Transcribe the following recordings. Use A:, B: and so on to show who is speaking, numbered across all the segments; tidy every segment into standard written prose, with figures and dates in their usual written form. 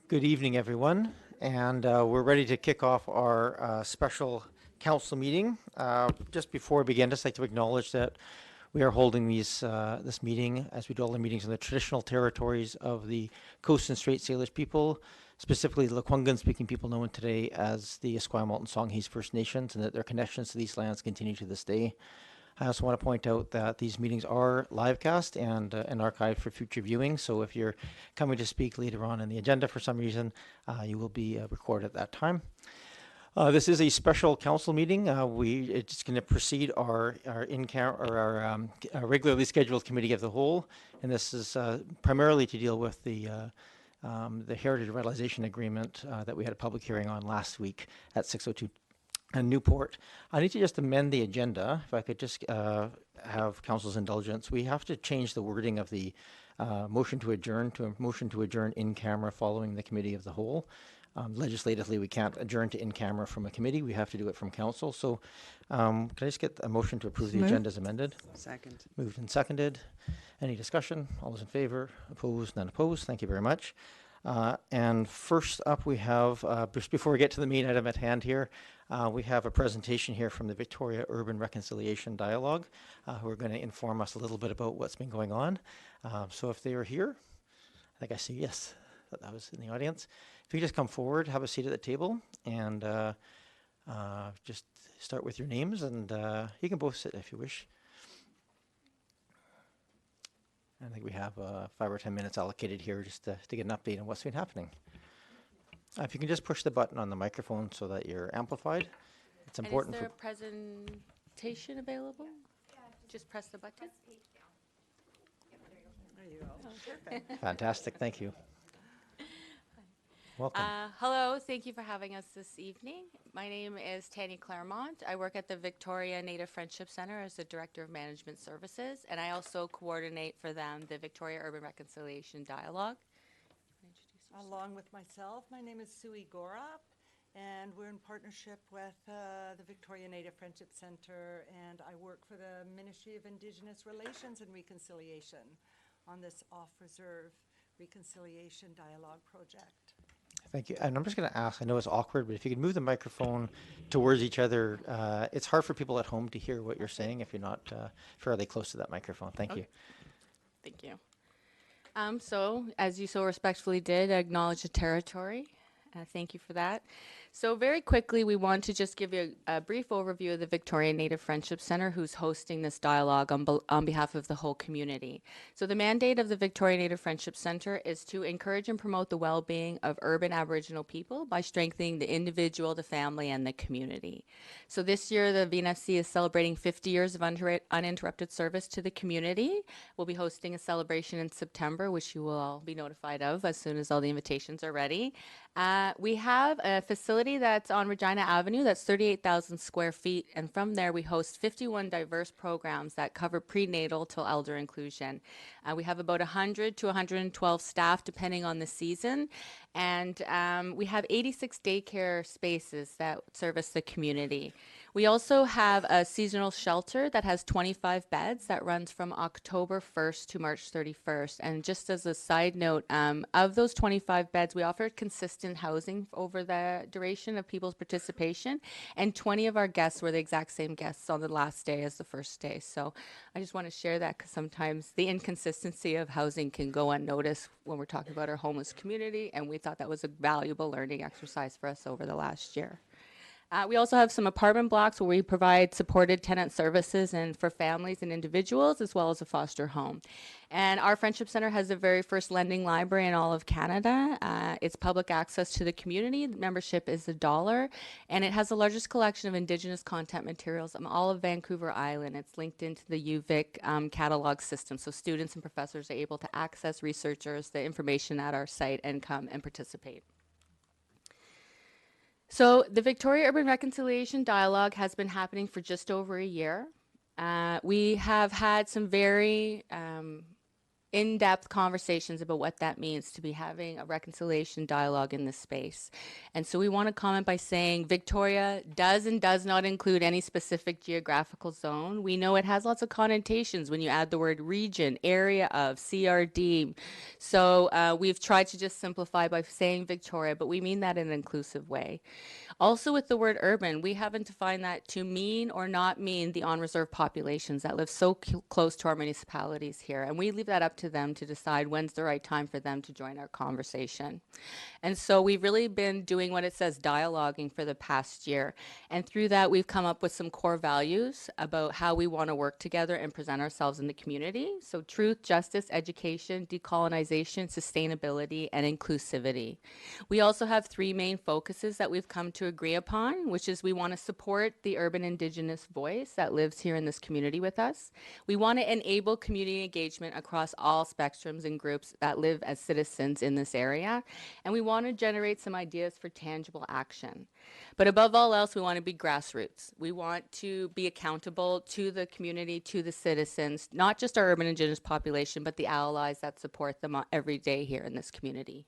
A: Good evening, everyone, and we're ready to kick off our special council meeting. Just before we begin, just like to acknowledge that we are holding this meeting, as we do all the meetings, in the traditional territories of the Coast and Strait Salish people, specifically the Lekwungen-speaking people known today as the Esquimalt and Songhees First Nations, and that their connections to these lands continue to this day. I also want to point out that these meetings are live cast and archived for future viewing. So if you're coming to speak later on in the agenda for some reason, you will be recorded at that time. This is a special council meeting. It's going to precede our regularly scheduled committee of the whole, and this is primarily to deal with the Heritage Revitalization Agreement that we had a public hearing on last week at 6:02 and Newport. I need to just amend the agenda. If I could just have council's indulgence, we have to change the wording of the motion to adjourn to a motion to adjourn in camera following the committee of the whole. Legislatively, we can't adjourn to in camera from a committee. We have to do it from council. So can I just get a motion to approve the agenda as amended?
B: Second.
A: Moved and seconded. Any discussion? All those in favor? Opposed? None opposed. Thank you very much. And first up, we have, just before we get to the main item at hand here, we have a presentation here from the Victoria Urban Reconciliation Dialogue, who are going to inform us a little bit about what's been going on. So if they are here, I think I see, yes, that was in the audience. If you just come forward, have a seat at the table, and just start with your names, and you can both sit if you wish. I think we have 5 or 10 minutes allocated here just to get an update on what's been happening. If you can just push the button on the microphone so that you're amplified. It's important.
C: And is there a presentation available? Just press the button.
B: There you go.
A: Fantastic. Thank you. Welcome.
C: Hello, thank you for having us this evening. My name is Tanya Claremont. I work at the Victoria Native Friendship Center as the Director of Management Services, and I also coordinate for them the Victoria Urban Reconciliation Dialogue.
B: Along with myself, my name is Sui Gorap, and we're in partnership with the Victoria Native Friendship Center, and I work for the Ministry of Indigenous Relations and Reconciliation on this off-reserve reconciliation dialogue project.
A: Thank you. And I'm just going to ask, I know it's awkward, but if you could move the microphone towards each other, it's hard for people at home to hear what you're saying if you're not fairly close to that microphone. Thank you.
C: Thank you. So, as you so respectfully did, acknowledge the territory. Thank you for that. So very quickly, we want to just give you a brief overview of the Victoria Native Friendship Center, who's hosting this dialogue on behalf of the whole community. So the mandate of the Victoria Native Friendship Center is to encourage and promote the well-being of urban Aboriginal people by strengthening the individual, the family, and the community. So this year, the VNFC is celebrating 50 years of uninterrupted service to the community. We'll be hosting a celebration in September, which you will all be notified of as soon as all the invitations are ready. We have a facility that's on Regina Avenue that's 38,000 square feet, and from there we host 51 diverse programs that cover prenatal till elder inclusion. We have about 100 to 112 staff depending on the season, and we have 86 daycare spaces that service the community. We also have a seasonal shelter that has 25 beds that runs from October 1st to March 31st. And just as a side note, of those 25 beds, we offer consistent housing over the duration of people's participation. And 20 of our guests were the exact same guests on the last day as the first day. So I just want to share that because sometimes the inconsistency of housing can go unnoticed when we're talking about our homeless community. And we thought that was a valuable learning exercise for us over the last year. We also have some apartment blocks where we provide supported tenant services and for families and individuals, as well as a foster home. And our Friendship Center has the very first lending library in all of Canada. It's public access to the community. The membership is $1, and it has the largest collection of Indigenous content materials on all of Vancouver Island. It's linked into the UVic catalog system, so students and professors are able to access researchers, the information at our site, and come and participate. So the Victoria Urban Reconciliation Dialogue has been happening for just over a year. We have had some very in-depth conversations about what that means to be having a reconciliation dialogue in this space. And so we want to comment by saying Victoria does and does not include any specific geographical zone. We know it has lots of connotations when you add the word region, area of, CRD. So we've tried to just simplify by saying Victoria, but we mean that in an inclusive way. Also with the word urban, we haven't defined that to mean or not mean the on-reserve populations that live so close to our municipalities here. And we leave that up to them to decide when's the right time for them to join our conversation. And so we've really been doing what it says, dialoguing for the past year. And through that, we've come up with some core values about how we want to work together and present ourselves in the community. So truth, justice, education, decolonization, sustainability, and inclusivity. We also have 3 main focuses that we've come to agree upon, which is we want to support the urban Indigenous voice that lives here in this community with us. We want to enable community engagement across all spectrums and groups that live as citizens in this area. And we want to generate some ideas for tangible action. But above all else, we want to be grassroots. We want to be accountable to the community, to the citizens, not just our urban Indigenous population, but the allies that support them every day here in this community.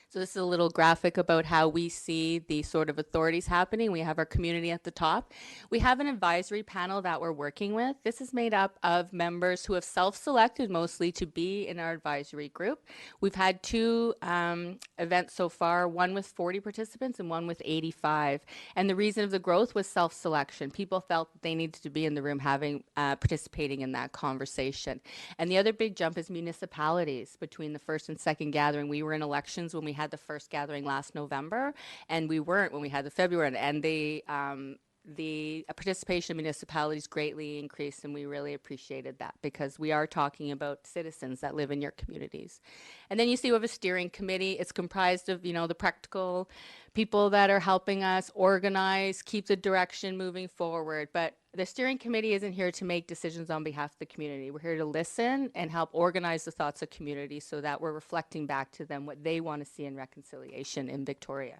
C: So this is a little graphic about how we see the sort of authorities happening. We have our community at the top. We have an advisory panel that we're working with. This is made up of members who have self-selected mostly to be in our advisory group. We've had 2 events so far, one with 40 participants and one with 85. And the reason of the growth was self-selection. People felt that they needed to be in the room having participating in that conversation. And the other big jump is municipalities. Between the first and second gathering, we were in elections when we had the first gathering last November, and we weren't when we had the February, and the participation of municipalities greatly increased, and we really appreciated that because we are talking about citizens that live in your communities. And then you see we have a steering committee. It's comprised of, the practical people that are helping us organize, keep the direction moving forward. But the steering committee isn't here to make decisions on behalf of the community. We're here to listen and help organize the thoughts of community so that we're reflecting back to them what they want to see in reconciliation in Victoria.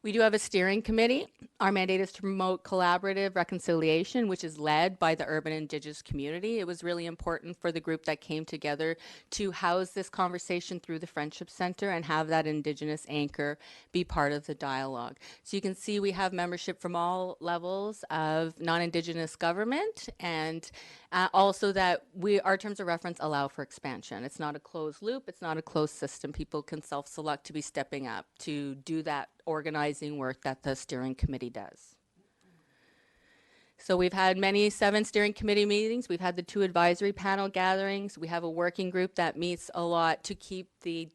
C: We do have a steering committee. Our mandate is to promote collaborative reconciliation, which is led by the urban Indigenous community. It was really important for the group that came together to house this conversation through the Friendship Center and have that Indigenous anchor be part of the dialogue. So you can see we have membership from all levels of non-Indigenous government, and also that our terms of reference allow for expansion. It's not a closed loop. It's not a closed system. People can self-select to be stepping up to do that organizing work that the steering committee does. So we've had 7 steering committee meetings. We've had the 2 advisory panel gatherings. We have a working group that meets a lot to keep the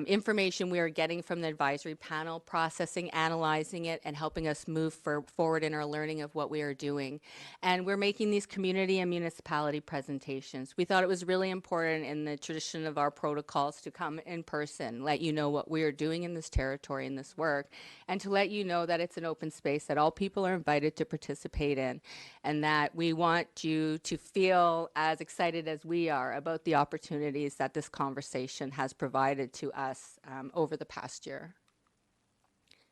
C: information we are getting from the advisory panel, processing, analyzing it, and helping us move forward in our learning of what we are doing. And we're making these community and municipality presentations. We thought it was really important in the tradition of our protocols to come in person, let you know what we are doing in this territory, in this work, and to let you know that it's an open space that all people are invited to participate in, and that we want you to feel as excited as we are about the opportunities that this conversation has provided to us over the past year.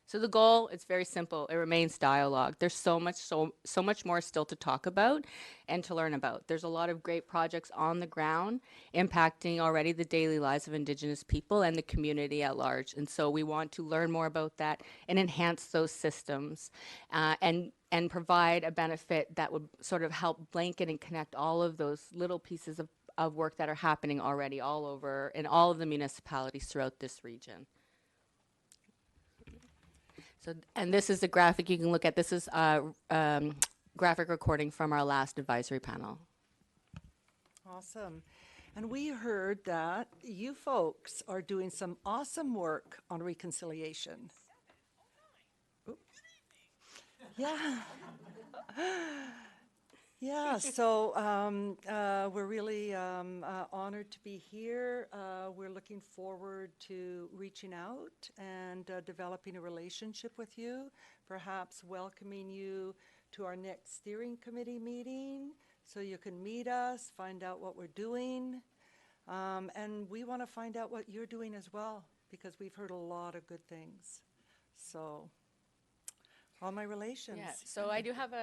C: So the goal, it's very simple. It remains dialogue. There's so much more still to talk about and to learn about. There's a lot of great projects on the ground impacting already the daily lives of Indigenous people and the community at large. And so we want to learn more about that and enhance those systems and provide a benefit that would sort of help blanket and connect all of those little pieces of work that are happening already all over in all of the municipalities throughout this region. So, and this is the graphic you can look at. This is a graphic recording from our last advisory panel.
B: Awesome. And we heard that you folks are doing some awesome work on reconciliation. Oop. Yeah. Yeah, so we're really honored to be here. We're looking forward to reaching out and developing a relationship with you, perhaps welcoming you to our next steering committee meeting so you can meet us, find out what we're doing. And we want to find out what you're doing as well, because we've heard a lot of good things. So, all my relations.
C: Yeah, so I do have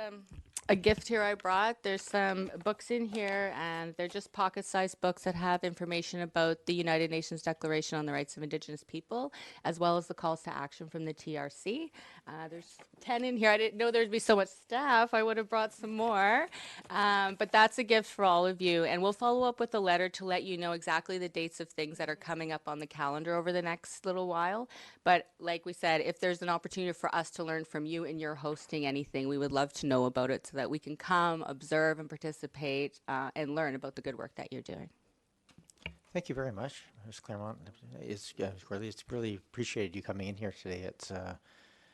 C: a gift here I brought. There's some books in here, and they're just pocket-sized books that have information about the United Nations Declaration on the Rights of Indigenous People, as well as the calls to action from the TRC. There's 10 in here. I didn't know there'd be so much stuff. I would have brought some more. But that's a gift for all of you. And we'll follow up with a letter to let you know exactly the dates of things that are coming up on the calendar over the next little while. But like we said, if there's an opportunity for us to learn from you and you're hosting anything, we would love to know about it so that we can come, observe, and participate and learn about the good work that you're doing.
A: Thank you very much, Ms. Claremont. It's really appreciated you coming in here today. It's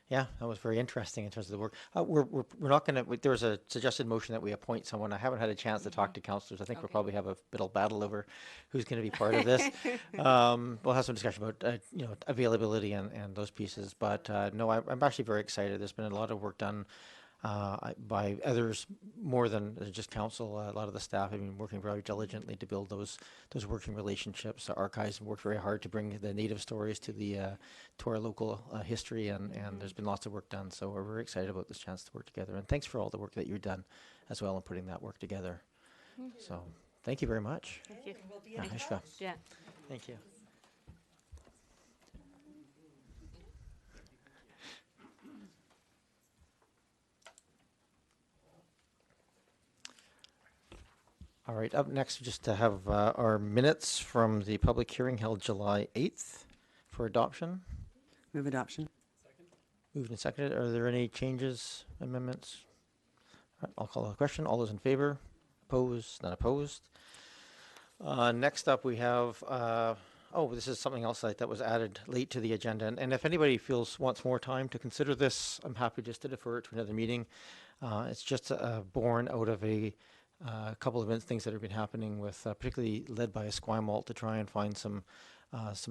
A: yeah, that was very interesting in terms of the work. We're not going to. There was a suggested motion that we appoint someone. I haven't had a chance to talk to councillors. I think we'll probably have a bit of battle over who's going to be part of this. We'll have some discussion about availability and those pieces. But no, I'm actually very excited. There's been a lot of work done by others more than just council. A lot of the staff have been working very diligently to build those working relationships. The archives have worked very hard to bring the native stories to our local history, and there's been lots of work done. So we're very excited about this chance to work together. And thanks for all the work that you've done as well in putting that work together. So thank you very much.
C: Thank you.
B: We'll be in touch.
A: Ishka.
C: Yeah.
A: Thank you. All right, up next, just to have our minutes from the public hearing held July 8th for adoption.
D: Move adoption.
A: Moved and seconded. Are there any changes, amendments? All right, I'll call the question. All those in favor? Opposed? None opposed. Next up, we have, this is something else that was added late to the agenda. And if anybody wants more time to consider this, I'm happy just to defer it to another meeting. It's just born out of a couple of things that have been happening with, particularly led by Esquimalt, to try and find some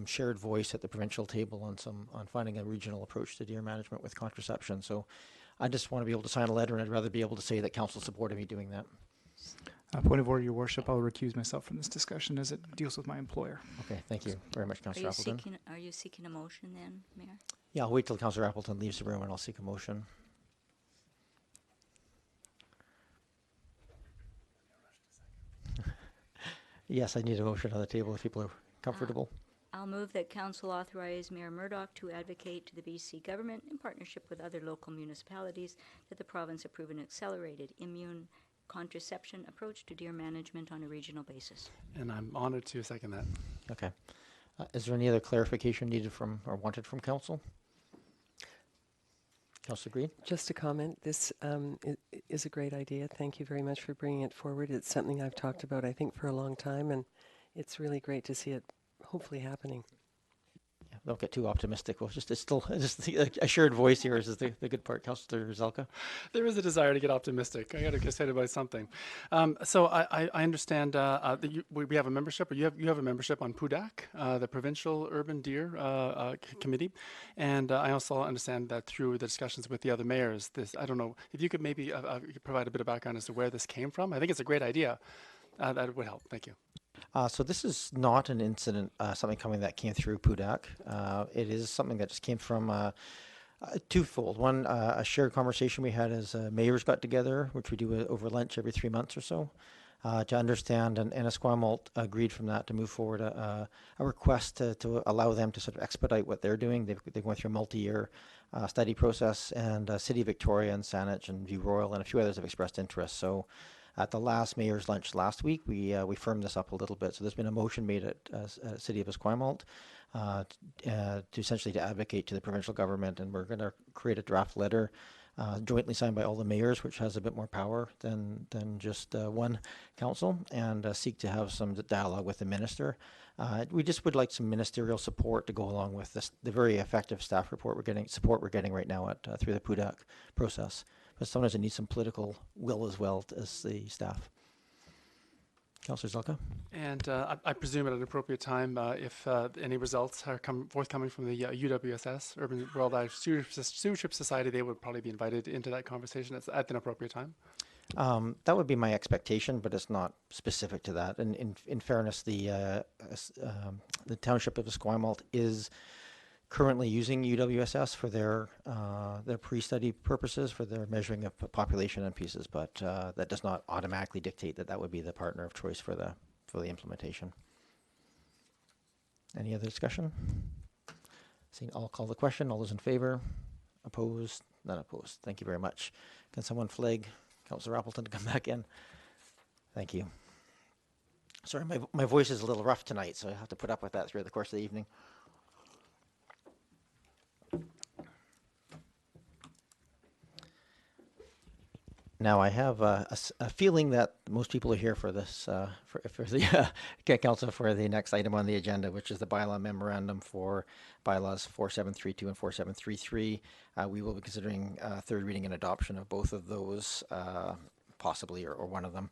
A: shared voice at the provincial table on finding a regional approach to deer management with contraception. So I just want to be able to sign a letter, and I'd rather be able to say that council supported me doing that.
E: Point of order, Your Worship. I'll recuse myself from this discussion as it deals with my employer.
A: Okay, thank you very much, Councillor Appleton.
F: Are you seeking a motion then, Mayor?
A: Yeah, I'll wait till Councillor Appleton leaves the room and I'll seek a motion. Yes, I need a motion on the table if people are comfortable.
F: I'll move that Council authorize Mayor Murdoch to advocate to the BC government in partnership with other local municipalities that the province approve an accelerated immune contraception approach to deer management on a regional basis.
E: And I'm honored to second that.
A: Okay. Is there any other clarification needed from or wanted from council? Councillor Green?
D: Just a comment. This is a great idea. Thank you very much for bringing it forward. It's something I've talked about, I think, for a long time, and it's really great to see it hopefully happening.
A: Yeah, don't get too optimistic. Well, it's still a shared voice here is the good part. Councillor Zelka?
E: There is a desire to get optimistic. I got to get excited about something. So I understand that we have a membership, or you have a membership on PUDAC, the Provincial Urban Deer Committee, and I also understand that through the discussions with the other mayors. I don't know if you could maybe provide a bit of background as to where this came from. I think it's a great idea. That would help. Thank you.
A: So this is not an incident, something that came through PUDAC. It is something that just came from twofold. One, a shared conversation we had as mayors got together, which we do over lunch every 3 months or so, to understand, and Esquimalt agreed from that to move forward a request to allow them to sort of expedite what they're doing. They're going through a multi-year study process, and City of Victoria and Saanich and View Royal and a few others have expressed interest. So at the last mayor's lunch last week, we firmed this up a little bit. So there's been a motion made at City of Esquimalt to essentially to advocate to the provincial government, and we're going to create a draft letter jointly signed by all the mayors, which has a bit more power than just one council, and seek to have some dialogue with the minister. We just would like some ministerial support to go along with the very effective staff report we're getting right now through the PUDAC process. But sometimes it needs some political will as well as the staff. Councillor Zelka?
E: And I presume at an appropriate time, if any results are forthcoming from the UWSS, Urban Wildlife Stewardship Society, they would probably be invited into that conversation at an appropriate time.
A: That would be my expectation, but it's not specific to that. And in fairness, the township of Esquimalt is currently using UWSS for their pre-study purposes, for their measuring of population and pieces, but that does not automatically dictate that that would be the partner of choice for the implementation. Any other discussion? Seeing, I'll call the question. All those in favor? Opposed? None opposed. Thank you very much. Can someone flag Councillor Appleton to come back in? Thank you. Sorry, my voice is a little rough tonight, so I have to put up with that throughout the course of the evening. Now, I have a feeling that most people are here for this, for the council for the next item on the agenda, which is the bylaw memorandum for bylaws 4732 and 4733. We will be considering third reading and adoption of both of those, possibly, or one of them.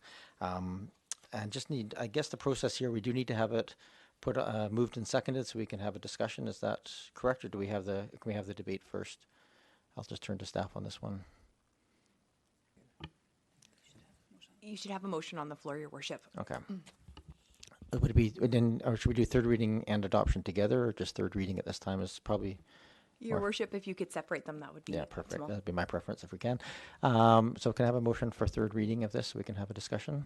A: And just need, I guess the process here, we do need to have it put moved and seconded so we can have a discussion. Is that correct, or do we have can we have the debate first? I'll just turn to staff on this one.
G: You should have a motion on the floor, Your Worship.
A: Okay. Would it be then, or should we do third reading and adoption together, or just third reading at this time is probably?
G: Your
A: Or-
G: Worship, if you could separate them, that would be
A: Yeah, perfect.
G: optimal.
A: That'd be my preference if we can. So can I have a motion for third reading of this so we can have a discussion?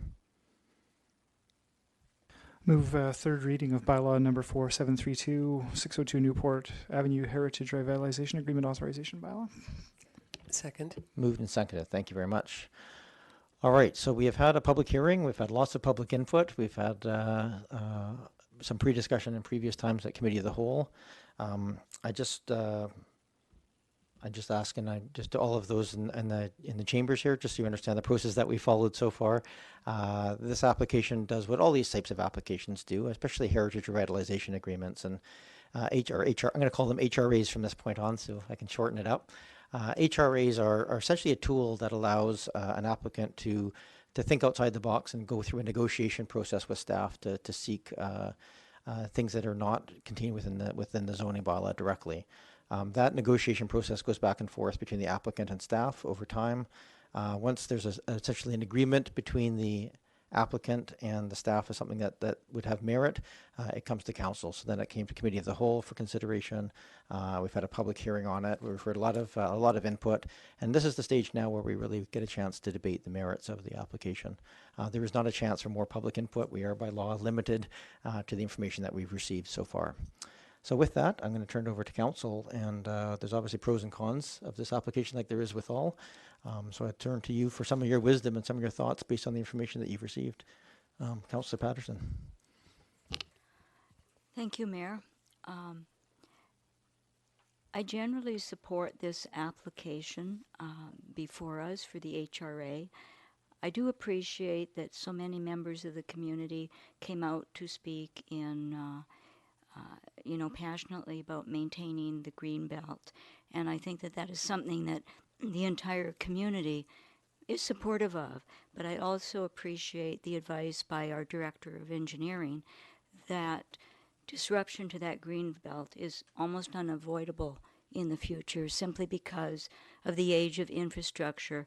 H: Move third reading of bylaw number 4732, 602 Newport Avenue Heritage Revitalization Agreement Authorization bylaw.
D: Second.
A: Moved and seconded. Thank you very much. All right, so we have had a public hearing. We've had lots of public input. We've had some pre-discussion in previous times at Committee of the Whole. I just ask, and I just to all of those in the chambers here, just so you understand the process that we followed so far. This application does what all these types of applications do, especially heritage revitalization agreements and HR. I'm going to call them HRAs from this point on, so I can shorten it up. HRAs are essentially a tool that allows an applicant to think outside the box and go through a negotiation process with staff to seek things that are not contained within the zoning bylaw directly. That negotiation process goes back and forth between the applicant and staff over time. Once there's essentially an agreement between the applicant and the staff is something that would have merit, it comes to council. So then it came to Committee of the Whole for consideration. We've had a public hearing on it. We've heard a lot of input, and this is the stage now where we really get a chance to debate the merits of the application. There is not a chance for more public input. We are by law limited to the information that we've received so far. So with that, I'm going to turn it over to council, and there's obviously pros and cons of this application like there is with all. So I turn to you for some of your wisdom and some of your thoughts based on the information that you've received. Councillor Patterson.
F: Thank you, Mayor. I generally support this application before us for the HRA. I do appreciate that so many members of the community came out to speak in passionately about maintaining the green belt. And I think that is something that the entire community is supportive of. But I also appreciate the advice by our Director of Engineering that disruption to that green belt is almost unavoidable in the future simply because of the age of infrastructure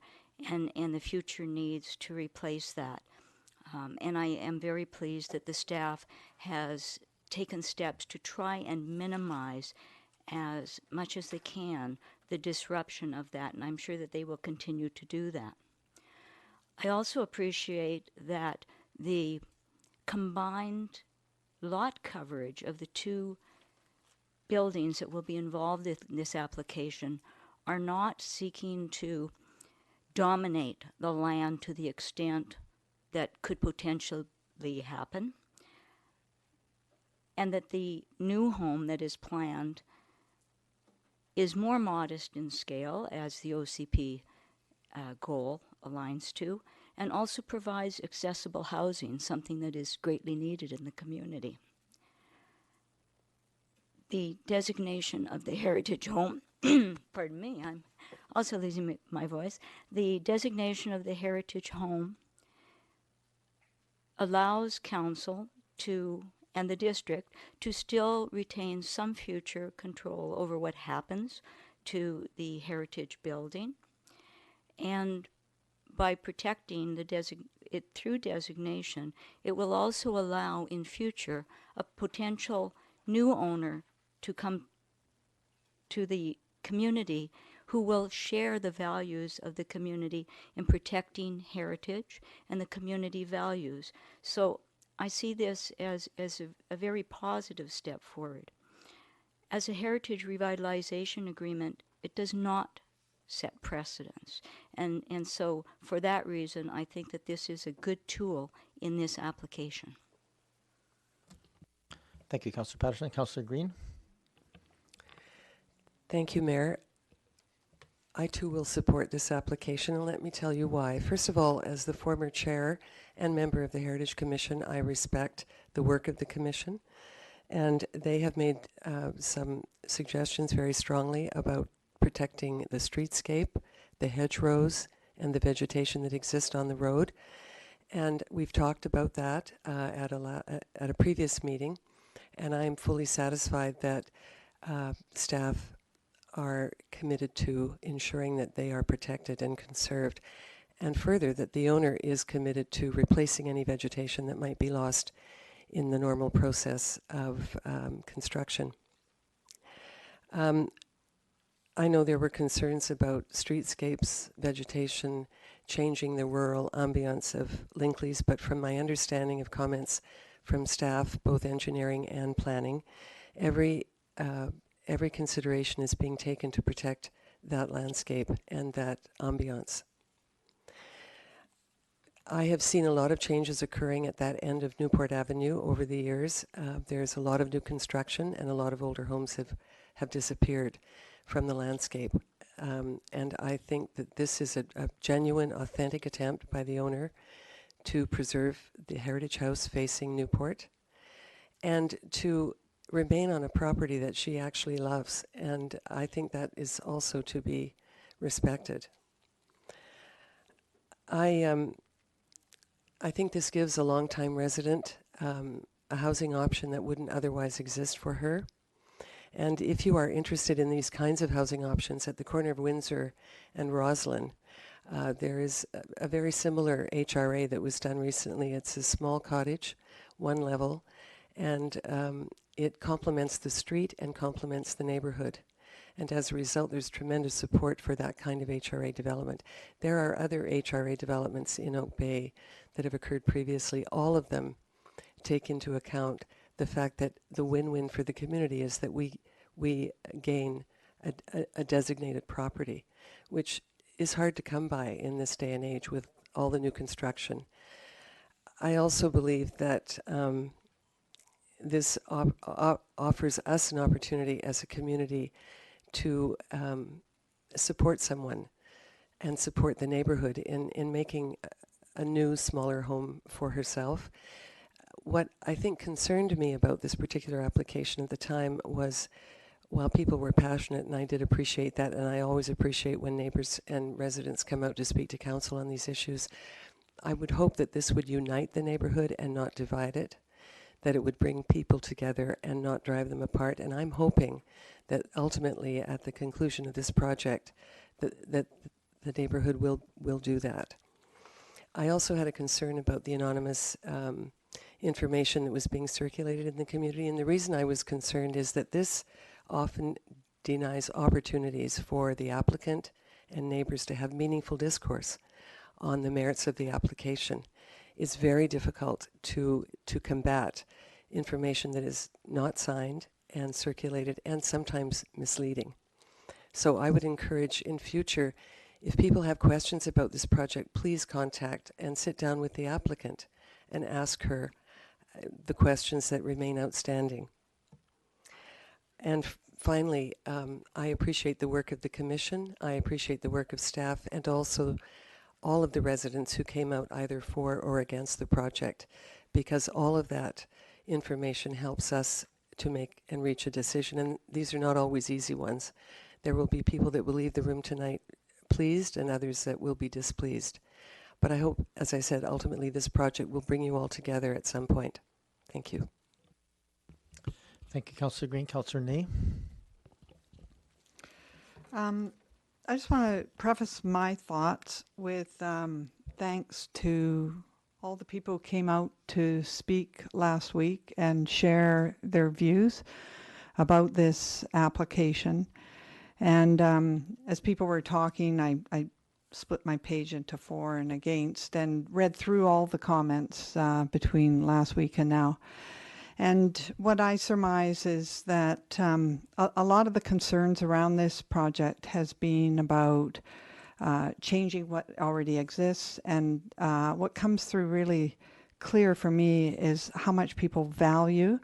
F: and the future needs to replace that. And I am very pleased that the staff has taken steps to try and minimize as much as they can the disruption of that, and I'm sure that they will continue to do that. I also appreciate that the combined lot coverage of the two buildings that will be involved in this application are not seeking to dominate the land to the extent that could potentially happen, and that the new home that is planned is more modest in scale, as the OCP goal aligns to, and also provides accessible housing, something that is greatly needed in the community. The designation of the heritage home, pardon me, I'm also losing my voice. The designation of the heritage home allows council and the district to still retain some future control over what happens to the heritage building. And by protecting it through designation, it will also allow in future a potential new owner to come to the community who will share the values of the community in protecting heritage and the community values. So I see this as a very positive step forward. As a heritage revitalization agreement, it does not set precedents. And so for that reason, I think that this is a good tool in this application.
A: Thank you, Councillor Patterson. Councillor Green?
D: Thank you, Mayor. I too will support this application, and let me tell you why. First of all, as the former chair and member of the Heritage Commission, I respect the work of the Commission, and they have made some suggestions very strongly about protecting the streetscape, the hedgerows, and the vegetation that exists on the road. And we've talked about that at a previous meeting, and I'm fully satisfied that staff are committed to ensuring that they are protected and conserved, and further that the owner is committed to replacing any vegetation that might be lost in the normal process of construction. I know there were concerns about streetscapes, vegetation, changing the rural ambience of Linkley's, but from my understanding of comments from staff, both engineering and planning, every consideration is being taken to protect that landscape and that ambiance. I have seen a lot of changes occurring at that end of Newport Avenue over the years. There's a lot of new construction, and a lot of older homes have disappeared from the landscape. And I think that this is a genuine, authentic attempt by the owner to preserve the heritage house facing Newport and to remain on a property that she actually loves. And I think that is also to be respected. I think this gives a long-time resident a housing option that wouldn't otherwise exist for her. And if you are interested in these kinds of housing options, at the corner of Windsor and Roslyn, there is a very similar HRA that was done recently. It's a small cottage, one level, and it complements the street and complements the neighborhood. And as a result, there's tremendous support for that kind of HRA development. There are other HRA developments in Oak Bay that have occurred previously. All of them take into account the fact that the win-win for the community is that we gain a designated property, which is hard to come by in this day and age with all the new construction. I also believe that this offers us an opportunity as a community to support someone and support the neighborhood in making a new, smaller home for herself. What I think concerned me about this particular application at the time was, while people were passionate, and I did appreciate that, and I always appreciate when neighbors and residents come out to speak to council on these issues, I would hope that this would unite the neighborhood and not divide it, that it would bring people together and not drive them apart. And I'm hoping that ultimately, at the conclusion of this project, that the neighborhood will do that. I also had a concern about the anonymous information that was being circulated in the community, and the reason I was concerned is that this often denies opportunities for the applicant and neighbors to have meaningful discourse on the merits of the application. It's very difficult to combat information that is not signed and circulated and sometimes misleading. So I would encourage in future, if people have questions about this project, please contact and sit down with the applicant and ask her the questions that remain outstanding. And finally, I appreciate the work of the Commission. I appreciate the work of staff and also all of the residents who came out either for or against the project, because all of that information helps us to make and reach a decision. And these are not always easy ones. There will be people that will leave the room tonight pleased and others that will be displeased. But I hope, as I said, ultimately this project will bring you all together at some point. Thank you.
A: Thank you, Councillor Green. Councillor Ney?
I: I just want to preface my thoughts with thanks to all the people who came out to speak last week and share their views about this application. And as people were talking, I split my page into for and against and read through all the comments between last week and now. And what I surmise is that a lot of the concerns around this project has been about changing what already exists. And what comes through really clear for me is how much people value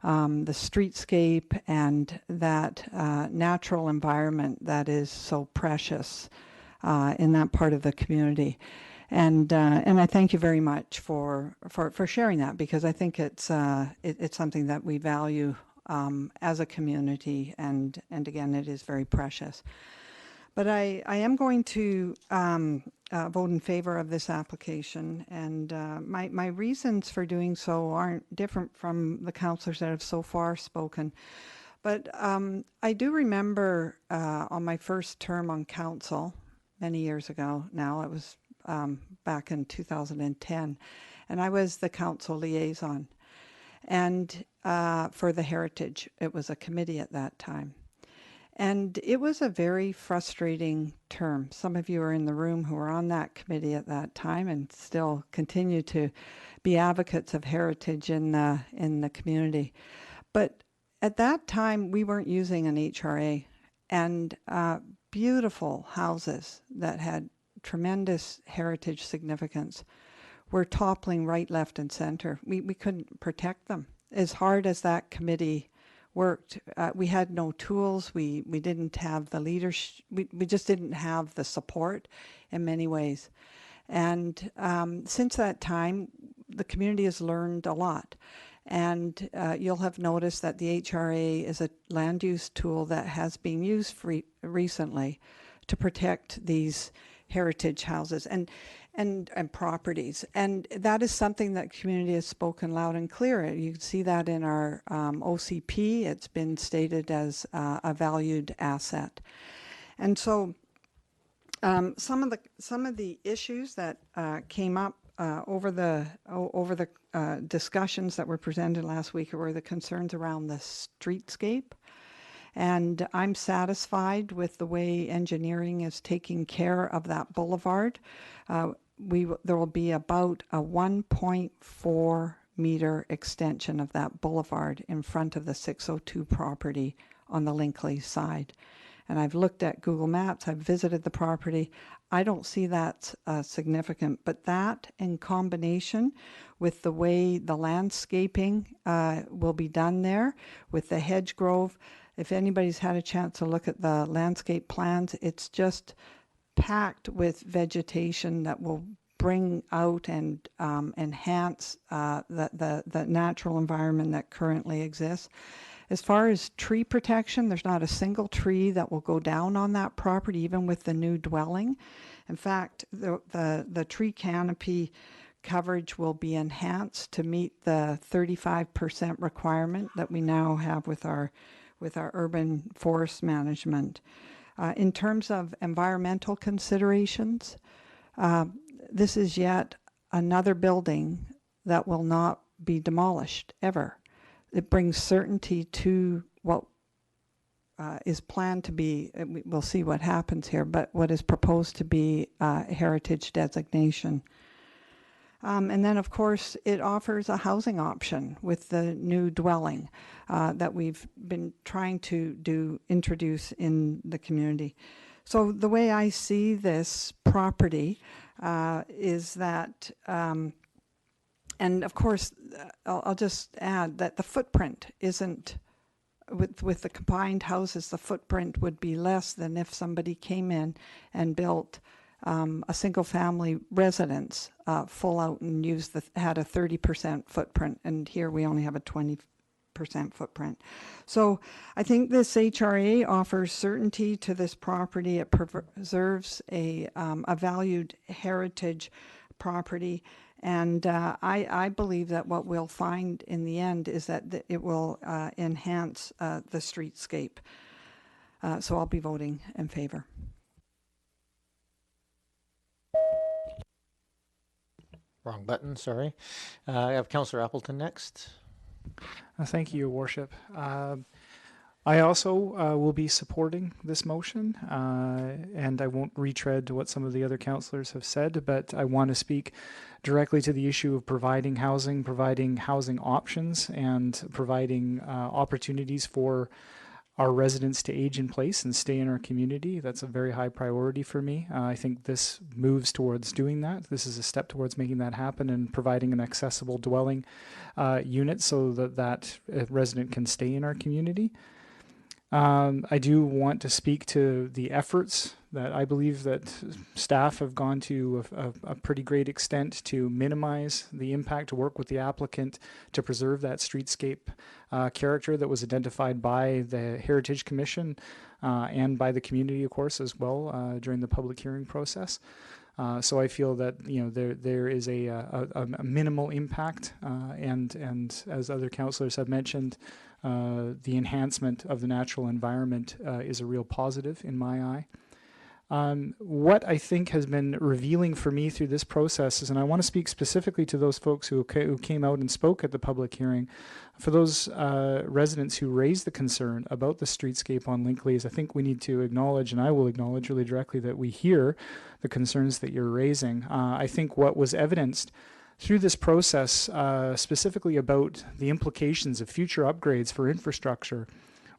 I: the streetscape and that natural environment that is so precious in that part of the community. And I thank you very much for sharing that, because I think it's something that we value as a community, and again, it is very precious. But I am going to vote in favor of this application, and my reasons for doing so aren't different from the councillors that have so far spoken. But I do remember on my first term on council, many years ago now, it was back in 2010, and I was the council liaison, and for the Heritage. It was a committee at that time. And it was a very frustrating term. Some of you are in the room who were on that committee at that time and still continue to be advocates of heritage in the community. But at that time, we weren't using an HRA, and beautiful houses that had tremendous heritage significance were toppling right, left, and center. We couldn't protect them. As hard as that committee worked, we had no tools. We didn't have the leadership. We just didn't have the support in many ways. And since that time, the community has learned a lot. And you'll have noticed that the HRA is a land use tool that has been used recently to protect these heritage houses and properties. And that is something that community has spoken loud and clear. You can see that in our OCP. It's been stated as a valued asset. And so some of the issues that came up over the discussions that were presented last week were the concerns around the streetscape. And I'm satisfied with the way engineering is taking care of that boulevard. There will be about a 1.4 meter extension of that boulevard in front of the 602 property on the Linkley side. And I've looked at Google Maps, I've visited the property. I don't see that significant, but that in combination with the way the landscaping will be done there, with the hedge grove. If anybody's had a chance to look at the landscape plans, it's just packed with vegetation that will bring out and enhance the natural environment that currently exists. As far as tree protection, there's not a single tree that will go down on that property, even with the new dwelling. In fact, the tree canopy coverage will be enhanced to meet the 35% requirement that we now have with our urban forest management. In terms of environmental considerations, this is yet another building that will not be demolished ever. It brings certainty to what is planned to be, we'll see what happens here, but what is proposed to be heritage designation. And then, of course, it offers a housing option with the new dwelling that we've been trying to introduce in the community. So the way I see this property is that, and of course, I'll just add that the footprint isn't, with the combined houses, the footprint would be less than if somebody came in and built a single family residence full out and had a 30% footprint, and here we only have a 20% footprint. So I think this HRA offers certainty to this property. It preserves a valued heritage property, and I believe that what we'll find in the end is that it will enhance the streetscape. So I'll be voting in favor.
A: Wrong button, sorry. I have Councillor Appleton next.
H: Thank you, Your Worship. I also will be supporting this motion, and I won't retread what some of the other councillors have said, but I want to speak directly to the issue of providing housing options, and providing opportunities for our residents to age in place and stay in our community. That's a very high priority for me. I think this moves towards doing that. This is a step towards making that happen and providing an accessible dwelling unit so that resident can stay in our community. I do want to speak to the efforts that I believe that staff have gone to a pretty great extent to minimize the impact, to work with the applicant to preserve that streetscape character that was identified by the Heritage Commission and by the community, of course, as well during the public hearing process. So I feel that there is a minimal impact, and as other councillors have mentioned, the enhancement of the natural environment is a real positive in my eye. What I think has been revealing for me through this process is, and I want to speak specifically to those folks who came out and spoke at the public hearing, for those residents who raised the concern about the streetscape on Linkley's, I think we need to acknowledge, and I will acknowledge really directly, that we hear the concerns that you're raising. I think what was evidenced through this process, specifically about the implications of future upgrades for infrastructure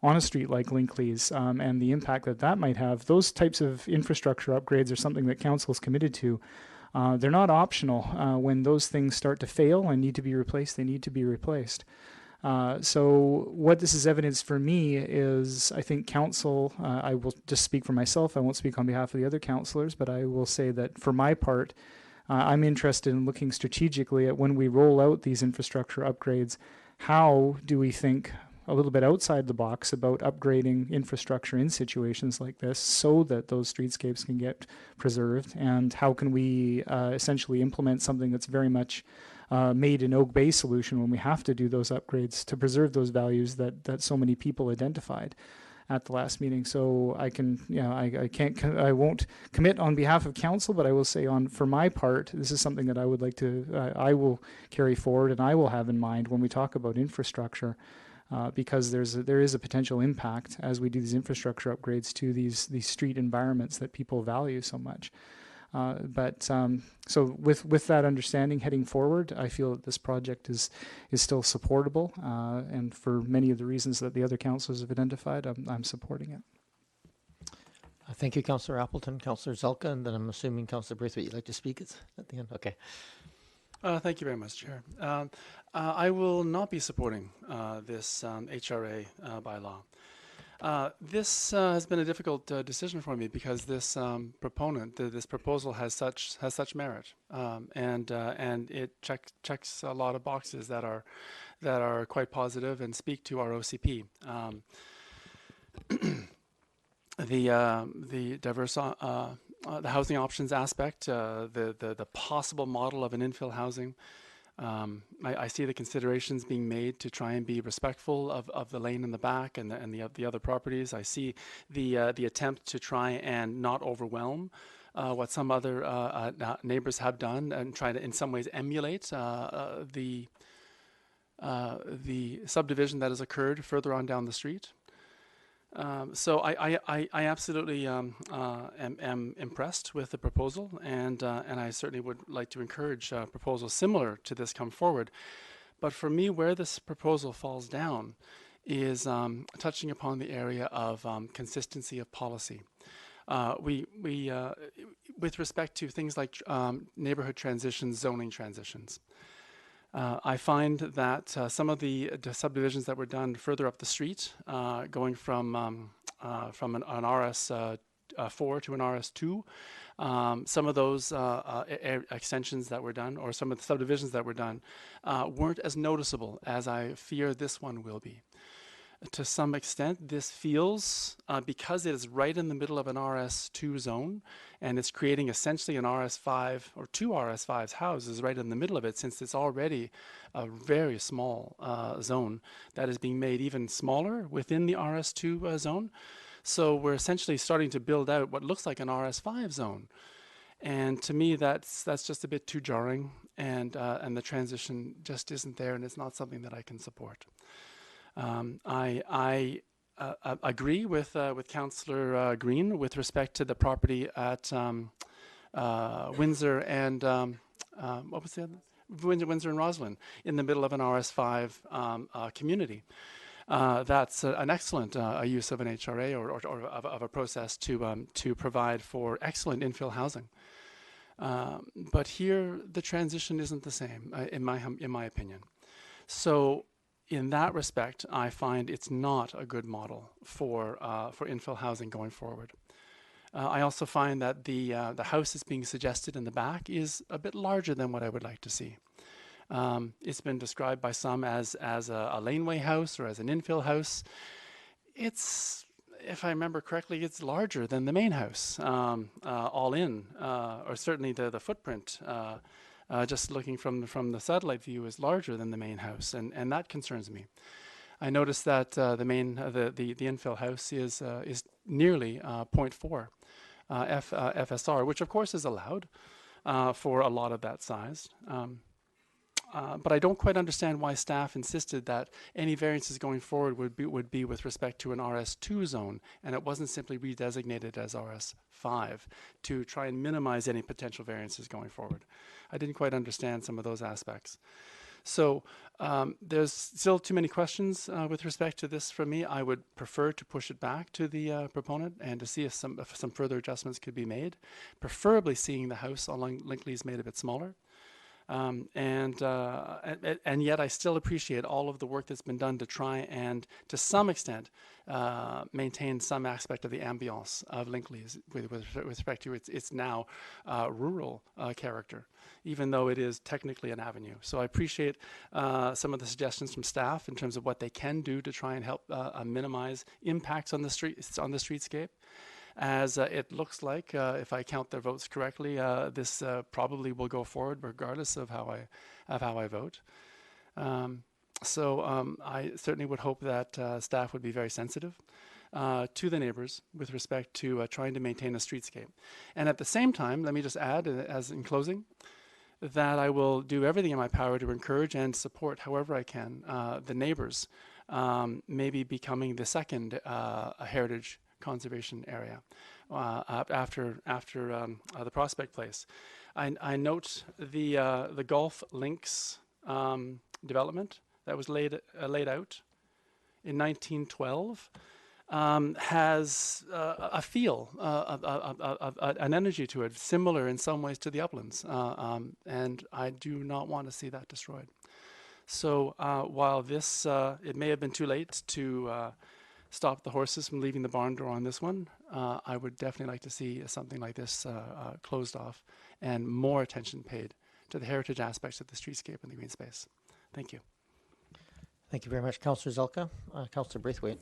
H: on a street like Linkley's, and the impact that that might have, those types of infrastructure upgrades are something that council is committed to. They're not optional. When those things start to fail and need to be replaced, they need to be replaced. So what this is evidence for me is, I think council, I will just speak for myself, I won't speak on behalf of the other councillors, but I will say that for my part, I'm interested in looking strategically at when we roll out these infrastructure upgrades, how do we think a little bit outside the box about upgrading infrastructure in situations like this so that those streetscapes can get preserved, and how can we essentially implement something that's very much made an Oak Bay solution when we have to do those upgrades to preserve those values that so many people identified at the last meeting. So I can, I won't commit on behalf of council, but I will say for my part, this is something that I would like to, I will carry forward and I will have in mind when we talk about infrastructure, because there is a potential impact as we do these infrastructure upgrades to these street environments that people value so much. So with that understanding heading forward, I feel that this project is still supportable, and for many of the reasons that the other councillors have identified, I'm supporting it.
A: Thank you, Councillor Appleton. Councillor Zelka, and then I'm assuming Councillor Braithwaite, you'd like to speak at the end? Okay.
E: Thank you very much, Chair. I will not be supporting this HRA bylaw. This has been a difficult decision for me because this this proposal has such merit, and it checks a lot of boxes that are quite positive and speak to our OCP. The diverse the housing options aspect, the possible model of an infill housing. I see the considerations being made to try and be respectful of the lane in the back and the other properties. I see the attempt to try and not overwhelm what some other neighbors have done and try to in some ways emulate the subdivision that has occurred further on down the street. So I absolutely am impressed with the proposal, and I certainly would like to encourage proposals similar to this come forward. But for me, where this proposal falls down is touching upon the area of consistency of policy. With respect to things like neighborhood transitions, zoning transitions. I find that some of the subdivisions that were done further up the street, going from an RS4 to an RS2, some of those extensions that were done, or some of the subdivisions that were done, weren't as noticeable as I fear this one will be. To some extent, this feels, because it is right in the middle of an RS2 zone, and it's creating essentially an RS5 or two RS5's houses right in the middle of it, since it's already a very small zone that is being made even smaller within the RS2 zone. So we're essentially starting to build out what looks like an RS5 zone. And to me, that's just a bit too jarring, and the transition just isn't there, and it's not something that I can support. agree with Councillor Green with respect to the property at Windsor and what was the other? Windsor and Roslyn, in the middle of an RS5 community. That's an excellent use of an HRA or of a process to provide for excellent infill housing. But here, the transition isn't the same, in my opinion. So, in that respect, I find it's not a good model for infill housing going forward. I also find that the house that's being suggested in the back is a bit larger than what I would like to see. It's been described by some as a laneway house or as an infill house. It's, if I remember correctly, it's larger than the main house, all in, or certainly the footprint. Just looking from the satellite view is larger than the main house, and that concerns me. I noticed that the infill house is nearly 0.4 FSR, which of course is allowed for a lot of that size. But I don't quite understand why staff insisted that any variances going forward would be with respect to an RS2 zone, and it wasn't simply redesignated as RS5 to try and minimize any potential variances going forward. I didn't quite understand some of those aspects. So there's still too many questions with respect to this from me. I would prefer to push it back to the proponent and to see if some further adjustments could be made, preferably seeing the house along Linkley's made a bit smaller. And yet I still appreciate all of the work that's been done to try and, to some extent, maintain some aspect of the ambiance of Linkley's with respect to its now rural character, even though it is technically an avenue. So I appreciate some of the suggestions from staff in terms of what they can do to try and help minimize impacts on the streetscape. As it looks like, if I count their votes correctly, this probably will go forward regardless of how I vote. So I certainly would hope that staff would be very sensitive to the neighbors with respect to trying to maintain a streetscape. And at the same time, let me just add, as in closing, that I will do everything in my power to encourage and support, however I can, the neighbors maybe becoming the second heritage conservation area after the Prospect Place. I note the Golf Links development that was laid out in 1912 has a feel, an energy to it, similar in some ways to the uplands, and I do not want to see that destroyed. So while this, it may have been too late to stop the horses from leaving the barn door on this one, I would definitely like to see something like this closed off and more attention paid to the heritage aspects of the streetscape and the green space. Thank you.
A: Thank you very much, Councillor Zelka. Councillor Braithwaite.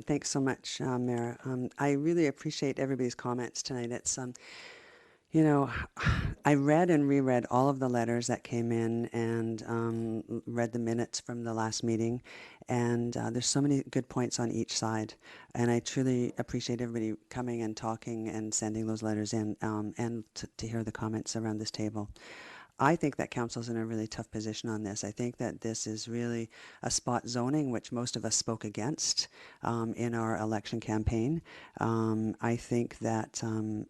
J: Thanks so much, Mayor. I really appreciate everybody's comments tonight. It's, you know, I read and reread all of the letters that came in and read the minutes from the last meeting. And there's so many good points on each side. And I truly appreciate everybody coming and talking and sending those letters in and to hear the comments around this table. I think that council's in a really tough position on this. I think that this is really a spot zoning, which most of us spoke against in our election campaign. I think that,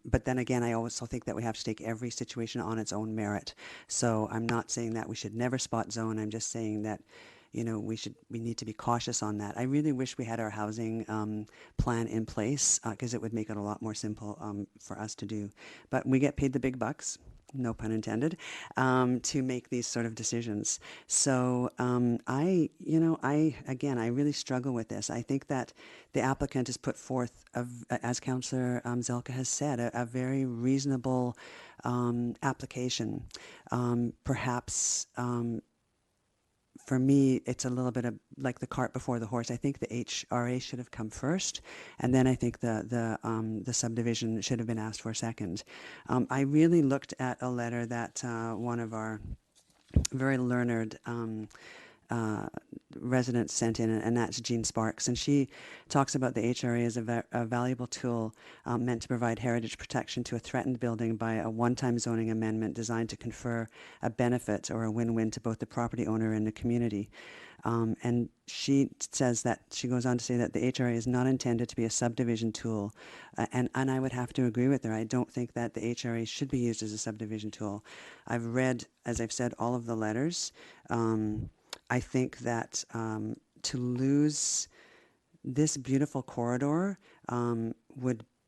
J: but then again, I also think that we have to take every situation on its own merit. So I'm not saying that we should never spot zone. I'm just saying that, you know, we need to be cautious on that. I really wish we had our housing plan in place because it would make it a lot more simple for us to do. But we get paid the big bucks, no pun intended, to make these sort of decisions. So I really struggle with this. I think that the applicant has put forth, as Councillor Zelka has said, a very reasonable application. Perhaps for me, it's a little bit of like the cart before the horse. I think the HRA should have come first, and then I think the subdivision should have been asked for second. I really looked at a letter that one of our very learned resident sent in, and that's Jean Sparks. And she talks about the HRA as a valuable tool meant to provide heritage protection to a threatened building by a one-time zoning amendment designed to confer a benefit or a win-win to both the property owner and the community. And she says that, she goes on to say that the HRA is not intended to be a subdivision tool. And I would have to agree with her. I don't think that the HRA should be used as a subdivision tool. I've read, as I've said, all of the letters. I think that to lose this beautiful corridor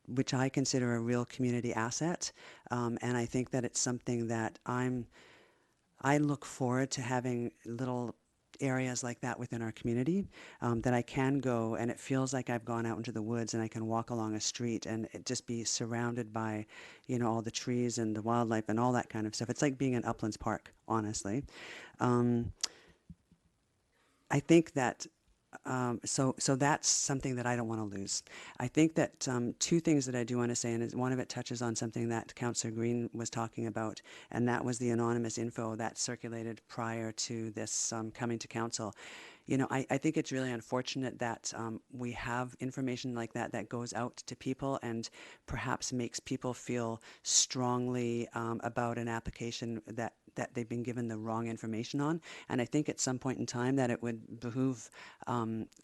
J: which I consider a real community asset, and I think that it's something that I look forward to having little areas like that within our community, that I can go and it feels like I've gone out into the woods and I can walk along a street and it just be surrounded by, all the trees and the wildlife and all that kind of stuff. It's like being in Uplands Park, honestly. I think that so that's something that I don't want to lose. I think that two things that I do want to say, and one of it touches on something that Councillor Green was talking about, and that was the anonymous info that circulated prior to this coming to council. I think it's really unfortunate that we have information like that goes out to people and perhaps makes people feel strongly about an application that they've been given the wrong information on. And I think at some point in time that it would behoove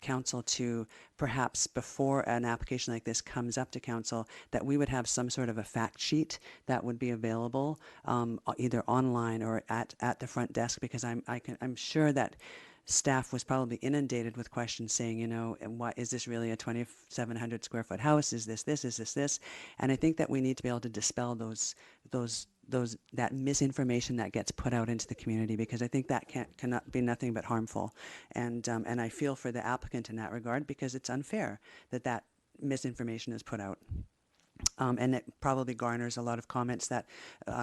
J: council to perhaps, before an application like this comes up to council, that we would have some sort of a fact sheet that would be available either online or at the front desk, because I'm sure that staff was probably inundated with questions saying, and what is this really, a 2,700 square foot house? Is this, is this? And I think that we need to be able to dispel that misinformation that gets put out into the community, because I think that cannot be nothing but harmful. And I feel for the applicant in that regard, because it's unfair that misinformation is put out. And it probably garners a lot of comments that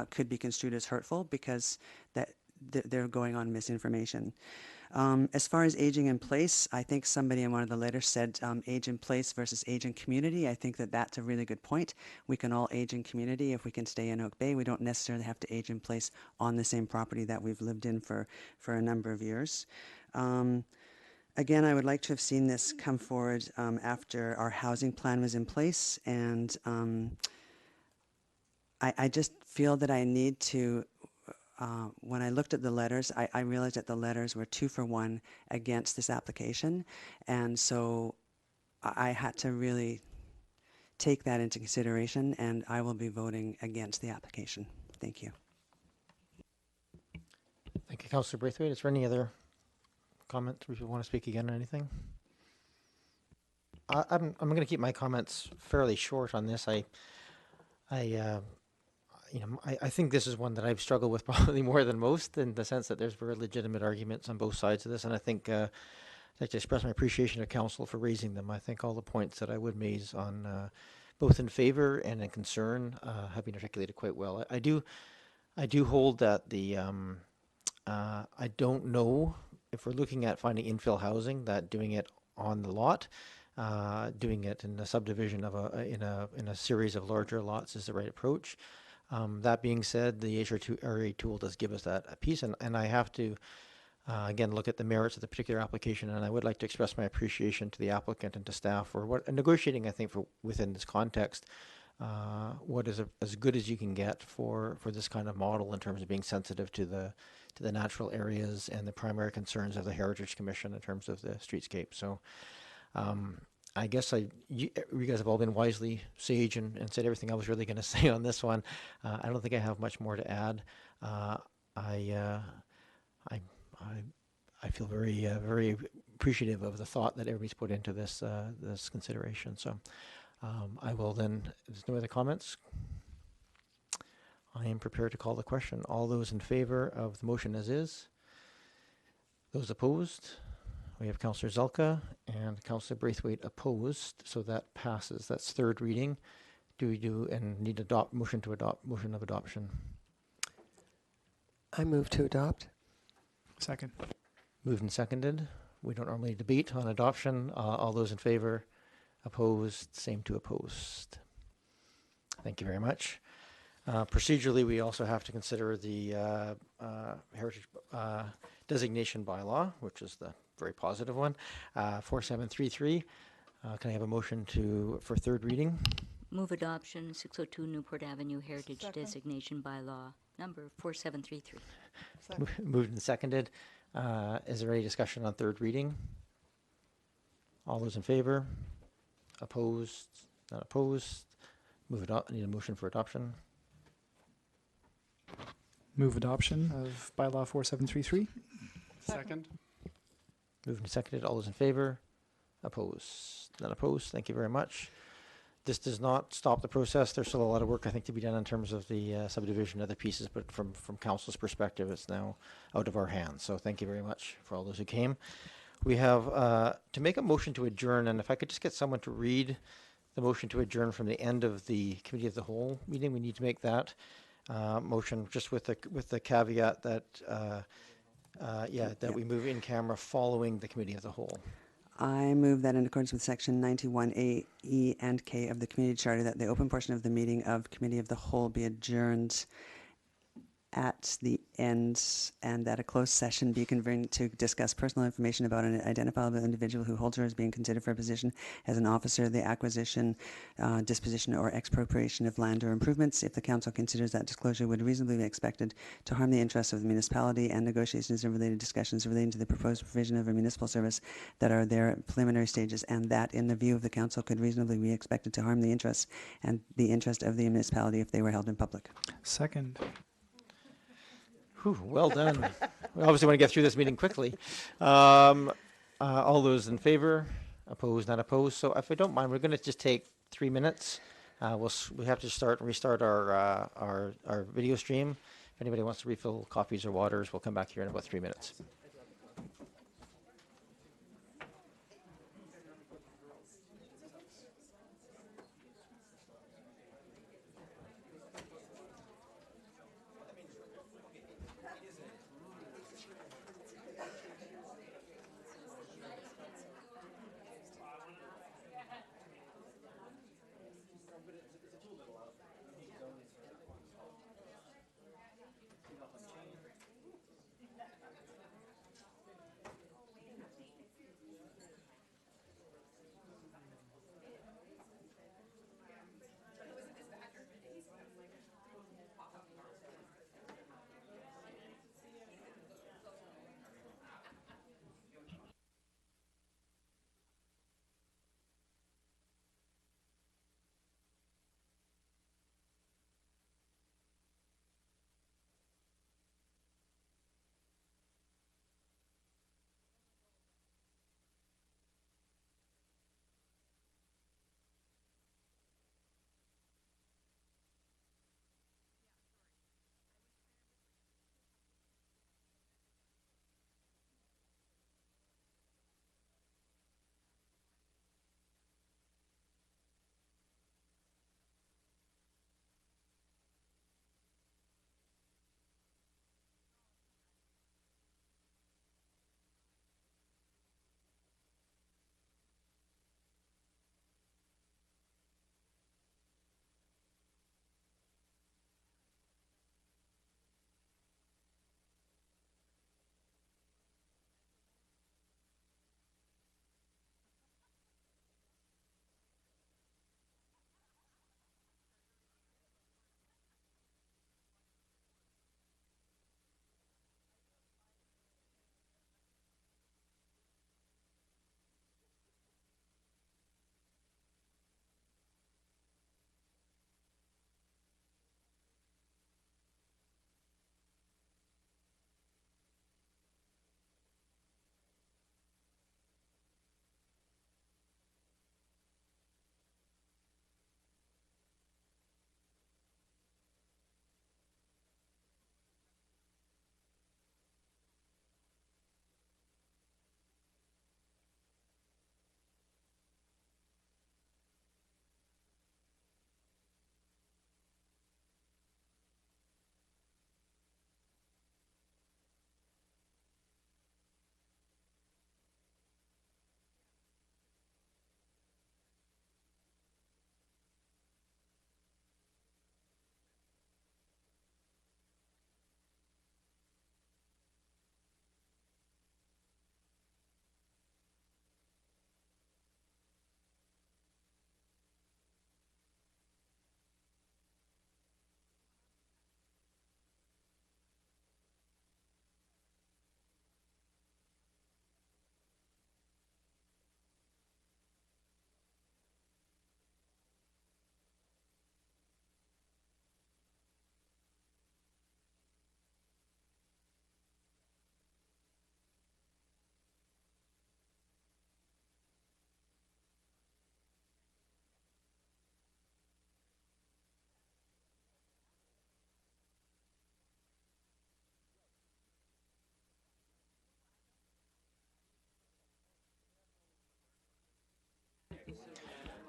J: could be construed as hurtful, because they're going on misinformation. As far as aging in place, I think somebody in one of the letters said age in place versus age in community. I think that that's a really good point. We can all age in community if we can stay in Oak Bay. We don't necessarily have to age in place on the same property that we've lived in for a number of years. Again, I would like to have seen this come forward after our housing plan was in place, and I just feel that I need to when I looked at the letters, I realized that the letters were 2 for 1 against this application. And so I had to really take that into consideration, and I will be voting against the application. Thank you.
A: Thank you, Councillor Braithwaite. Is there any other comments, if you want to speak again on anything? I'm going to keep my comments fairly short on this. I think this is one that I've struggled with probably more than most, in the sense that there's very legitimate arguments on both sides of this, and I think I'd like to express my appreciation to council for raising them. I think all the points that I would raise on both in favor and in concern have been articulated quite well. I do hold that I don't know if we're looking at finding infill housing, that doing it on the lot, doing it in a subdivision of in a series of larger lots is the right approach. That being said, the HRA tool does give us that piece, and I have to, again, look at the merits of the particular application, and I would like to express my appreciation to the applicant and to staff for negotiating, I think, within this context, what is as good as you can get for this kind of model in terms of being sensitive to the natural areas and the primary concerns of the Heritage Commission in terms of the streetscape. So I guess you guys have all been wisely sage and said everything I was really going to say on this one. I don't think I have much more to add. I feel very appreciative of the thought that everybody's put into this consideration. So I will then, if there's no other comments, I am prepared to call the question. All those in favor of the motion as is? Those opposed? We have Councillor Zelka and Councillor Braithwaite opposed, so that passes. That's third reading. Do we need motion of adoption?
D: I move to adopt.
H: Second.
A: Moved and seconded. We don't normally debate on adoption. All those in favor? Opposed? Same to opposed. Thank you very much. Procedurally, we also have to consider the Heritage Designation Bylaw, which is the very positive one. 4733. Can I have a motion for third reading?
F: Move adoption, 602 Newport Avenue Heritage
I: Second.
F: Designation Bylaw, number 4733.
A: Moved and seconded. Is there any discussion on third reading? All those in favor? Opposed? Not opposed? Need a motion for adoption.
H: Move adoption of bylaw 4733.
E: Second.
A: Moved and seconded. All those in favor? Opposed? Not opposed? Thank you very much. This does not stop the process. There's still a lot of work, I think, to be done in terms of the subdivision, other pieces, but from council's perspective, it's now out of our hands. So thank you very much for all those who came. We have to make a motion to adjourn, and if I could just get someone to read the motion to adjourn from the end of the committee of the whole meeting, we need to make that motion just with the caveat that that we move in camera following the committee of the whole.
J: I move that in accordance with section 91A, E, and K of the Community Charter, that the open portion of the meeting of Committee of the Whole be adjourned at the end, and that a closed session be convened to discuss personal information about an identifiable individual who holds or is being considered for a position as an officer, the acquisition, disposition, or expropriation of land or improvements, if the council considers that disclosure would reasonably be expected to harm the interests of the municipality, and negotiations and related discussions relating to the proposed provision of a municipal service that are their preliminary stages, and that in the view of the council could reasonably be expected to harm the interests and the interest of the municipality if they were held in public.
H: Second.
A: Whew, well done. We obviously want to get through this meeting quickly. All those in favor? Opposed? Not opposed? So if I don't mind, we're going to just take 3 minutes. We have to restart our video stream. If anybody wants to refill coffees or waters, we'll come back here in about 3 minutes.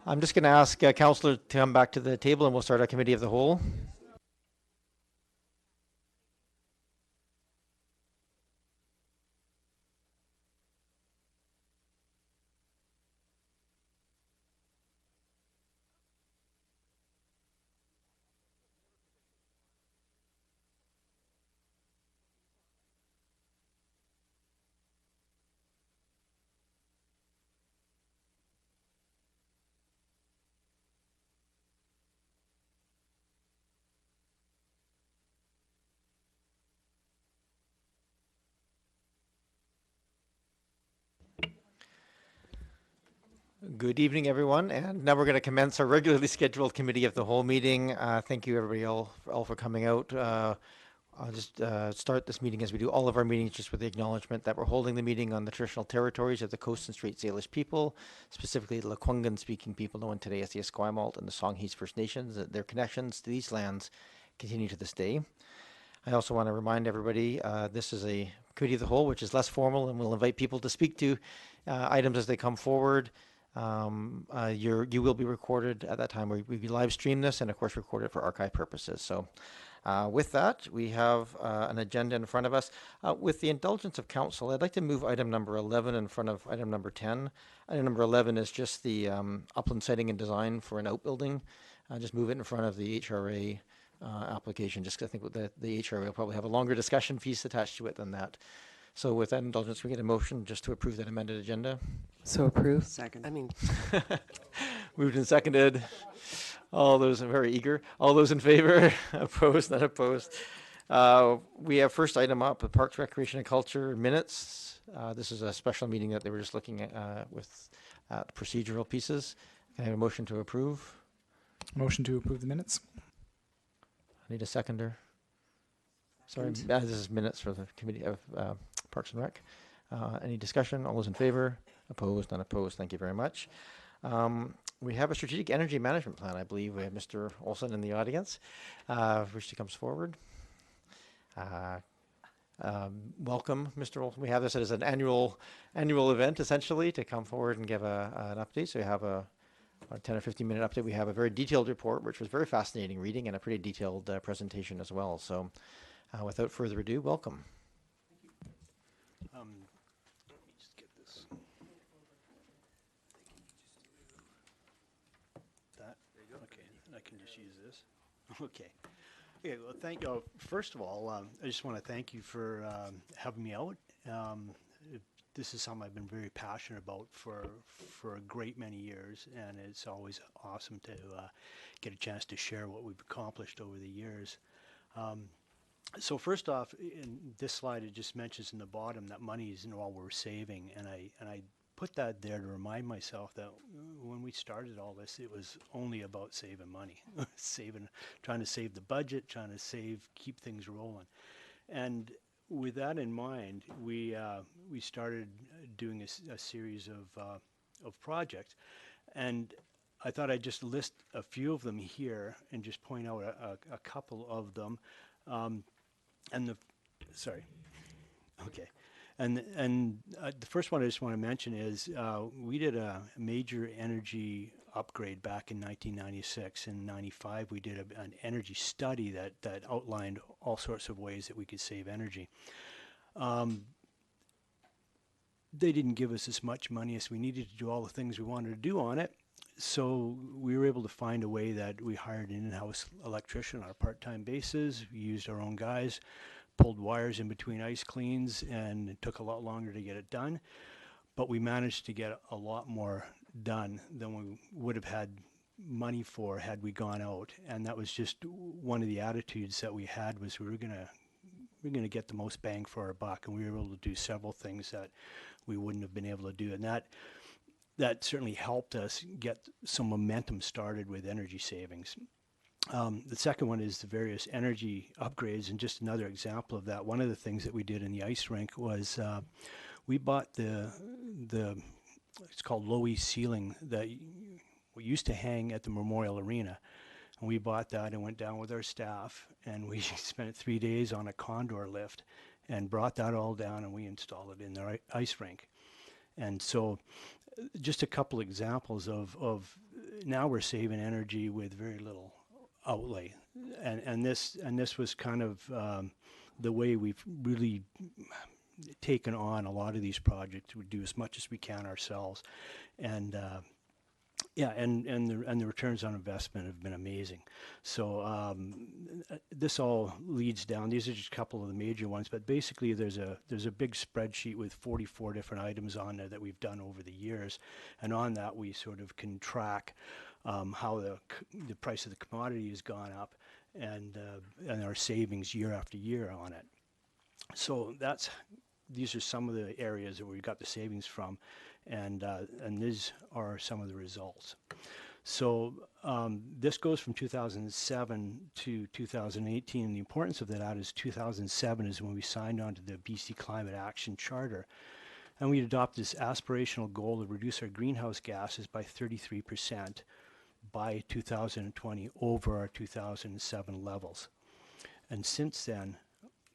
A: I'm just going to ask Councillor to come back to the table and we'll start our committee of the whole. Good evening, everyone, and now we're going to commence our regularly scheduled committee of the whole meeting. Thank you, everybody, all for coming out. I'll just start this meeting as we do all of our meetings, just with the acknowledgement that we're holding the meeting on the traditional territories of the Coast and Strait Salish people, specifically the Lekwungen-speaking people known today as the Esquimalt and the Songhees First Nations. Their connections to these lands continue to this day. I also want to remind everybody this is a committee of the whole, which is less formal, and we'll invite people to speak to items as they come forward. You will be recorded at that time. We live stream this and of course record it for archive purposes. So with that, we have an agenda in front of us. With the indulgence of council, I'd like to move item number 11 in front of item number 10. Item number 11 is just the upland siting and design for an outbuilding. Just move it in front of the HRA application, just 'cause I think the HRA will probably have a longer discussion piece attached to it than that. So with that indulgence, we get a motion just to approve that amended agenda.
D: So approved.
J: Second.
D: I mean,
A: Moved and seconded. All those are very eager. All those in favor? Opposed? Not opposed. We have first item up, the Parks, Recreation and Culture minutes. This is a special meeting that they were just looking at with procedural pieces. Can I have a motion to approve?
H: Motion to approve the minutes.
A: I need a seconder. Sorry, this is minutes for the Committee of Parks and Rec. Any discussion? All those in favor? Opposed? Not opposed. Thank you very much. We have a strategic energy management plan. I believe we have Mr. Olson in the audience, which he comes forward. Welcome, Mr. Olson. We have this as an annual event, essentially, to come forward and give an update. So we have a 10 or 15-minute update. We have a very detailed report, which was very fascinating reading, and a pretty detailed presentation as well. So without further ado, welcome.
K: Let me just get this. That? There you go. Okay, I can just use this. Okay. Okay, well, thank you. First of all, I just want to thank you for having me out. This is something I've been very passionate about for a great many years, and it's always awesome to get a chance to share what we've accomplished over the years. So first off, in this slide, it just mentions in the bottom that money isn't all we're saving, and I put that there to remind myself that when we started all this, it was only about saving money, trying to save the budget, trying to keep things rolling. And with that in mind, we started doing a series of projects, and I thought I'd just list a few of them here and just point out a couple of them. The first one I just want to mention is we did a major energy upgrade back in 1996. In 95, we did an energy study that outlined all sorts of ways that we could save energy. They didn't give us as much money as we needed to do all the things we wanted to do on it. So we were able to find a way that we hired an in-house electrician on a part-time basis. We used our own guys, pulled wires in between ice cleans, and it took a lot longer to get it done. But we managed to get a lot more done than we would have had money for had we gone out. And that was just one of the attitudes that we had, was we're gonna get the most bang for our buck, and we were able to do several things that we wouldn't have been able to do. And that certainly helped us get some momentum started with energy savings. The second one is the various energy upgrades, and just another example of that. One of the things that we did in the ice rink was we bought it's called low-E ceiling that we used to hang at the Memorial Arena. And we bought that and went down with our staff, and we spent 3 days on a condor lift and brought that all down, and we installed it in the ice rink. And so just a couple examples of now we're saving energy with very little outlay, and this was kind of the way we've really taken on a lot of these projects. We do as much as we can ourselves, and yeah, and the returns on investment have been amazing. So this all leads down. These are just a couple of the major ones, but basically there's a big spreadsheet with 44 different items on there that we've done over the years, and on that we sort of can track how the price of the commodity has gone up, and our savings year after year on it. So these are some of the areas that we got the savings from, and these are some of the results. So this goes from 2007 to 2018. The importance of that is 2007 is when we signed on to the BC Climate Action Charter, and we adopted this aspirational goal to reduce our greenhouse gases by 33% by 2020 over our 2007 levels. And since then,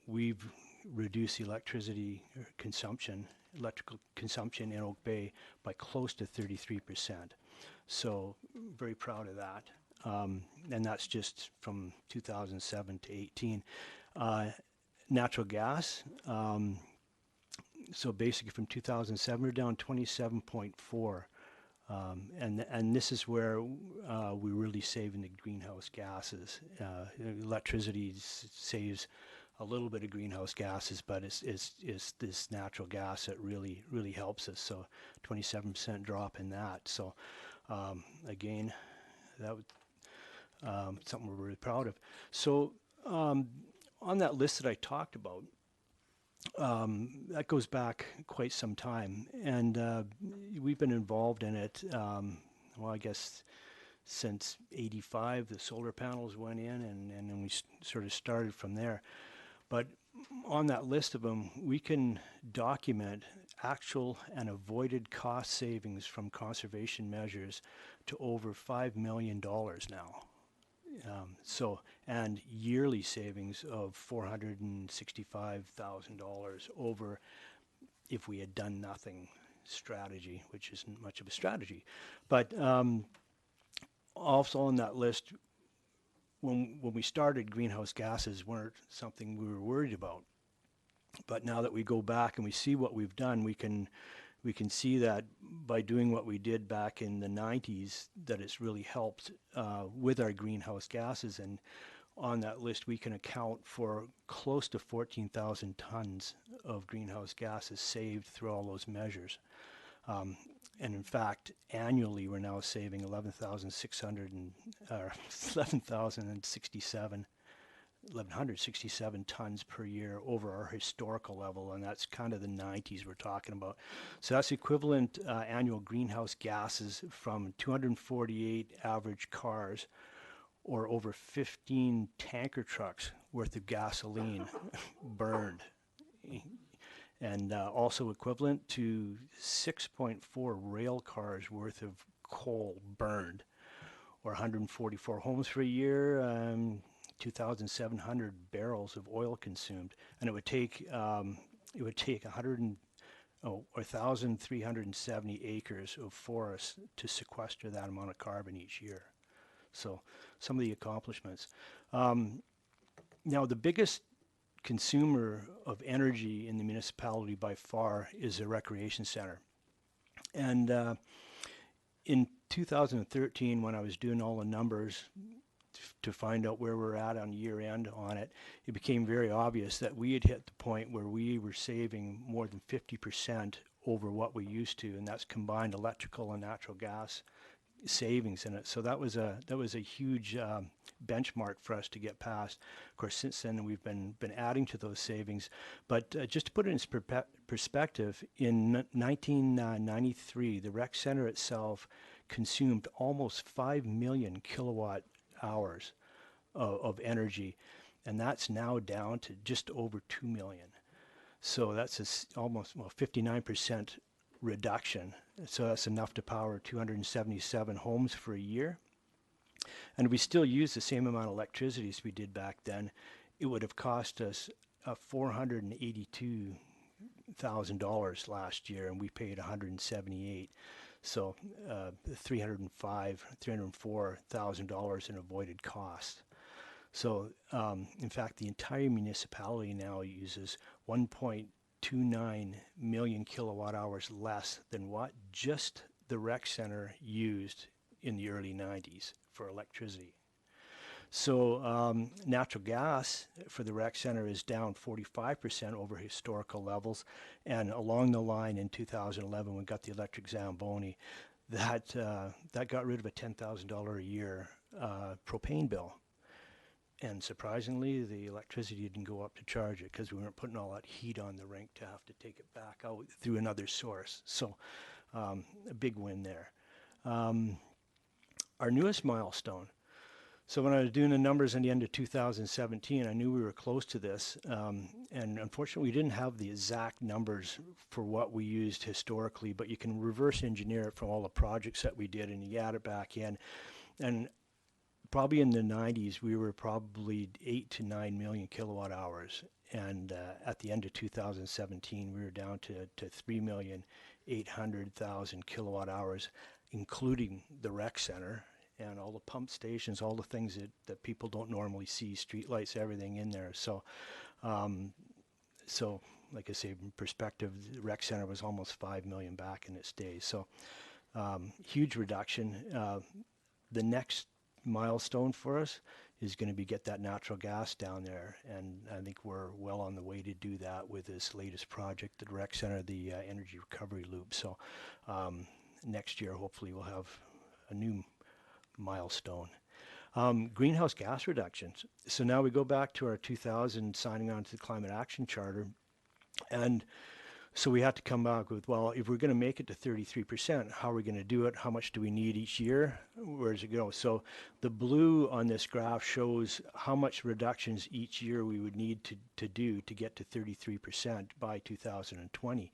K: we've reduced electrical consumption in Oak Bay by close to 33%. So very proud of that. And that's just from 2007 to 18. Natural gas, so basically from 2007 we're down 27.4. And this is where we're really saving the greenhouse gases. Electricity saves a little bit of greenhouse gases, but it's this natural gas that really helps us. So 27% drop in that. So again, that was something we're really proud of. So on that list that I talked about, that goes back quite some time, and we've been involved in it, well, I guess since 85, the solar panels went in, and then we sort of started from there. But on that list of them, we can document actual and avoided cost savings from conservation measures to over $5 million now. And yearly savings of $465,000 over if we had done nothing strategy, which isn't much of a strategy. But also on that list, when we started, greenhouse gases weren't something we were worried about. But now that we go back and we see what we've done, we can see that by doing what we did back in the 90s, that it's really helped with our greenhouse gases. And on that list, we can account for close to 14,000 tons of greenhouse gases saved through all those measures. And in fact, annually, we're now saving 1,167 tons per year over our historical level, and that's kind of the 90s we're talking about. So that's equivalent annual greenhouse gases from 248 average cars, or over 15 tanker trucks worth of gasoline burned. And also equivalent to 6.4 rail cars worth of coal burned, or 144 homes for a year, 2,700 barrels of oil consumed, and it would take 1,370 acres of forest to sequester that amount of carbon each year. So some of the accomplishments. Now the biggest consumer of energy in the municipality by far is a recreation center. And in 2013, when I was doing all the numbers to find out where we're at on year end on it, it became very obvious that we had hit the point where we were saving more than 50% over what we used to, and that's combined electrical and natural gas savings in it. So that was a huge benchmark for us to get past. Of course, since then we've been adding to those savings. But just to put it in perspective, in 1993, the rec center itself consumed almost 5 million kilowatt hours of energy, and that's now down to just over 2 million. So that's almost 59% reduction. So that's enough to power 277 homes for a year. And if we still use the same amount of electricity as we did back then, it would have cost us $482,000 last year, and we paid $178. So $304,000 in avoided costs. So in fact, the entire municipality now uses 1.29 million kilowatt hours less than what just the rec center used in the early 90s for electricity. So natural gas for the rec center is down 45% over historical levels. And along the line in 2011, we got the electric Zamboni, that got rid of a $10,000 a year propane bill. And surprisingly, the electricity didn't go up to charge it because we weren't putting all that heat on the rink to have to take it back out through another source. So a big win there. Our newest milestone. So when I was doing the numbers in the end of 2017, I knew we were close to this. And unfortunately, we didn't have the exact numbers for what we used historically, but you can reverse engineer it from all the projects that we did and you add it back in. And probably in the 90s, we were probably 8 to 9 million kilowatt hours. And at the end of 2017, we were down to 3,800,000 kilowatt hours, including the rec center and all the pump stations, all the things that people don't normally see, streetlights, everything in there. So, so like I say, in perspective, the rec center was almost 5 million back in its day. So huge reduction. The next milestone for us is going to be get that natural gas down there, and I think we're well on the way to do that with this latest project, the rec center, the energy recovery loop. So next year, hopefully, we'll have a new milestone. Greenhouse gas reductions. So now we go back to our 2000 signing on to the Climate Action Charter, and so we had to come back with, well, if we're going to make it to 33%, how are we going to do it? How much do we need each year? Where does it go? So the blue on this graph shows how much reductions each year we would need to do to get to 33% by 2020.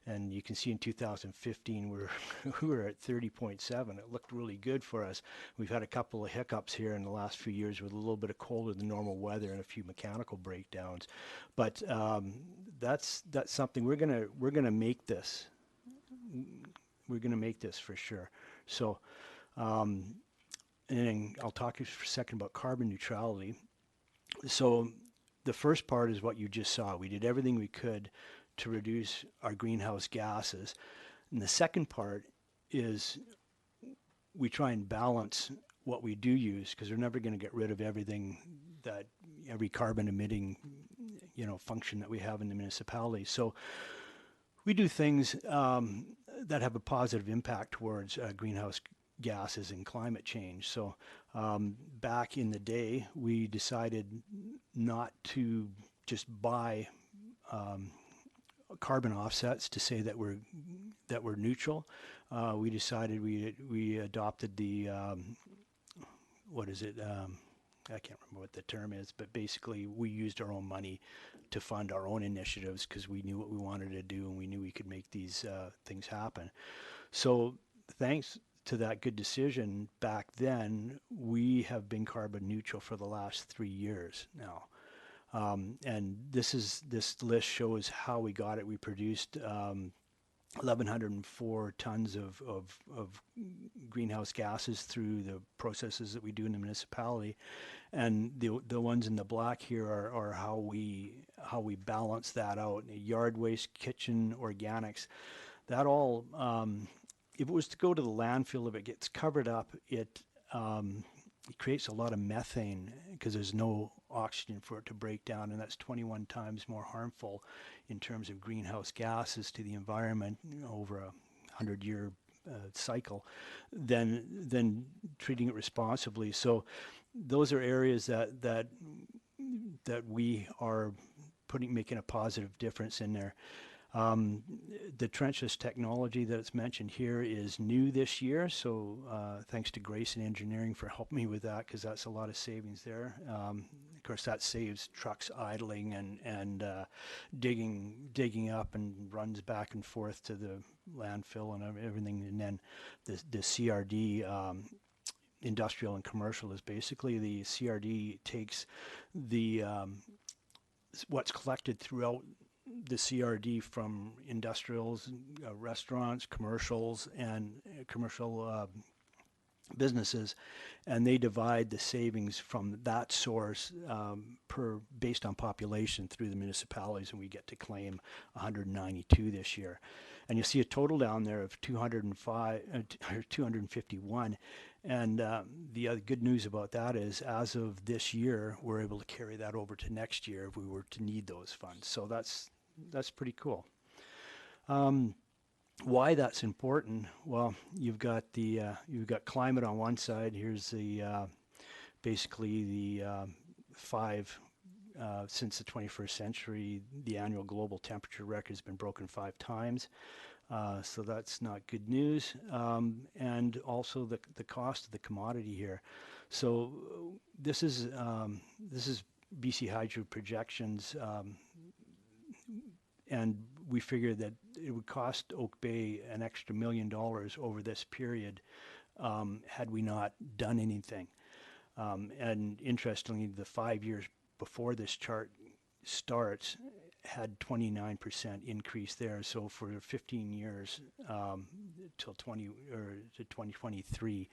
K: And you can see in 2015, we were at 30.7. It looked really good for us. We've had a couple of hiccups here in the last few years with a little bit of colder than normal weather and a few mechanical breakdowns. But that's something we're gonna make this. We're gonna make this for sure. So, and I'll talk to you for a second about carbon neutrality. So the first part is what you just saw. We did everything we could to reduce our greenhouse gases. And the second part is we try and balance what we do use, because we're never going to get rid of everything, that every carbon emitting, function that we have in the municipality. So we do things that have a positive impact towards greenhouse gases and climate change. So back in the day, we decided not to just buy carbon offsets to say that we're neutral. We decided we adopted the I can't remember what the term is, but basically we used our own money to fund our own initiatives because we knew what we wanted to do and we knew we could make these things happen. So thanks to that good decision back then, we have been carbon neutral for the last 3 years now. And this list shows how we got it. We produced 1,104 tons of greenhouse gases through the processes that we do in the municipality, and the ones in the black here are how we balance that out. Yard waste, kitchen, organics, that all. If it was to go to the landfill, if it gets covered up, it creates a lot of methane because there's no oxygen for it to break down, and that's 21 times more harmful in terms of greenhouse gases to the environment over a 100-year cycle than treating it responsibly. So those are areas that we are making a positive difference in there. The trenchless technology that's mentioned here is new this year, so thanks to Grayson Engineering for helping me with that, because that's a lot of savings there. Of course, that saves trucks idling and digging up and runs back and forth to the landfill and everything. And then the CRD, industrial and commercial, is basically the CRD takes the what's collected throughout the CRD from industrials, restaurants, commercials, and commercial businesses, and they divide the savings from that source based on population through the municipalities, and we get to claim 192 this year. And you see a total down there of 205 or 251. And the other good news about that is, as of this year, we're able to carry that over to next year if we were to need those funds. So that's pretty cool. Why that's important? Well, you've got climate on one side. Here's the basically the 5 since the 21st century. The annual global temperature record has been broken 5 times. So that's not good news. And also the cost of the commodity here. So this is BC Hydro projections, and we figured that it would cost Oak Bay an extra $1 million over this period had we not done anything. And interestingly, the 5 years before this chart starts had 29% increase there. So for 15 years till 2023,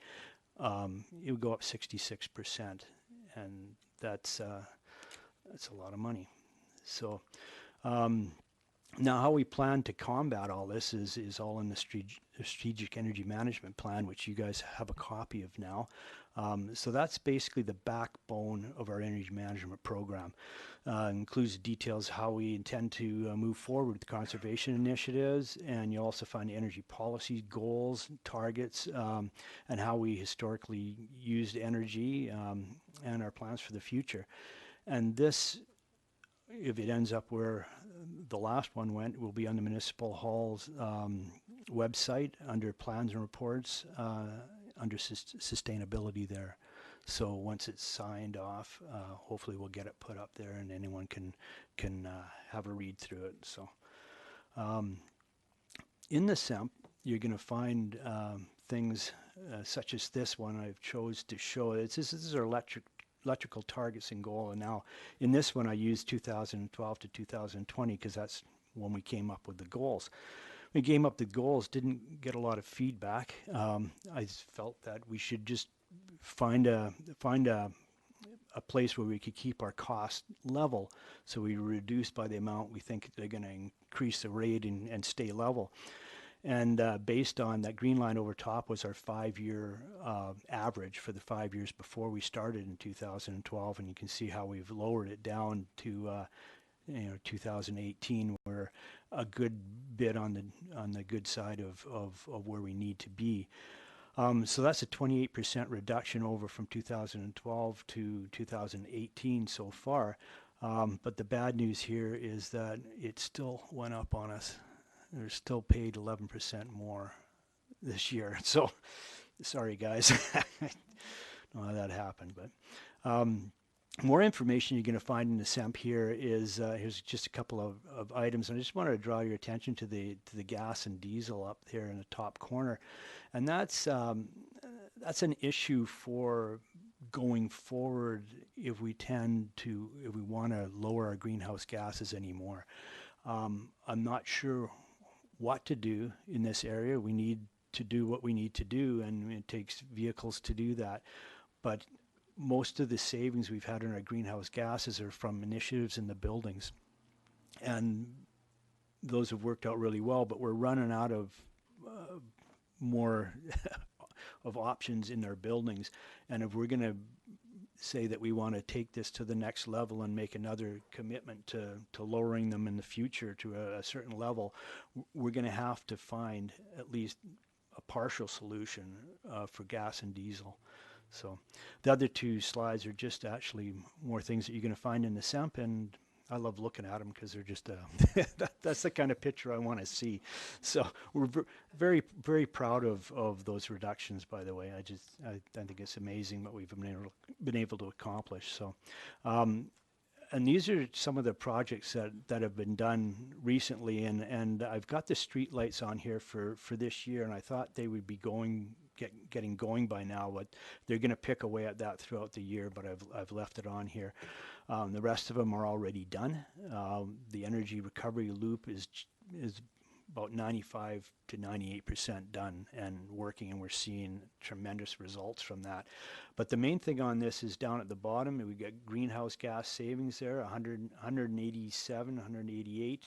K: it would go up 66%, and that's a lot of money. So now how we plan to combat all this is all in the Strategic Energy Management Plan, which you guys have a copy of now. So that's basically the backbone of our energy management program. Includes details how we intend to move forward with conservation initiatives, and you'll also find energy policy goals, targets, and how we historically used energy, and our plans for the future. And this, if it ends up where the last one went, will be on the Municipal Hall's website under plans and reports, under sustainability there. So once it's signed off, hopefully we'll get it put up there, and anyone can have a read through it. So in the SEMP, you're going to find things such as this one I've chose to show. This is our electrical targets and goal. And now in this one, I used 2012 to 2020 because that's when we came up with the goals. We came up with the goals, didn't get a lot of feedback. I felt that we should just find a place where we could keep our cost level, so we reduce by the amount we think they're going to increase the rate and stay level. And based on that green line over top was our 5-year average for the 5 years before we started in 2012, and you can see how we've lowered it down to 2018. We're a good bit on the good side of where we need to be. So that's a 28% reduction over from 2012 to 2018 so far. But the bad news here is that it still went up on us. They're still paid 11% more this year. So sorry, guys. I don't know how that happened, but more information you're going to find in the SEMP here is here's just a couple of items. And I just wanted to draw your attention to the gas and diesel up there in the top corner, and that's an issue for going forward if we want to lower our greenhouse gases anymore. I'm not sure what to do in this area. We need to do what we need to do, and it takes vehicles to do that. But most of the savings we've had in our greenhouse gases are from initiatives in the buildings, and those have worked out really well, but we're running out of more of options in our buildings. And if we're going to say that we want to take this to the next level and make another commitment to lowering them in the future to a certain level, we're going to have to find at least a partial solution for gas and diesel. So the other two slides are just actually more things that you're going to find in the SEMP, and I love looking at them because they're just that's the kind of picture I want to see. So we're very, very proud of those reductions, by the way. I think it's amazing what we've been able to accomplish. So and these are some of the projects that have been done recently, and I've got the street lights on here for this year, and I thought they would be going getting going by now, but they're going to pick away at that throughout the year, but I've left it on here. The rest of them are already done. The energy recovery loop is about 95 to 98% done and working, and we're seeing tremendous results from that. But the main thing on this is down at the bottom, we get greenhouse gas savings there, 187, 188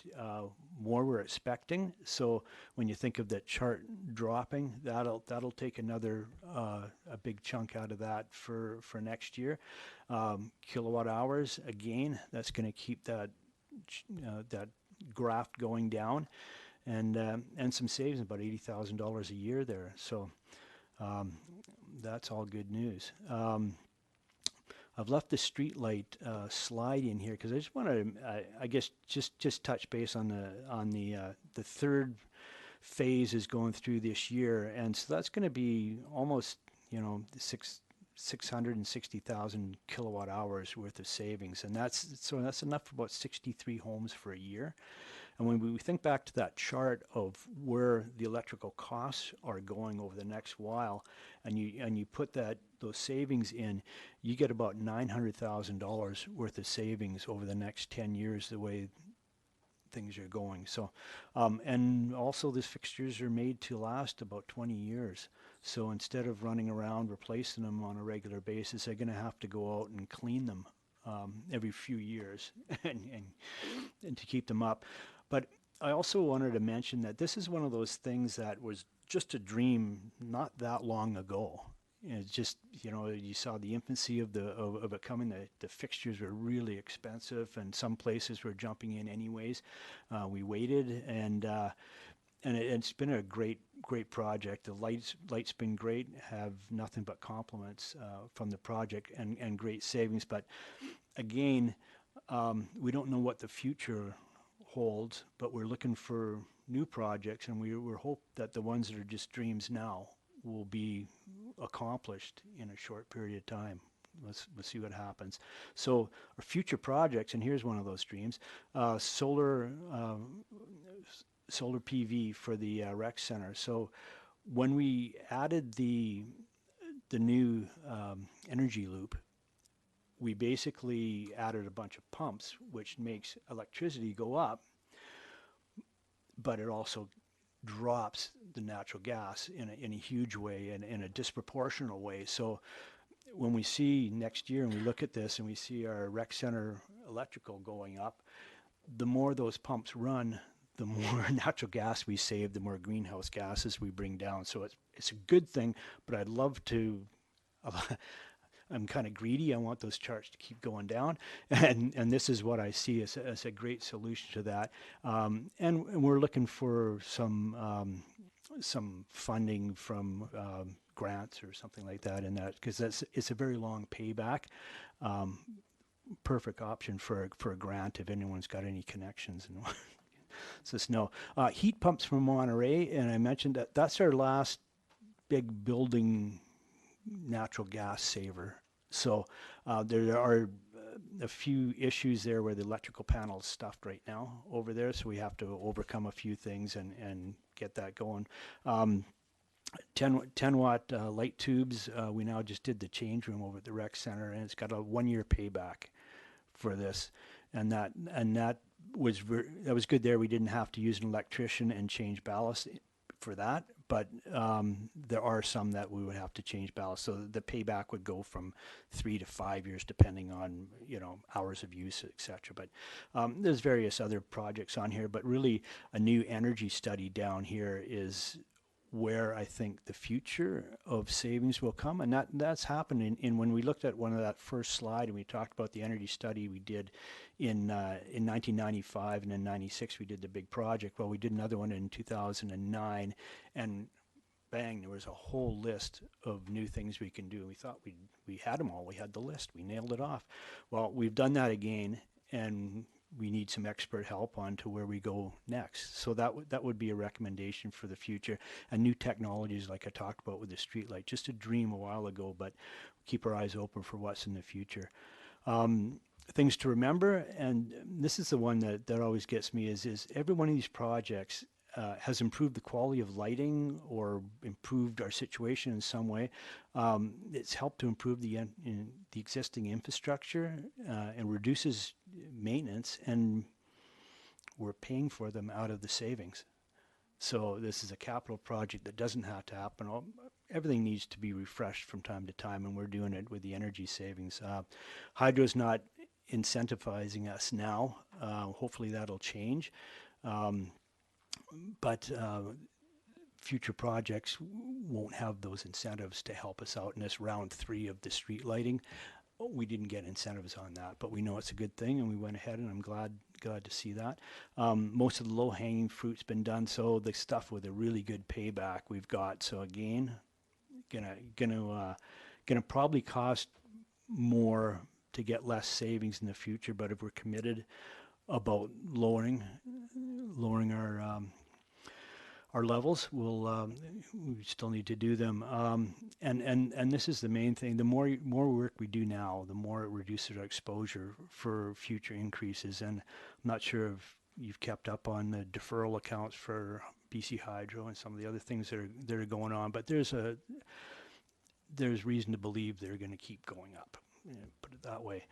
K: more we're expecting. So when you think of that chart dropping, that'll take another a big chunk out of that for next year. Kilowatt hours, again, that's going to keep that that graph going down. And some savings, about $80,000 a year there. So that's all good news. I've left the streetlight slide in here because I just want to, I guess, just touch base on the third phase is going through this year, and so that's going to be almost 660,000 kilowatt hours worth of savings, and that's enough for about 63 homes for a year. And when we think back to that chart of where the electrical costs are going over the next while, and you put those savings in, you get about $900,000 worth of savings over the next 10 years the way things are going. So, and also these fixtures are made to last about 20 years. So instead of running around replacing them on a regular basis, they're going to have to go out and clean them every few years and to keep them up. But I also wanted to mention that this is one of those things that was just a dream not that long ago. It's just, you saw the infancy of it coming. The fixtures were really expensive, and some places were jumping in anyways. We waited, and it's been a great project. The light's been great. Have nothing but compliments from the project and great savings. But again, we don't know what the future holds, but we're looking for new projects, and we're hope that the ones that are just dreams now will be accomplished in a short period of time. Let's see what happens. So our future projects, and here's one of those dreams: solar PV for the rec center. So when we added the new energy loop, we basically added a bunch of pumps, which makes electricity go up, but it also drops the natural gas in a huge way and in a disproportional way. So when we see next year and we look at this and we see our rec center electrical going up, the more those pumps run, the more natural gas we save, the more greenhouse gases we bring down. So it's a good thing, but I'd love to I'm kind of greedy. I want those charts to keep going down, and this is what I see as a great solution to that. And we're looking for some funding from grants or something like that in that, because it's a very long payback. Perfect option for a grant if anyone's got any connections. And so no heat pumps from Monterey, and I mentioned that's our last big building natural gas saver. So there are a few issues there where the electrical panel is stuffed right now over there, so we have to overcome a few things and get that going. 10 watt light tubes, we now just did the change room over at the rec center, and it's got a 1 year payback for this, and that was good there. We didn't have to use an electrician and change ballast for that, but there are some that we would have to change ballast, so the payback would go from 3 to 5 years depending on hours of use, etc. But there's various other projects on here, but really a new energy study down here is where I think the future of savings will come, and that's happened in when we looked at one of that first slide and we talked about the energy study we did in 1995, and in 96 we did the big project. Well, we did another one in 2009, and bang, there was a whole list of new things we can do. We thought we had them all. We had the list. We nailed it off. Well, we've done that again, and we need some expert help on to where we go next. So that would be a recommendation for the future. And new technologies, like I talked about with the streetlight, just a dream a while ago, but keep our eyes open for what's in the future. Things to remember, and this is the one that always gets me, is every one of these projects has improved the quality of lighting or improved our situation in some way. It's helped to improve the existing infrastructure and reduces maintenance, and we're paying for them out of the savings. So this is a capital project that doesn't have to happen. Everything needs to be refreshed from time to time, and we're doing it with the energy savings. Hydro's not incentivizing us now. Hopefully that'll change. But future projects won't have those incentives to help us out in this round 3 of the street lighting. We didn't get incentives on that, but we know it's a good thing, and we went ahead, and I'm glad to see that. Most of the low-hanging fruit's been done, so the stuff with a really good payback we've got. So again, gonna probably cost more to get less savings in the future, but if we're committed about lowering our levels, we still need to do them. And this is the main thing. The more work we do now, the more it reduces our exposure for future increases. And I'm not sure if you've kept up on the deferral accounts for BC Hydro and some of the other things that are going on, but there's reason to believe they're going to keep going up. Put it that way.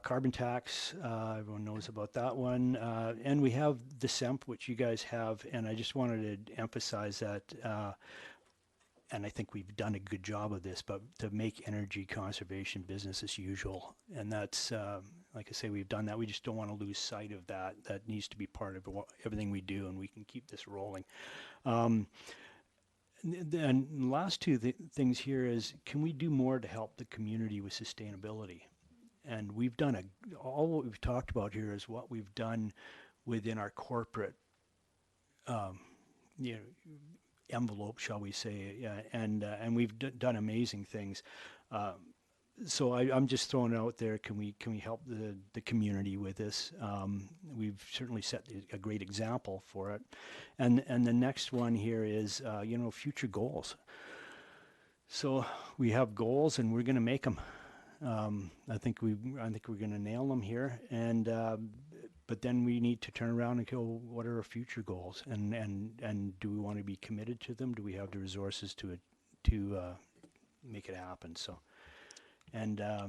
K: Carbon tax, everyone knows about that one. And we have the SEMP, which you guys have, and I just wanted to emphasize that, and I think we've done a good job of this, but to make energy conservation business as usual. And that's, like I say, we've done that. We just don't want to lose sight of that. That needs to be part of everything we do, and we can keep this rolling. And the last two things here is, can we do more to help the community with sustainability? And we've done all what we've talked about here is what we've done within our corporate, envelope, shall we say? And we've done amazing things. So I'm just throwing it out there. Can we help the community with this? We've certainly set a great example for it. And the next one here is future goals. So we have goals, and we're going to make them. I think we're going to nail them here. And but then we need to turn around and go, what are our future goals? And do we want to be committed to them? Do we have the resources to make it happen? So. And I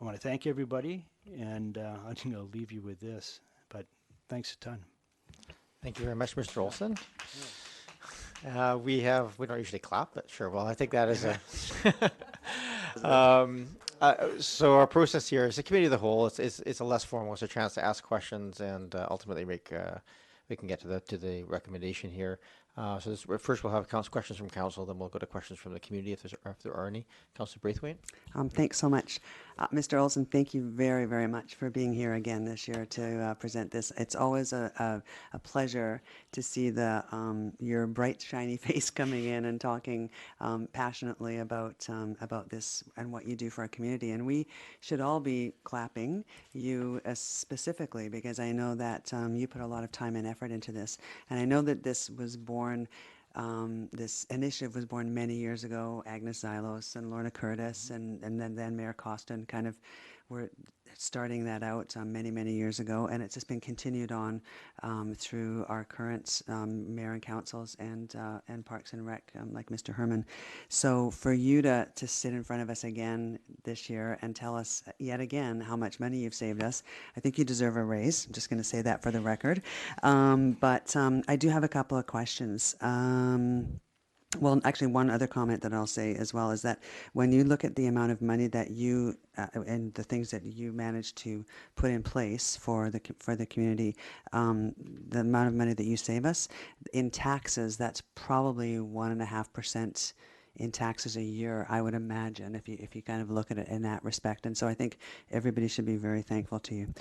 K: want to thank everybody, and I'm going to leave you with this, but thanks a ton.
A: Thank you very much, Mr. Olson. We don't usually clap, but sure. Well, I think that is so our process here is a committee of the whole. It's a less formal. It's a chance to ask questions and ultimately we can get to the recommendation here. So first we'll have questions from council, then we'll go to questions from the community if there are any. Councillor Braithwaite.
J: Thanks so much. Mr. Olson, thank you very, very much for being here again this year to present this. It's always a pleasure to see your bright, shiny face coming in and talking passionately about this and what you do for our community. And we should all be clapping you specifically, because I know that you put a lot of time and effort into this. And I know that this was born this initiative was born many years ago. Agnes Zylos and Lorna Curtis and then Mayor Costin kind of were starting that out many, many years ago. And it's just been continued on through our current mayor and councils and Parks and Rec, like Mr. Herman. So for you to sit in front of us again this year and tell us yet again how much money you've saved us, I think you deserve a raise. I'm just going to say that for the record. But I do have a couple of questions. Well, actually, one other comment that I'll say as well is that when you look at the amount of money that you and the things that you managed to put in place for the community, the amount of money that you save us in taxes, that's probably 1.5% in taxes a year, I would imagine, if you kind of look at it in that respect. And so I think everybody should be very thankful to you.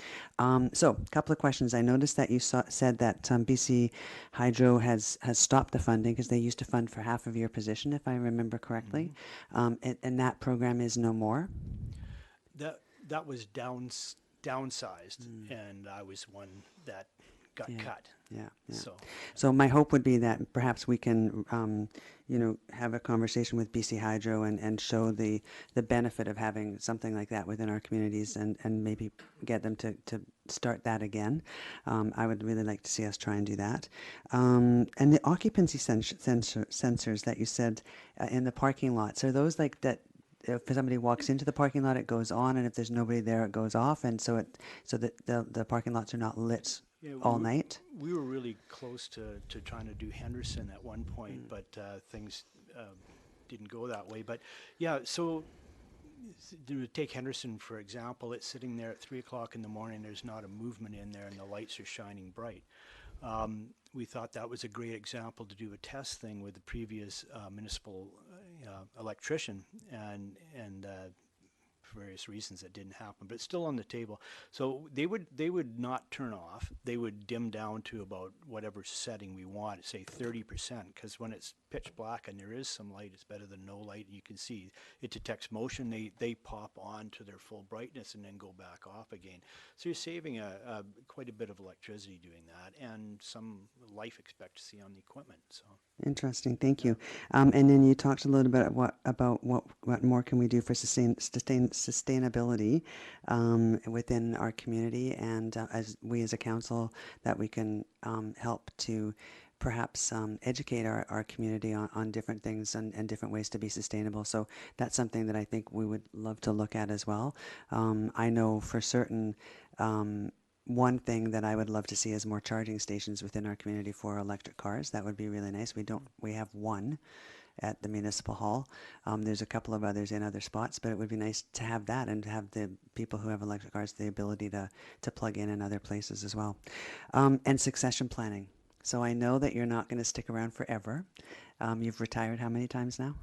J: So a couple of questions. I noticed that you said that BC Hydro has stopped the funding because they used to fund for half of your position, if I remember correctly. Mm-hmm. And that program is no more?
K: That was downsized, and I was one that got cut.
J: Yeah, yeah.
K: So,
J: So my hope would be that perhaps we can, have a conversation with BC Hydro and show the benefit of having something like that within our communities and maybe get them to start that again. I would really like to see us try and do that. And the occupancy sensors that you said in the parking lots, are those like that? If somebody walks into the parking lot, it goes on, and if there's nobody there, it goes off, and so that the parking lots are not lit
K: yeah,
J: all night.
K: we were really close to trying to do Henderson at one point, but things didn't go that way. But yeah, so to take Henderson, for example, it's sitting there at 3 o'clock in the morning. There's not a movement in there, and the lights are shining bright. We thought that was a great example to do a test thing with the previous municipal electrician, and for various reasons that didn't happen, but it's still on the table. So they would not turn off. They would dim down to about whatever setting we want, say 30%, because when it's pitch black and there is some light, it's better than no light. You can see it detects motion. They pop on to their full brightness and then go back off again. So you're saving quite a bit of electricity doing that, and some life expectancy on the equipment. So
J: Interesting, thank you. And then you talked a little bit about what more can we do for sustainability within our community, and as we as a council that we can help to perhaps educate our community on different things and different ways to be sustainable. So that's something that I think we would love to look at as well. I know for certain one thing that I would love to see is more charging stations within our community for electric cars. That would be really nice. We have one at the Municipal Hall. There's a couple of others in other spots, but it would be nice to have that and to have the people who have electric cars the ability to plug in other places as well. And succession planning. So I know that you're not going to stick around forever. You've retired how many times now?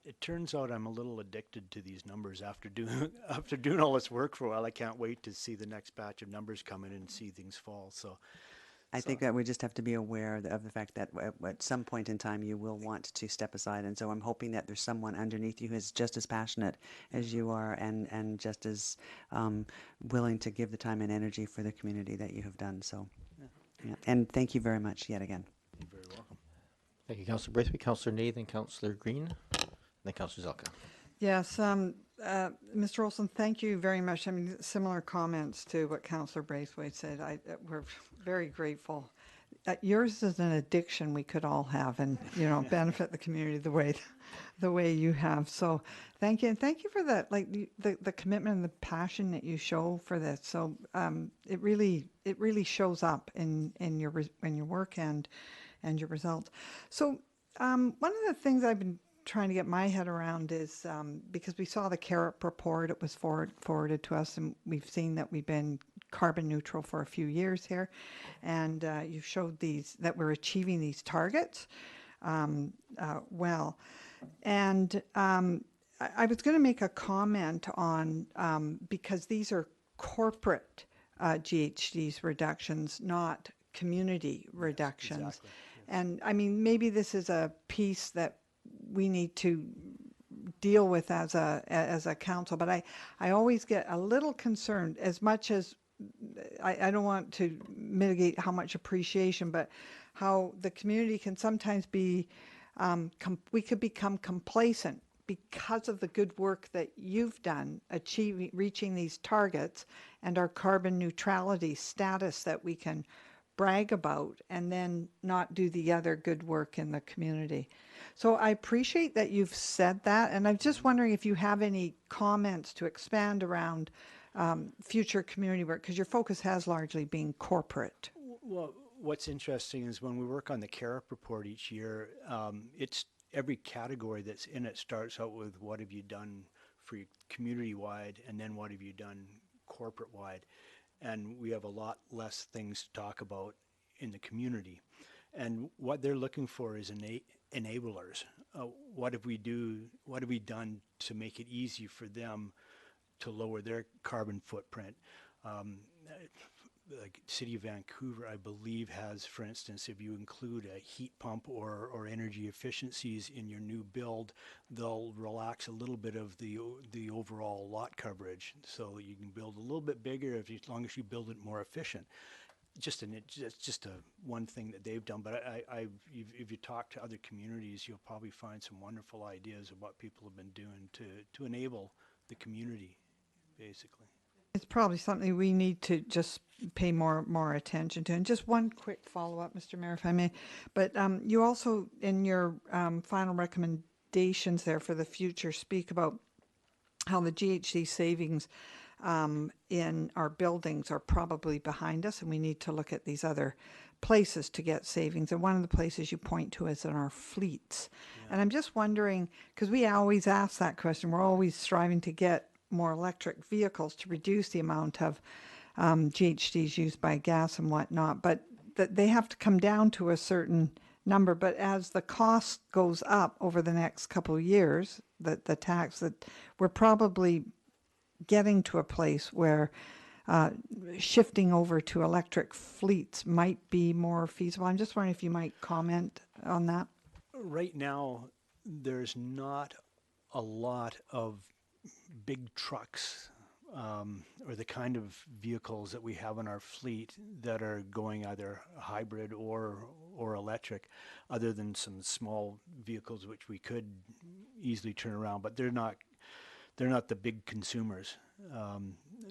K: it turns out I'm a little addicted to these numbers after doing all this work for a while. I can't wait to see the next batch of numbers come in and see things fall. So
J: I think that we just have to be aware of the fact that at some point in time you will want to step aside, and so I'm hoping that there's someone underneath you who's just as passionate as you are and just as willing to give the time and energy for the community that you have done. So, yeah. And thank you very much yet again.
K: you're very welcome.
A: Thank you, Councillor Braithwaite, Councillor Nathan, Councillor Green, and then Councillor Zelka.
I: Yes, Mr. Olson, thank you very much. I mean, similar comments to what Councillor Braithwaite said. We're very grateful. Yours is an addiction we could all have, and benefit the community the way you have. So, thank you, and thank you for that. Like the commitment and the passion that you show for this. So, it really shows up in your work and your results. So, one of the things I've been trying to get my head around is because we saw the CAREP report, it was forwarded to us, and we've seen that we've been carbon neutral for a few years here, and you showed that we're achieving these targets well. And I was going to make a comment on because these are corporate GHGs reductions, not community reductions.
K: Exactly.
I: And I mean, maybe this is a piece that we need to deal with as a council, but I always get a little concerned, as much as I don't want to mitigate how much appreciation, but how the community can sometimes be, we could become complacent because of the good work that you've done reaching these targets and our carbon neutrality status that we can brag about, and then not do the other good work in the community. So I appreciate that you've said that, and I'm just wondering if you have any comments to expand around future community work, because your focus has largely been corporate.
K: Well, what's interesting is when we work on the CAREP report each year, it's every category that's in it starts out with what have you done for your community-wide, and then what have you done corporate-wide. And we have a lot less things to talk about in the community. And what they're looking for is enablers. What have we done to make it easy for them to lower their carbon footprint? like City of Vancouver, I believe, has, for instance, if you include a heat pump or energy efficiencies in your new build, they'll relax a little bit of the overall lot coverage, so you can build a little bit bigger as long as you build it more efficient. Just a one thing that they've done, but if you talk to other communities, you'll probably find some wonderful ideas of what people have been doing to enable the community, basically.
I: It's probably something we need to just pay more attention to. And just one quick follow-up, Mr. Mayor, if I may. But you also, in your final recommendations there for the future, speak about how the GHG savings in our buildings are probably behind us, and we need to look at these other places to get savings. And one of the places you point to is in our fleets. And I'm just wondering, because we always ask that question, we're always striving to get more electric vehicles to reduce the amount of GHGs used by gas and whatnot, but that they have to come down to a certain number. But as the cost goes up over the next couple of years, the tax, that we're probably getting to a place where shifting over to electric fleets might be more feasible. I'm just wondering if you might comment on that.
K: Right now, there's not a lot of big trucks or the kind of vehicles that we have in our fleet that are going either hybrid or electric, other than some small vehicles which we could easily turn around, but they're not the big consumers.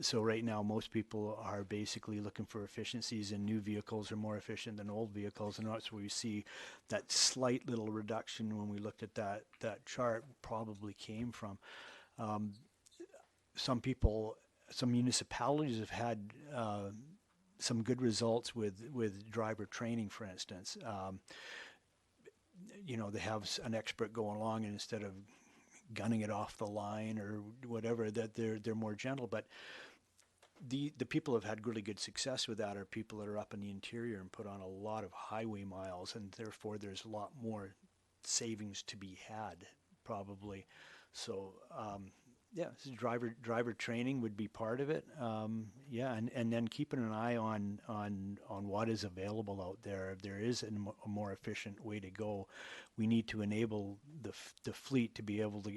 K: So right now, most people are basically looking for efficiencies, and new vehicles are more efficient than old vehicles, and that's where we see that slight little reduction when we looked at that chart probably came from. Some municipalities have had some good results with driver training, for instance. They have an expert going along, and instead of gunning it off the line or whatever, that they're more gentle. But the people have had really good success with that are people that are up in the interior and put on a lot of highway miles, and therefore there's a lot more savings to be had, probably. So driver training would be part of it. And then keeping an eye on what is available out there. If there is a more efficient way to go, we need to enable the fleet to be able to,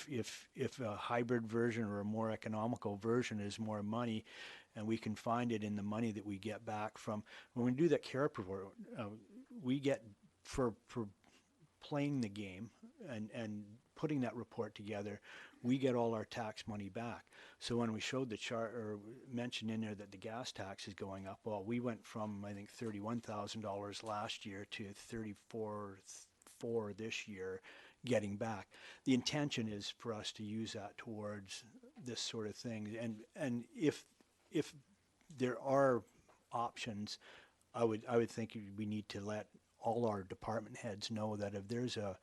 K: if a hybrid version or a more economical version is more money, and we can find it in the money that we get back from when we do that care report, we get for playing the game and putting that report together, we get all our tax money back. So when we showed the chart or mentioned in there that the gas tax is going up, well, we went from, I think, $31,000 last year to $34,400 this year getting back. The intention is for us to use that towards this sort of thing. And if there are options, I would think we need to let all our department heads know that if there's a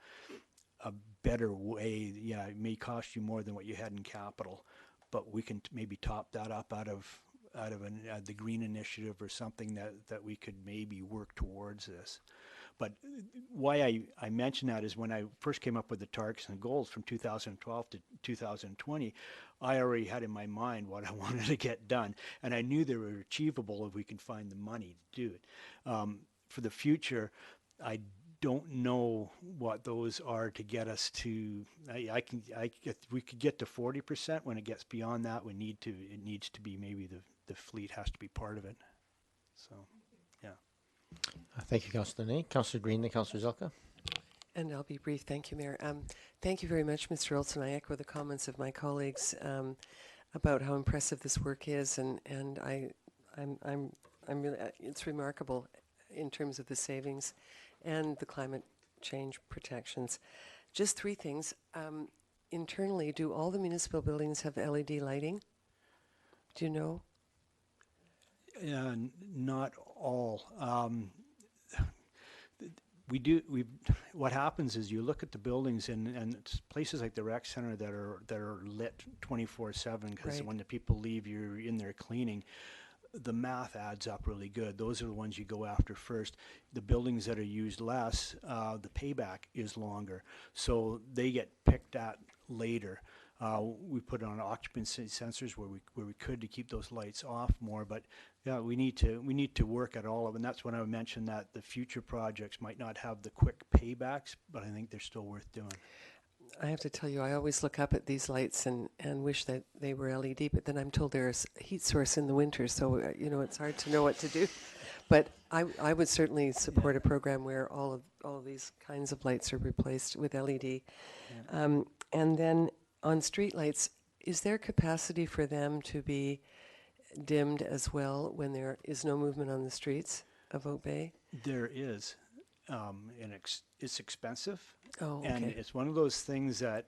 K: better way, it may cost you more than what you had in capital, but we can maybe top that up out of the green initiative or something that we could maybe work towards this. But why I mention that is when I first came up with the targets and goals from 2012 to 2020, I already had in my mind what I wanted to get done, and I knew they were achievable if we could find the money to do it. For the future, I don't know what those are to get us to. We could get to 40%. When it gets beyond that, it needs to be maybe the fleet has to be part of it. So, yeah.
A: Thank you, Councillor Ney. Councillor Green, then Councillor Zelka.
D: And I'll be brief. Thank you, Mayor. Thank you very much, Mr. Olson. I echo the comments of my colleagues about how impressive this work is, and I'm really, it's remarkable in terms of the savings and the climate change protections. Just three things. Internally, do all the municipal buildings have LED lighting? Do you know?
K: Not all. What happens is you look at the buildings and it's places like the rec center that are lit 24/7, because
D: Right.
K: when the people leave, you're in there cleaning. The math adds up really good. Those are the ones you go after first. The buildings that are used less, the payback is longer, so they get picked at later. We put on occupancy sensors where we could to keep those lights off more, but yeah, we need to work at all of, and that's when I mentioned that the future projects might not have the quick paybacks, but I think they're still worth doing.
D: I have to tell you, I always look up at these lights and wish that they were LED, but then I'm told there's a heat source in the winter, so it's hard to know what to do. But I would certainly support a program where all of these kinds of lights are replaced with LED. And then on street lights, is there capacity for them to be dimmed as well when there is no movement on the streets of Oak Bay?
K: There is, and it's expensive.
D: Oh, okay.
K: And it's one of those things that,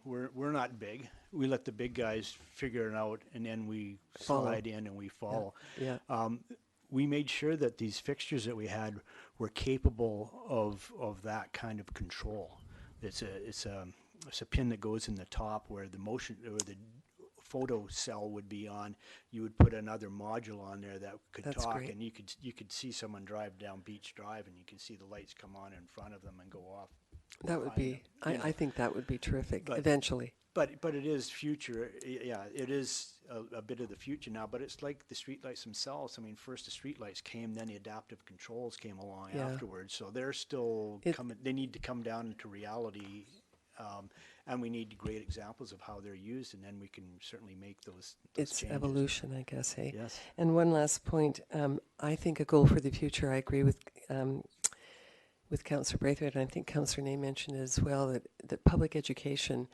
K: we're not big. We let the big guys figure it out, and then we slide in and we follow.
D: Yeah.
K: We made sure that these fixtures that we had were capable of that kind of control. It's a pin that goes in the top where the motion or the photo cell would be on. You would put another module on there that could
D: That's
K: talk,
D: great.
K: and you could see someone drive down Beach Drive, and you could see the lights come on in front of them and go off.
D: That would be, I think that would be terrific,
K: But-
D: eventually.
K: But it is future. Yeah, it is a bit of the future now. But it's like the streetlights themselves. I mean, first the streetlights came, then the adaptive controls came along
D: Yeah.
K: afterwards. So they're still coming. They need to come down into reality, and we need great examples of how they're used, and then we can certainly make those
D: It's
K: changes.
D: evolution, I guess, hey?
K: Yes.
D: And one last point, I think a goal for the future, I agree with Councillor Braithwaite, and I think Councillor Ney mentioned as well, that public education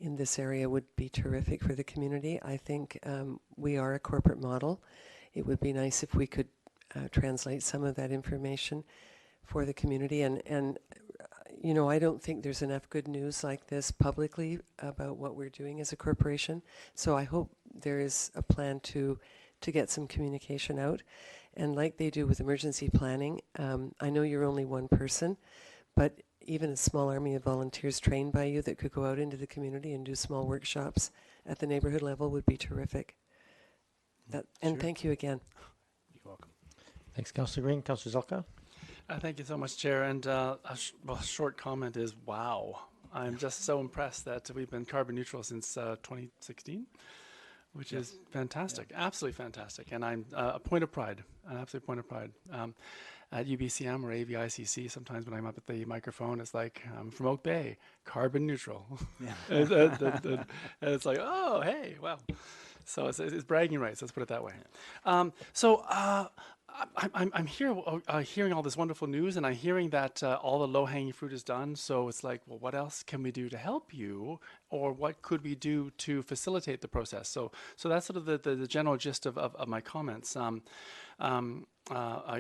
D: in this area would be terrific for the community. I think we are a corporate model. It would be nice if we could translate some of that information for the community. And I don't think there's enough good news like this publicly about what we're doing as a corporation. So I hope there is a plan to get some communication out. And like they do with emergency planning, I know you're only one person, but even a small army of volunteers trained by you that could go out into the community and do small workshops at the neighborhood level would be terrific. And
K: Sure.
D: thank you again.
K: You're welcome.
A: Thanks, Councillor Green. Councillor Zelka?
E: Thank you so much, Chair. And a short comment is, wow. I'm just so impressed that we've been carbon neutral since 2016, which is fantastic, absolutely fantastic. And I'm a point of pride, an absolute point of pride. At UBCM or AVICC, sometimes when I'm up at the microphone, it's like, I'm from Oak Bay, carbon neutral.
K: Yeah.
E: and it's like, oh, hey, wow. So it's bragging rights, let's put it that way. I'm here hearing all this wonderful news, and I'm hearing that all the low-hanging fruit is done. So it's like, well, what else can we do to help you, or what could we do to facilitate the process? So that's sort of the general gist of my comments. I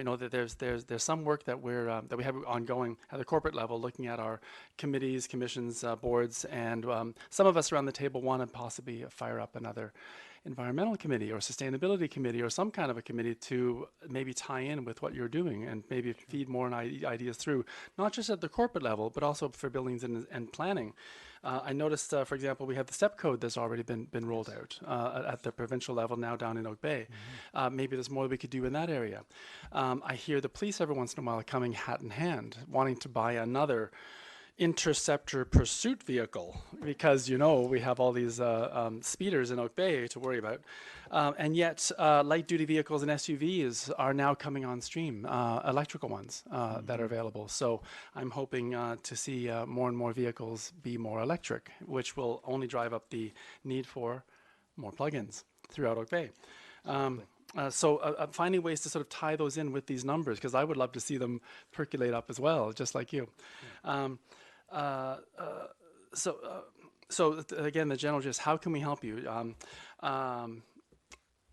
E: know that there's some work that we have ongoing at the corporate level, looking at our committees, commissions, boards, and some of us around the table want to possibly fire up another environmental committee or sustainability committee or some kind of a committee to maybe tie in with what you're doing and maybe feed more ideas through, not just at the corporate level, but also for buildings and planning. I noticed, for example, we have the STEP code that's already been rolled out at the provincial level now down in Oak Bay. Maybe there's more we could do in that area. I hear the police every once in a while coming hat in hand, wanting to buy another interceptor pursuit vehicle because we have all these speeders in Oak Bay to worry about, and yet light duty vehicles and SUVs are now coming on stream, electrical ones that are available. So I'm hoping to see more and more vehicles be more electric, which will only drive up the need for more plug-ins throughout Oak Bay. So finding ways to sort of tie those in with these numbers, because I would love to see them percolate up as well, just like you. So again, the general gist, how can we help you?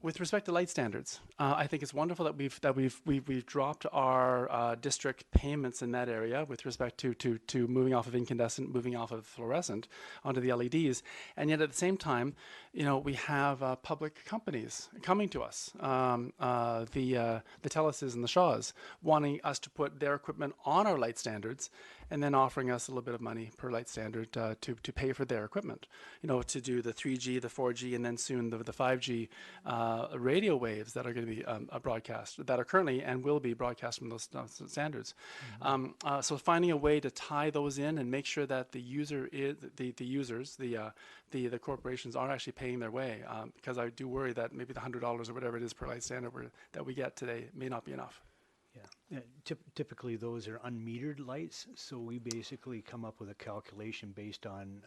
E: With respect to light standards, I think it's wonderful that we've dropped our district payments in that area with respect to moving off of incandescent, moving off of fluorescent onto the LEDs, and yet at the same time, we have public companies coming to us, the Telluses and the Shaws, wanting us to put their equipment on our light standards, and then offering us a little bit of money per light standard to pay for their equipment, to do the 3G, the 4G, and then soon the 5G radio waves that are going to be broadcast, that are currently and will be broadcast from those standards. So finding a way to tie those in and make sure that the corporations are actually paying their way, because I do worry that maybe the $100 or whatever it is per light standard that we get today may not be enough.
K: Yeah, typically those are unmetered lights, so we basically come up with a calculation based on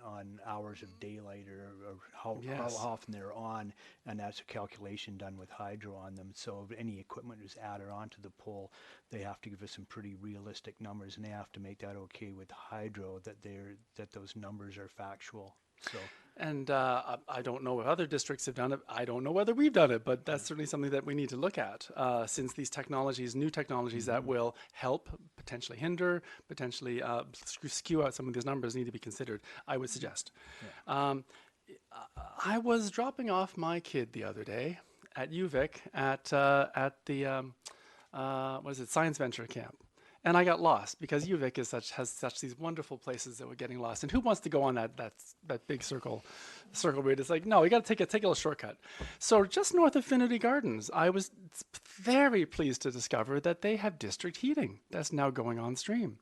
K: hours of daylight or how often they're on, and that's a calculation done with hydro on them. So if any equipment is added onto the pole, they have to give us some pretty realistic numbers, and they have to make that okay with hydro that those numbers are factual. So.
E: And I don't know if other districts have done it. I don't know whether we've done it, but that's certainly something that we need to look at, since these technologies, new technologies that will help, potentially hinder, potentially skew out some of these numbers need to be considered, I would suggest. Yeah. I was dropping off my kid the other day at UVic at the, Science Venture Camp. And I got lost because UVic has such these wonderful places that we're getting lost. And who wants to go on that big circle route? It's like, no, you got to take a little shortcut. So just north of Finity Gardens, I was very pleased to discover that they have district heating that's now going on stream.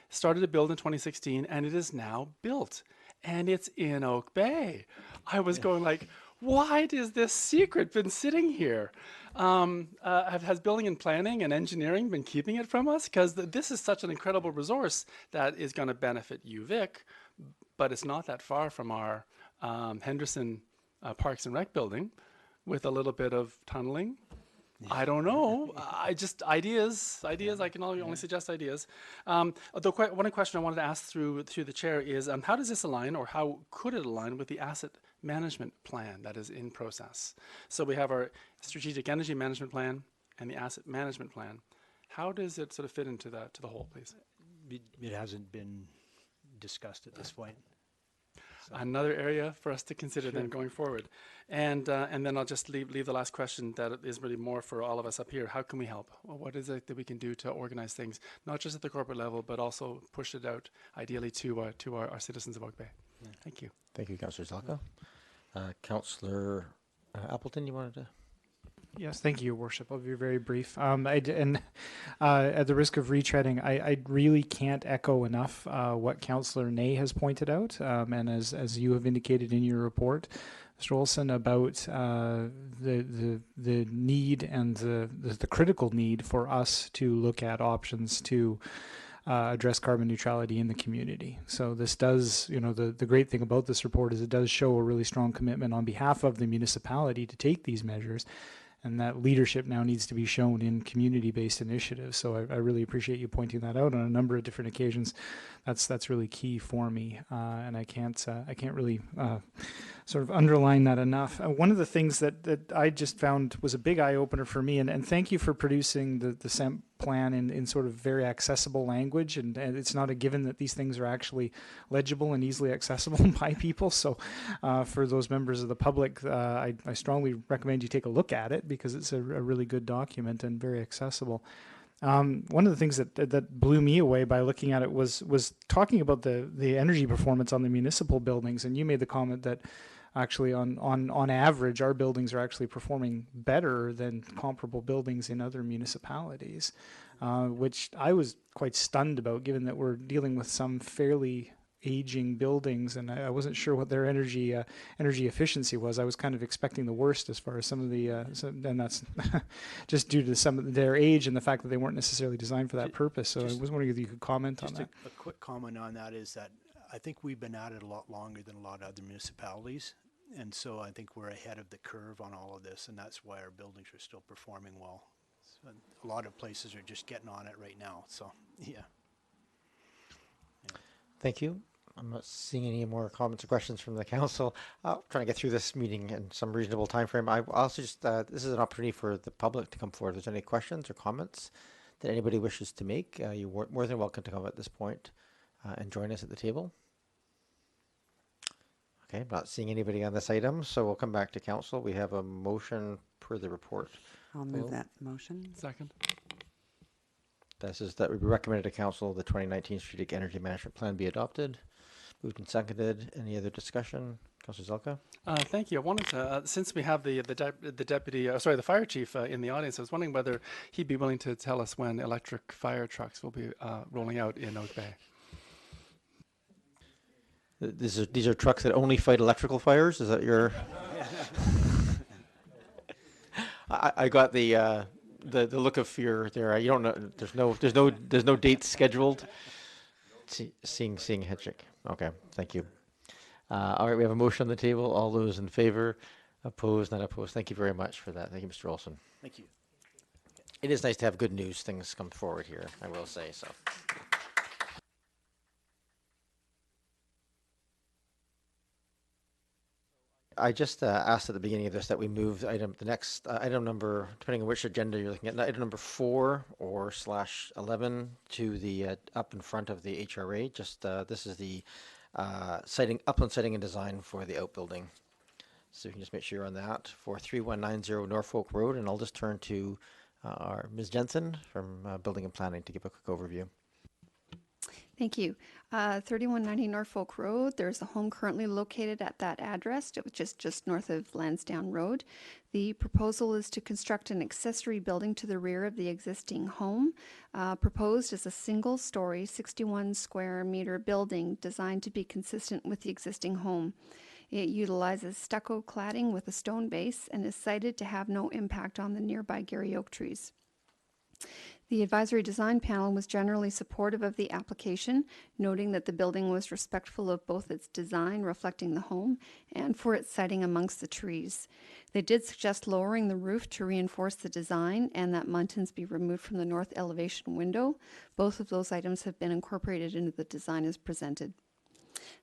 E: Started to build in 2016, and it is now built. And it's in Oak Bay. I was going like, why has this secret been sitting here? Has building and planning and engineering been keeping it from us? Because this is such an incredible resource that is going to benefit UVic, but it's not that far from our Henderson Parks and Rec building with a little bit of tunneling. I don't know. Ideas. I can only suggest ideas. One question I wanted to ask through the chair is, how does this align, or how could it align with the asset management plan that is in process? So we have our strategic energy management plan and the asset management plan. How does it sort of fit into the whole, please?
K: It hasn't been discussed at this point. So.
E: Another area for us to consider then going forward. And then I'll just leave the last question that is really more for all of us up here. How can we help? Well, what is it that we can do to organize things, not just at the corporate level, but also push it out ideally to our citizens of Oak Bay? Yeah. Thank you.
A: Thank you, Councillor Zelka. Councillor Appleton, you wanted to?
H: Yes, thank you, Your Worship. I'll be very brief. At the risk of retreading, I really can't echo enough what Councillor Ney has pointed out, and as you have indicated in your report, Mr. Olson, about the need and the critical need for us to look at options to address carbon neutrality in the community. So this does, the great thing about this report is it does show a really strong commitment on behalf of the municipality to take these measures. And that leadership now needs to be shown in community-based initiatives. So I really appreciate you pointing that out on a number of different occasions. That's really key for me, and I can't really sort of underline that enough. One of the things that I just found was a big eye-opener for me, and thank you for producing the SEMP plan in sort of very accessible language, and it's not a given that these things are actually legible and easily accessible by people. So for those members of the public, I strongly recommend you take a look at it because it's a really good document and very accessible. One of the things that blew me away by looking at it was talking about the energy performance on the municipal buildings, and you made the comment that actually on average our buildings are actually performing better than comparable buildings in other municipalities, which I was quite stunned about, given that we're dealing with some fairly aging buildings, and I wasn't sure what their energy efficiency was. I was kind of expecting the worst as far as some of the, and that's just due to some of their age and the fact that they weren't necessarily designed for that purpose. So I was wondering if you could comment on that.
K: A quick comment on that is that I think we've been at it a lot longer than a lot of other municipalities, and so I think we're ahead of the curve on all of this, and that's why our buildings are still performing well. So a lot of places are just getting on it right now. So yeah.
A: Thank you. I'm not seeing any more comments or questions from the council. Trying to get through this meeting in some reasonable time frame. I also just, this is an opportunity for the public to come forward. If there's any questions or comments that anybody wishes to make, you're more than welcome to come at this point and join us at the table. Okay, I'm not seeing anybody on this item, so we'll come back to council. We have a motion per the report.
J: I'll move that motion.
E: Second.
A: This is that we recommended to council the 2019 Strategic Energy Management Plan be adopted. Moved and seconded. Any other discussion? Councillor Zelka?
E: Thank you. I wanted to, since we have the deputy, the fire chief in the audience, I was wondering whether he'd be willing to tell us when electric fire trucks will be rolling out in Oak Bay.
A: These are trucks that only fight electrical fires? Is that your... I got the look of fear there. You don't know. There's no date scheduled. Seeing head shake. Okay, thank you. All right, we have a motion on the table. All those in favor, opposed, not opposed. Thank you very much for that. Thank you, Mr. Olson.
K: Thank you.
A: It is nice to have good news. Things come forward here, I will say so. I just asked at the beginning of this that we move the next item number, depending on which agenda you're looking at, item number 4 or /11 to the up in front of the HRA. Just this is the upland siting and design for the outbuilding. So you can just make sure you're on that for 3190 Norfolk Road, and I'll just turn to our Ms. Jensen from Building and Planning to give a quick overview.
L: Thank you. 3190 Norfolk Road. There's a home currently located at that address, which is just north of Lansdowne Road. The proposal is to construct an accessory building to the rear of the existing home. Proposed is a single-story, 61 square meter building designed to be consistent with the existing home. It utilizes stucco cladding with a stone base and is cited to have no impact on the nearby Gary oak trees. The advisory design panel was generally supportive of the application, noting that the building was respectful of both its design reflecting the home and for its siting amongst the trees. They did suggest lowering the roof to reinforce the design and that muntins be removed from the north elevation window. Both of those items have been incorporated into the design as presented.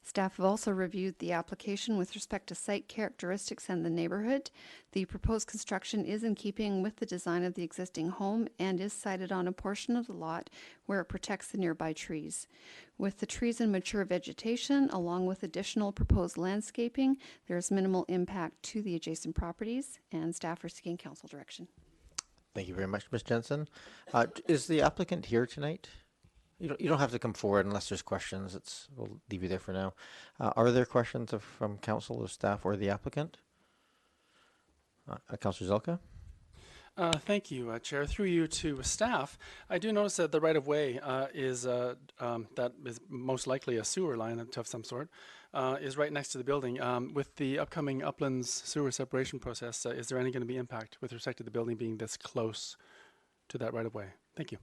L: Staff have also reviewed the application with respect to site characteristics and the neighborhood. The proposed construction is in keeping with the design of the existing home and is sited on a portion of the lot where it protects the nearby trees. With the trees and mature vegetation, along with additional proposed landscaping, there is minimal impact to the adjacent properties, and staff are seeking council direction.
A: Thank you very much, Ms. Jensen. Is the applicant here tonight? You don't have to come forward unless there's questions. We'll leave you there for now. Are there questions from council or staff or the applicant? Councillor Zelka?
E: Thank you, Chair. Through you to staff, I do notice that the right-of-way is that is most likely a sewer line of some sort, is right next to the building. With the upcoming Uplands sewer separation process, is there any going to be impact with respect to the building being this close to that right-of-way? Thank you.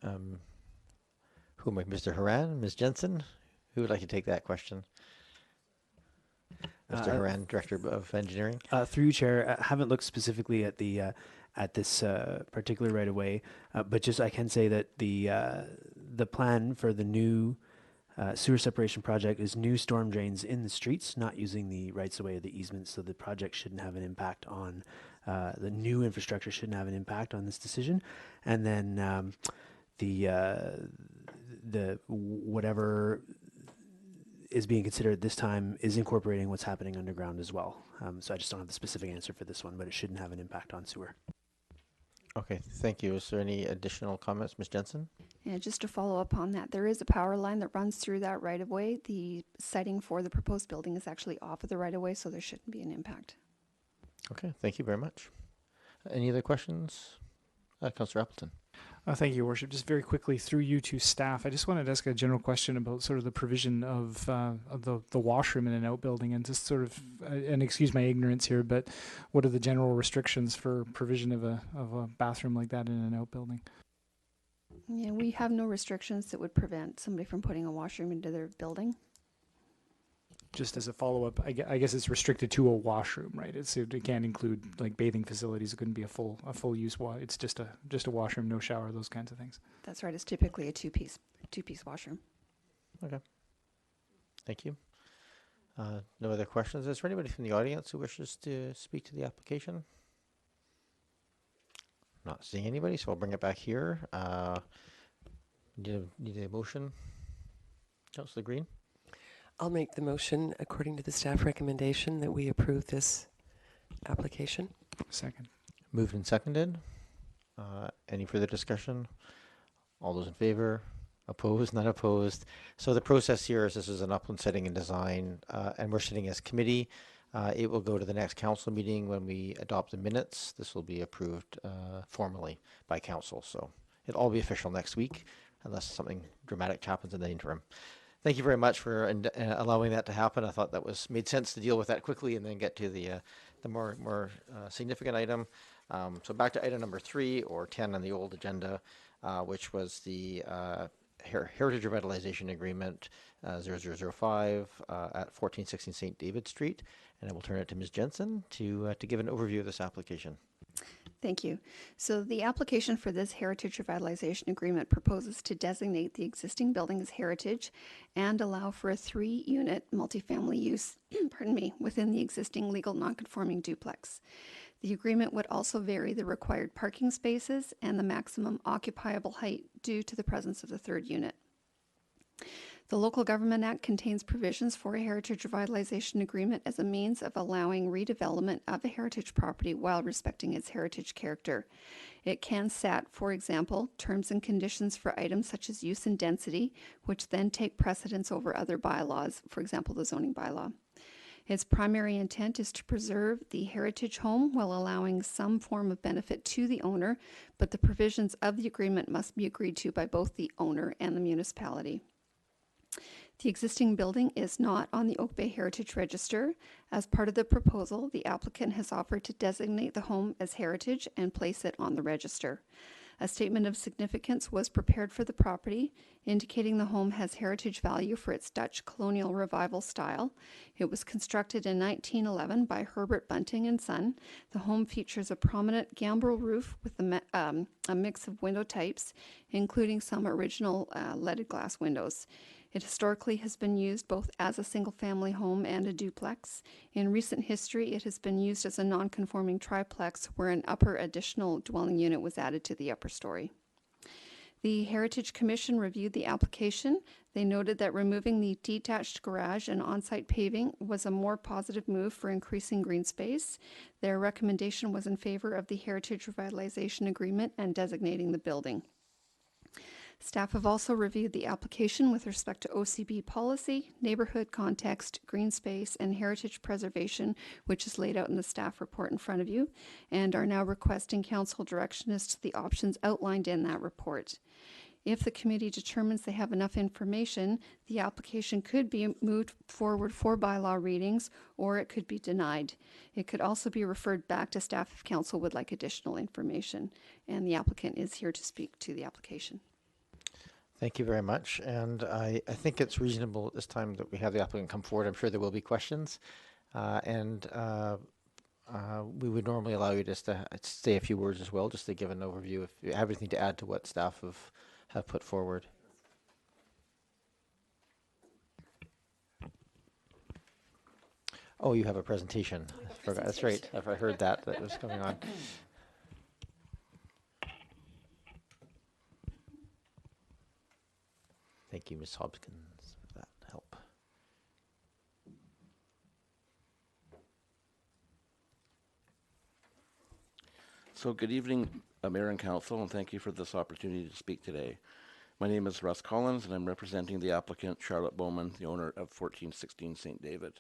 A: Who am I, Mr. Haran, Ms. Jensen? Who would like to take that question? Mr. Haran, Director of Engineering.
M: Through you, Chair, I haven't looked specifically at the at this particular right of way, but just I can say that the plan for the new sewer separation project is new storm drains in the streets, not using the rights of way of the easements. So the project shouldn't have an impact on the new infrastructure. Shouldn't have an impact on this decision, and then. The whatever is being considered at this time is incorporating what's happening underground as well. So I just don't have the specific answer for this one, but it shouldn't have an impact on sewer.
A: Okay, thank you. Is there any additional comments, Ms. Jensen?
L: Yeah, just to follow up on that, there is a power line that runs through that right-of-way. The siting for the proposed building is actually off of the right-of-way, so there shouldn't be an impact.
A: Okay, thank you very much. Any other questions? Councillor Appleton.
H: Thank you, Your Worship. Just very quickly, through you to staff, I just wanted to ask a general question about sort of the provision of the washroom in an outbuilding, and just sort of, and excuse my ignorance here, but what are the general restrictions for provision of a bathroom like that in an outbuilding?
L: Yeah, we have no restrictions that would prevent somebody from putting a washroom into their building.
H: Just as a follow-up, I guess it's restricted to a washroom, right? It can't include like bathing facilities. It couldn't be a full use. It's just a washroom, no shower, those kinds of things.
L: That's right. It's typically a two-piece washroom.
A: Okay. Thank you. No other questions. Is there anybody from the audience who wishes to speak to the application? Not seeing anybody, so I'll bring it back here. Need a motion? Councillor Green?
D: I'll make the motion according to the staff recommendation that we approve this application.
H: Second.
A: Moved and seconded. Any further discussion? All those in favor? Opposed? Not opposed. So the process here is this is an upland setting and design, and we're sitting as committee. It will go to the next council meeting when we adopt the minutes. This will be approved formally by council. So it'll all be official next week, unless something dramatic happens in the interim. Thank you very much for allowing that to happen. I thought that made sense to deal with that quickly and then get to the more significant item. So back to item number 3 or 10 on the old agenda, which was the Heritage Revitalization Agreement 0005 at 1416 St. David Street. And I will turn it to Ms. Jensen to give an overview of this application.
L: Thank you. So the application for this Heritage Revitalization Agreement proposes to designate the existing building as heritage and allow for a 3-unit multifamily use, pardon me, within the existing legal nonconforming duplex. The agreement would also vary the required parking spaces and the maximum occupiable height due to the presence of the 3rd unit. The Local Government Act contains provisions for a Heritage Revitalization Agreement as a means of allowing redevelopment of a heritage property while respecting its heritage character. It can set, for example, terms and conditions for items such as use and density, which then take precedence over other bylaws, for example, the zoning bylaw. Its primary intent is to preserve the heritage home while allowing some form of benefit to the owner, but the provisions of the agreement must be agreed to by both the owner and the municipality. The existing building is not on the Oak Bay Heritage Register. As part of the proposal, the applicant has offered to designate the home as heritage and place it on the register. A statement of significance was prepared for the property, indicating the home has heritage value for its Dutch colonial revival style. It was constructed in 1911 by Herbert Bunting and Son. The home features a prominent gambrel roof with a mix of window types, including some original leaded glass windows. It historically has been used both as a single-family home and a duplex. In recent history, it has been used as a non-conforming triplex where an upper additional dwelling unit was added to the upper story. The Heritage Commission reviewed the application. They noted that removing the detached garage and on-site paving was a more positive move for increasing green space. Their recommendation was in favor of the Heritage Revitalization Agreement and designating the building. Staff have also reviewed the application with respect to OCB policy, neighborhood context, green space, and heritage preservation, which is laid out in the staff report in front of you, and are now requesting council direction as to the options outlined in that report. If the committee determines they have enough information, the application could be moved forward for bylaw readings, or it could be denied. It could also be referred back to staff if council would like additional information, and the applicant is here to speak to the application.
A: Thank you very much. And I think it's reasonable at this time that we have the applicant come forward. I'm sure there will be questions. We would normally allow you just to say a few words as well, just to give an overview if you have anything to add to what staff have put forward. Oh, you have a presentation. I forgot. That's right. I heard that was coming on. Thank you, Ms. Hopkins, for that help.
N: So good evening, Mayor and Council, and thank you for this opportunity to speak today. My name is Russ Collins, and I'm representing the applicant, Charlotte Bowman, the owner of 1416 St. David.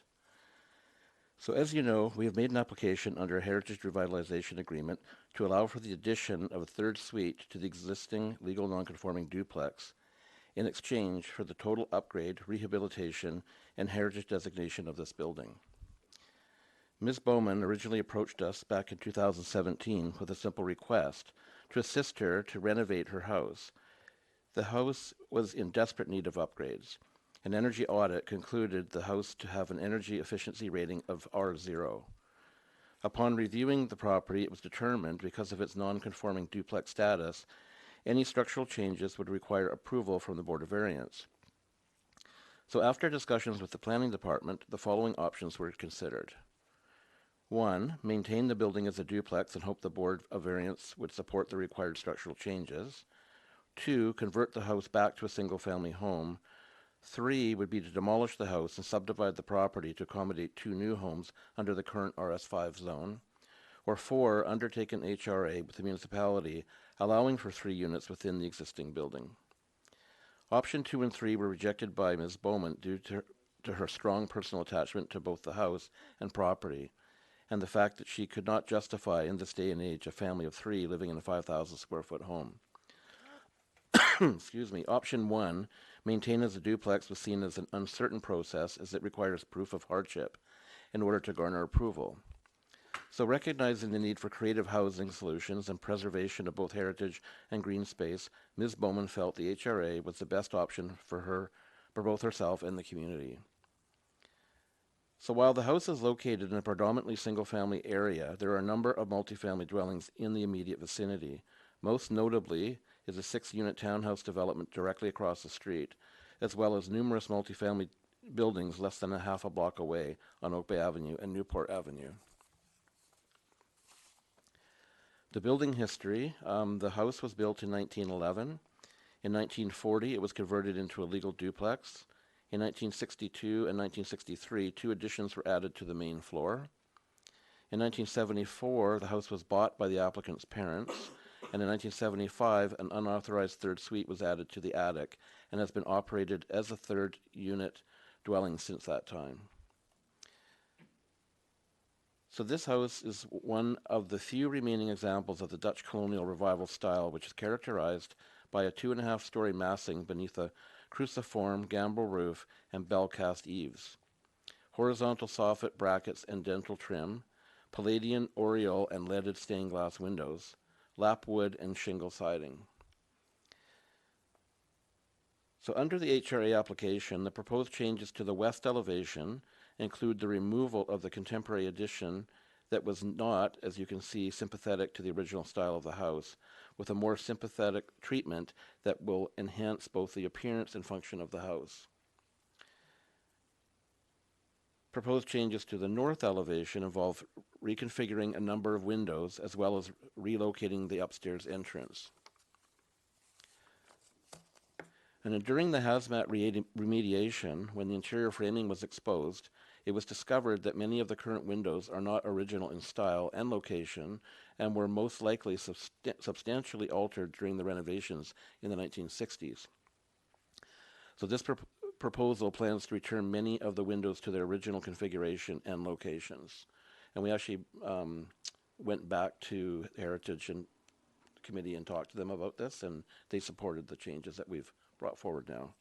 N: So as you know, we have made an application under a Heritage Revitalization Agreement to allow for the addition of a 3rd suite to the existing legal nonconforming duplex in exchange for the total upgrade, rehabilitation, and heritage designation of this building. Ms. Bowman originally approached us back in 2017 with a simple request to assist her to renovate her house. The house was in desperate need of upgrades. An energy audit concluded the house to have an energy efficiency rating of R0. Upon reviewing the property, it was determined, because of its non-conforming duplex status, any structural changes would require approval from the Board of Variance. So after discussions with the Planning Department, the following options were considered. 1, maintain the building as a duplex and hope the Board of Variance would support the required structural changes. 2, convert the house back to a single-family home. 3 would be to demolish the house and subdivide the property to accommodate 2 new homes under the current RS5 zone. or 4, undertake an HRA with the municipality, allowing for 3 units within the existing building. Option 2 and 3 were rejected by Ms. Bowman due to her strong personal attachment to both the house and property, and the fact that she could not justify in this day and age a family of 3 living in a 5,000 square foot home. Excuse me. Option 1, maintained as a duplex, was seen as an uncertain process as it requires proof of hardship in order to garner approval. So recognizing the need for creative housing solutions and preservation of both heritage and green space, Ms. Bowman felt the HRA was the best option for both herself and the community. So while the house is located in a predominantly single-family area, there are a number of multifamily dwellings in the immediate vicinity. Most notably is a 6-unit townhouse development directly across the street, as well as numerous multifamily buildings less than a half a block away on Oak Bay Avenue and Newport Avenue. The building history, the house was built in 1911. In 1940, it was converted into a legal duplex. In 1962 and 1963, 2 additions were added to the main floor. In 1974, the house was bought by the applicant's parents, and in 1975, an unauthorized 3rd suite was added to the attic and has been operated as a 3rd unit dwelling since that time. So this house is one of the few remaining examples of the Dutch colonial revival style, which is characterized by a 2.5-story massing beneath a cruciform gambrel roof and bell-cast eaves, horizontal soffit brackets and dentil trim, Palladian oriel and leaded stained glass windows, lap wood and shingle siding. So under the HRA application, the proposed changes to the west elevation include the removal of the contemporary addition that was not, as you can see, sympathetic to the original style of the house, with a more sympathetic treatment that will enhance both the appearance and function of the house. Proposed changes to the north elevation involve reconfiguring a number of windows as well as relocating the upstairs entrance. And then during the hazmat remediation, when the interior framing was exposed, it was discovered that many of the current windows are not original in style and location and were most likely substantially altered during the renovations in the 1960s. So this proposal plans to return many of the windows to their original configuration and locations. And we actually went back to Heritage and Committee and talked to them about this, and they supported the changes that we've brought forward now.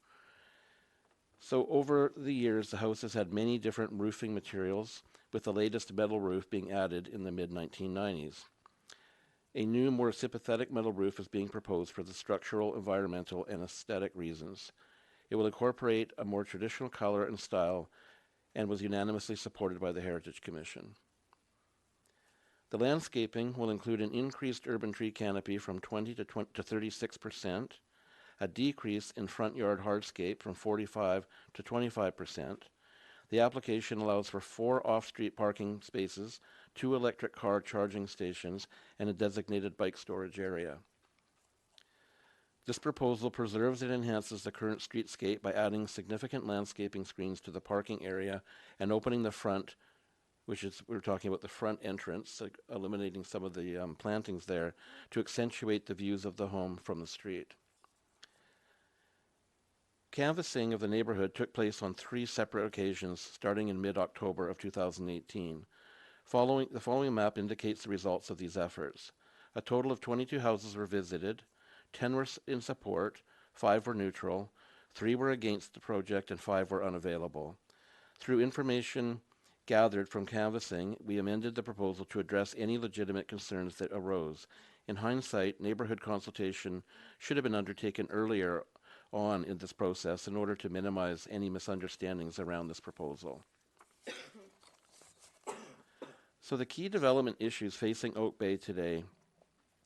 N: So over the years, the house has had many different roofing materials, with the latest metal roof being added in the mid-1990s. A new, more sympathetic metal roof is being proposed for the structural, environmental, and aesthetic reasons. It will incorporate a more traditional color and style and was unanimously supported by the Heritage Commission. The landscaping will include an increased urban tree canopy from 20 to 36%, a decrease in front yard hardscape from 45 to 25%. The application allows for 4 off-street parking spaces, 2 electric car charging stations, and a designated bike storage area. This proposal preserves and enhances the current streetscape by adding significant landscaping screens to the parking area and opening the front, which is, we're talking about the front entrance, like eliminating some of the plantings there, to accentuate the views of the home from the street. Canvassing of the neighborhood took place on 3 separate occasions starting in mid-October of 2018. The following map indicates the results of these efforts. A total of 22 houses were visited, 10 were in support, 5 were neutral, 3 were against the project, and 5 were unavailable. Through information gathered from canvassing, we amended the proposal to address any legitimate concerns that arose. In hindsight, neighborhood consultation should have been undertaken earlier on in this process in order to minimize any misunderstandings around this proposal. So the key development issues facing Oak Bay today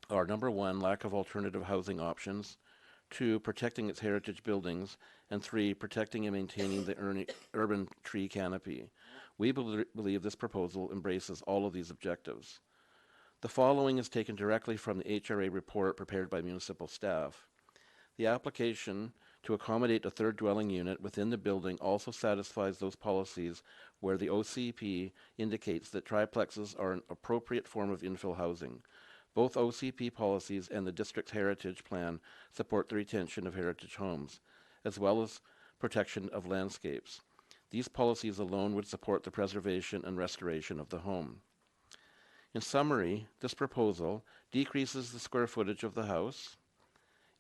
N: are, number 1, lack of alternative housing options, 2, protecting its heritage buildings, and 3, protecting and maintaining the urban tree canopy. We believe this proposal embraces all of these objectives. The following is taken directly from the HRA report prepared by municipal staff. The application to accommodate a third dwelling unit within the building also satisfies those policies where the OCP indicates that triplexes are an appropriate form of infill housing. Both OCP policies and the district's heritage plan support the retention of heritage homes, as well as protection of landscapes. These policies alone would support the preservation and restoration of the home. In summary, this proposal decreases the square footage of the house,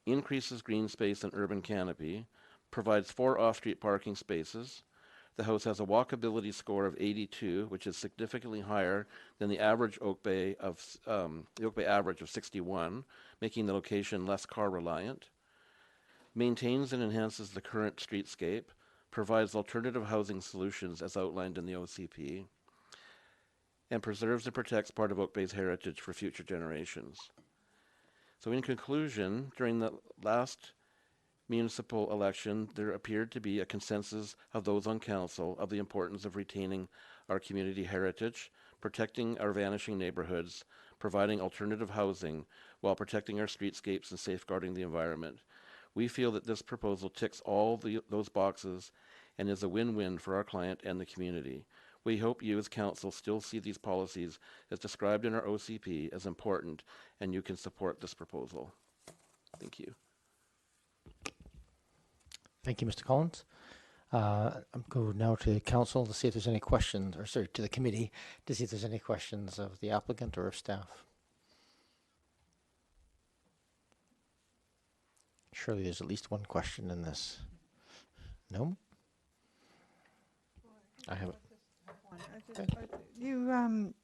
N: increases green space and urban canopy, provides 4 off-street parking spaces. The house has a walkability score of 82, which is significantly higher than the average Oak Bay average of 61, making the location less car reliant. Maintains and enhances the current streetscape, provides alternative housing solutions as outlined in the OCP, and preserves and protects part of Oak Bay's heritage for future generations. So in conclusion, during the last municipal election, there appeared to be a consensus of those on council of the importance of retaining our community heritage, protecting our vanishing neighborhoods, providing alternative housing, while protecting our streetscapes and safeguarding the environment. We feel that this proposal ticks all those boxes and is a win-win for our client and the community. We hope you as council still see these policies as described in our OCP as important, and you can support this proposal. Thank you.
A: Thank you, Mr. Collins. I'm going now to the council to see if there's any questions, or sorry, to the committee to see if there's any questions of the applicant or of staff. Surely there's at least one question in this. No? I have it.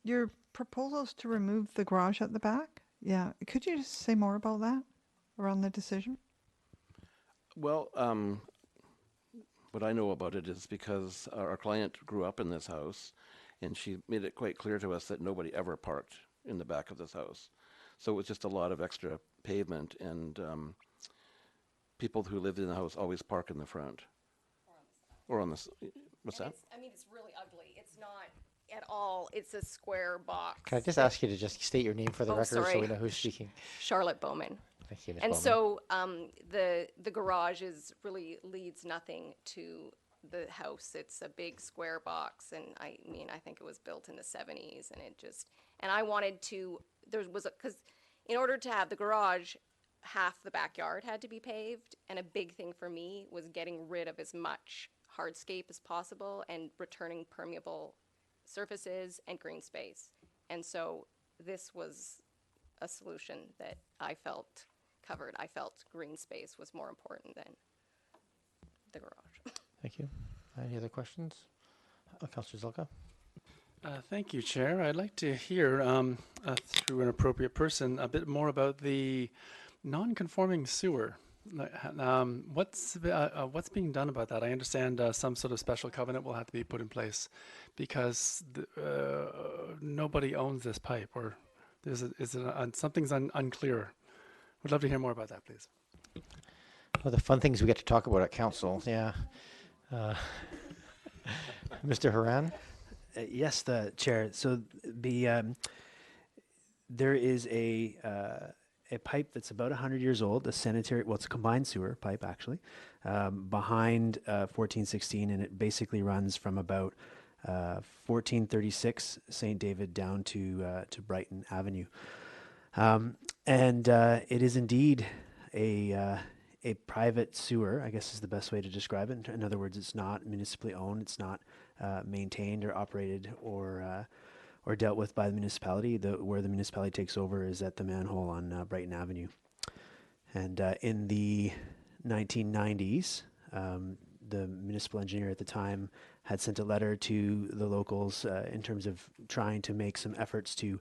I: Your proposals to remove the garage at the back? Yeah. Could you just say more about that around the decision?
N: Well, what I know about it is because our client grew up in this house, and she made it quite clear to us that nobody ever parked in the back of this house. So it was just a lot of extra pavement, and people who lived in the house always park in the front. Or on the side. What's that?
O: I mean, it's really ugly. It's not at all. It's a square box.
A: Can I just ask you to just state your name for the record so
O: sorry.
A: we know who's speaking?
O: Charlotte Bowman.
A: Thank you, Ms.
O: And
A: Bowman.
O: so the garage really leads nothing to the house. It's a big square box, and I mean, I think it was built in the 70s, and and I wanted to, because in order to have the garage, half the backyard had to be paved, and a big thing for me was getting rid of as much hardscape as possible and returning permeable surfaces and green space. And so this was a solution that I felt covered. I felt green space was more important than the garage.
A: Thank you. Any other questions? Councillor Zilka?
E: Thank you, Chair. I'd like to hear, through an appropriate person, a bit more about the non-conforming sewer. What's being done about that? I understand some sort of special covenant will have to be put in place because nobody owns this pipe, or something's unclear. Would love to hear more about that, please.
A: Well, the fun things we get to talk about at council, yeah. Mr. Haran?
M: Yes, the chair. So there is a pipe that's about 100 years old, a sanitary, well, it's a combined sewer pipe actually, behind 1416, and it basically runs from about 1436 St. David down to Brighton Avenue. And it is indeed a private sewer, I guess is the best way to describe it. In other words, it's not municipally owned, it's not maintained or operated or dealt with by the municipality. Where the municipality takes over is at the manhole on Brighton Avenue. And in the 1990s, the municipal engineer at the time had sent a letter to the locals in terms of trying to make some efforts to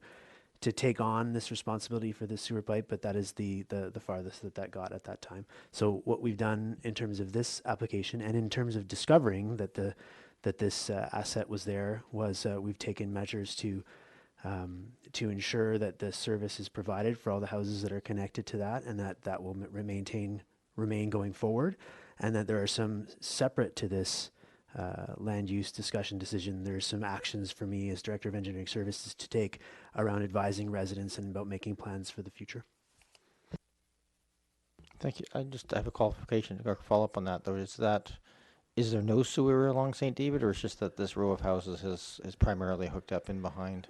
M: take on this responsibility for this sewer pipe, but that is the farthest that got at that time. So what we've done in terms of this application and in terms of discovering that this asset was there was we've taken measures to ensure that the service is provided for all the houses that are connected to that, and that will remain going forward, and that there are some separate to this land use discussion decision. There's some actions for me as Director of Engineering Services to take around advising residents and about making plans for the future.
A: Thank you. I just have a qualification or follow up on that though. Is there no sewer along St. David, or it's just that this row of houses is primarily hooked up in behind?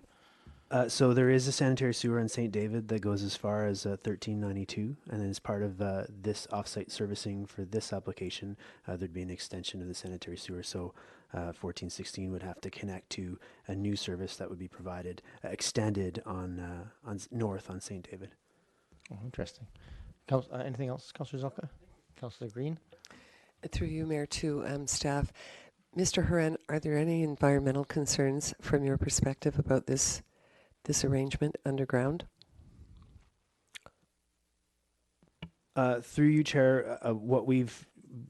M: So there is a sanitary sewer in St. David that goes as far as 1392, and then as part of this offsite servicing for this application, there'd be an extension of the sanitary sewer. So 1416 would have to connect to a new service that would be provided, extended on north on St. David.
A: Oh, interesting. Anything else, Councillor Zelka? Councillor Green?
D: Through you, Mayor, to staff. Mr. Huron, are there any environmental concerns from your perspective about this arrangement underground?
M: Through you, Chair,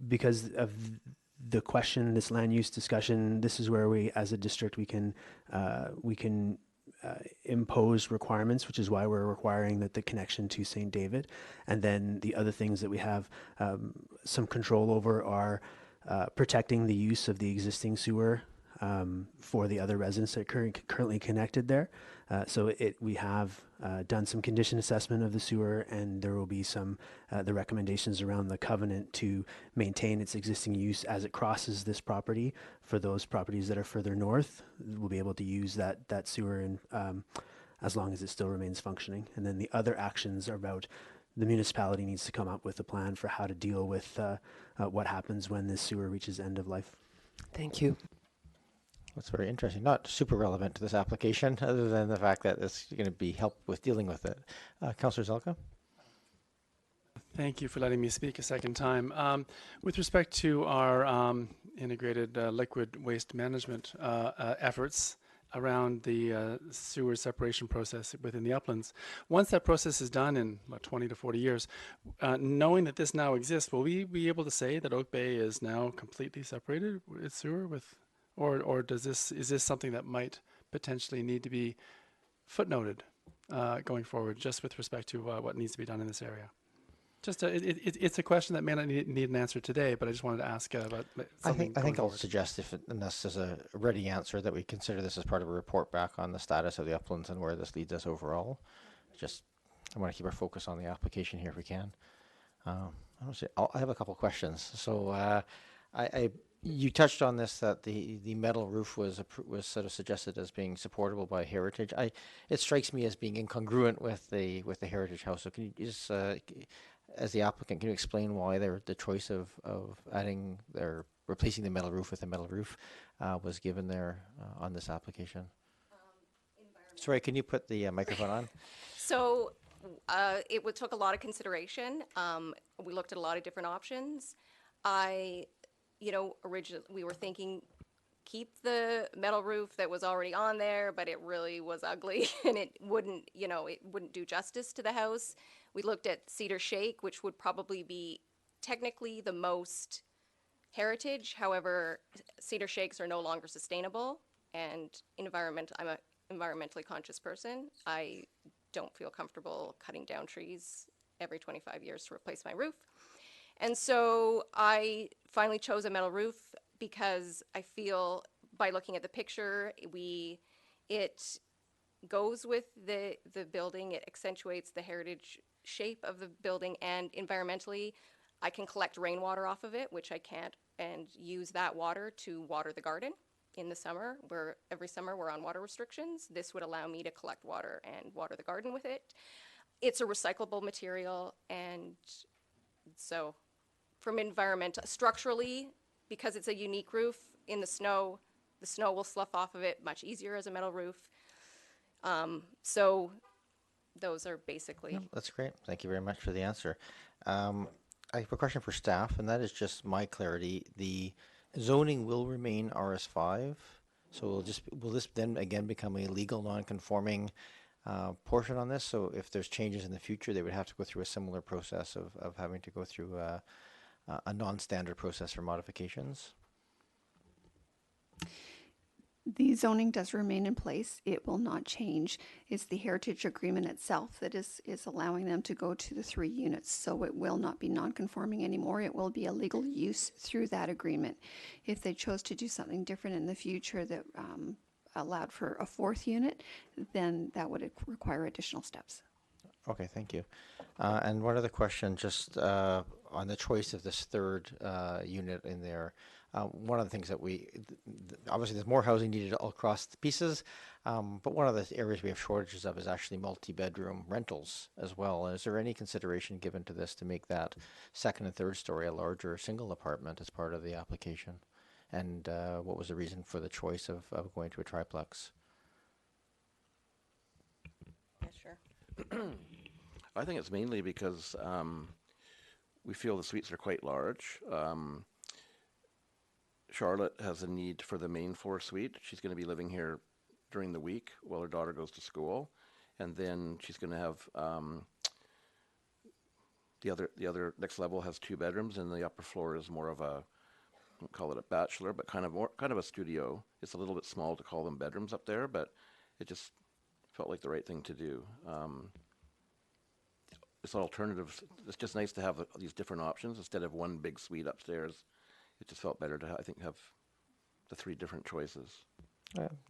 M: because of the question, this land use discussion, this is where we, as a district, we can impose requirements, which is why we're requiring that the connection to St. David. And then the other things that we have some control over are protecting the use of the existing sewer for the other residents that are currently connected there. So we have done some condition assessment of the sewer, and there will be some the recommendations around the covenant to maintain its existing use as it crosses this property. For those properties that are further north, we'll be able to use that sewer as long as it still remains functioning. And then the other actions are about the municipality needs to come up with a plan for how to deal with what happens when this sewer reaches end of life.
D: Thank you.
A: That's very interesting. Not super relevant to this application, other than the fact that it's going to be help with dealing with it. Councillor Zelka?
E: Thank you for letting me speak a second time. With respect to our integrated liquid waste management efforts around the sewer separation process within the uplands, once that process is done in about 20 to 40 years, knowing that this now exists, will we be able to say that Oak Bay is now completely separated its sewer with, or is this something that might potentially need to be footnoted going forward, just with respect to what needs to be done in this area? Just it's a question that may not need an answer today, but I just wanted to ask about something.
A: I think I'll suggest, unless there's a ready answer, that we consider this as part of a report back on the status of the uplands and where this leads us overall. I want to keep our focus on the application here if we can. I have a couple questions. So you touched on this, that the metal roof was sort of suggested as being supportable by Heritage. It strikes me as being incongruent with the Heritage House. So can you just as the applicant, can you explain why the choice of replacing the metal roof with a metal roof was given there on this application? Sorry, can you put the microphone on?
O: So it took a lot of consideration. We looked at a lot of different options. Originally we were thinking keep the metal roof that was already on there, but it really was ugly and it wouldn't do justice to the house. We looked at cedar shake, which would probably be technically the most heritage. However, cedar shakes are no longer sustainable, and I'm an environmentally conscious person. I don't feel comfortable cutting down trees every 25 years to replace my roof. And so I finally chose a metal roof because I feel by looking at the picture, it goes with the building. It accentuates the heritage shape of the building, and environmentally, I can collect rainwater off of it, which I can't, and use that water to water the garden in the summer, where every summer we're on water restrictions. This would allow me to collect water and water the garden with it. It's a recyclable material, and so from structurally, because it's a unique roof in the snow will slough off of it much easier as a metal roof. So those are basically.
A: No, that's great. Thank you very much for the answer. I have a question for staff, and that is just my clarity. The zoning will remain RS5, so will this then again become a legal non-conforming portion on this? So if there's changes in the future, they would have to go through a similar process of having to go through a non-standard process for modifications?
L: The zoning does remain in place. It will not change. It's the heritage agreement itself that is allowing them to go to the 3 units. So it will not be non-conforming anymore. It will be a legal use through that agreement. If they chose to do something different in the future that allowed for a 4th unit, then that would require additional steps.
A: Okay, thank you. And one other question, just on the choice of this third unit in there. One of the things that obviously there's more housing needed all across the pieces, but one of the areas we have shortages of is actually multi-bedroom rentals as well. Is there any consideration given to this to make that second and third story a larger single apartment as part of the application? And what was the reason for the choice of going to a triplex?
O: Yeah, sure.
N: I think it's mainly because we feel the suites are quite large. Charlotte has a need for the main floor suite. She's going to be living here during the week while her daughter goes to school, and then she's going to have the other next level has 2 bedrooms, and the upper floor is more of a, I won't call it a bachelor, but kind of a studio. It's a little bit small to call them bedrooms up there, but it just felt like the right thing to do. It's an alternative. It's just nice to have these different options instead of one big suite upstairs. It just felt better to, I think, have the 3 different choices.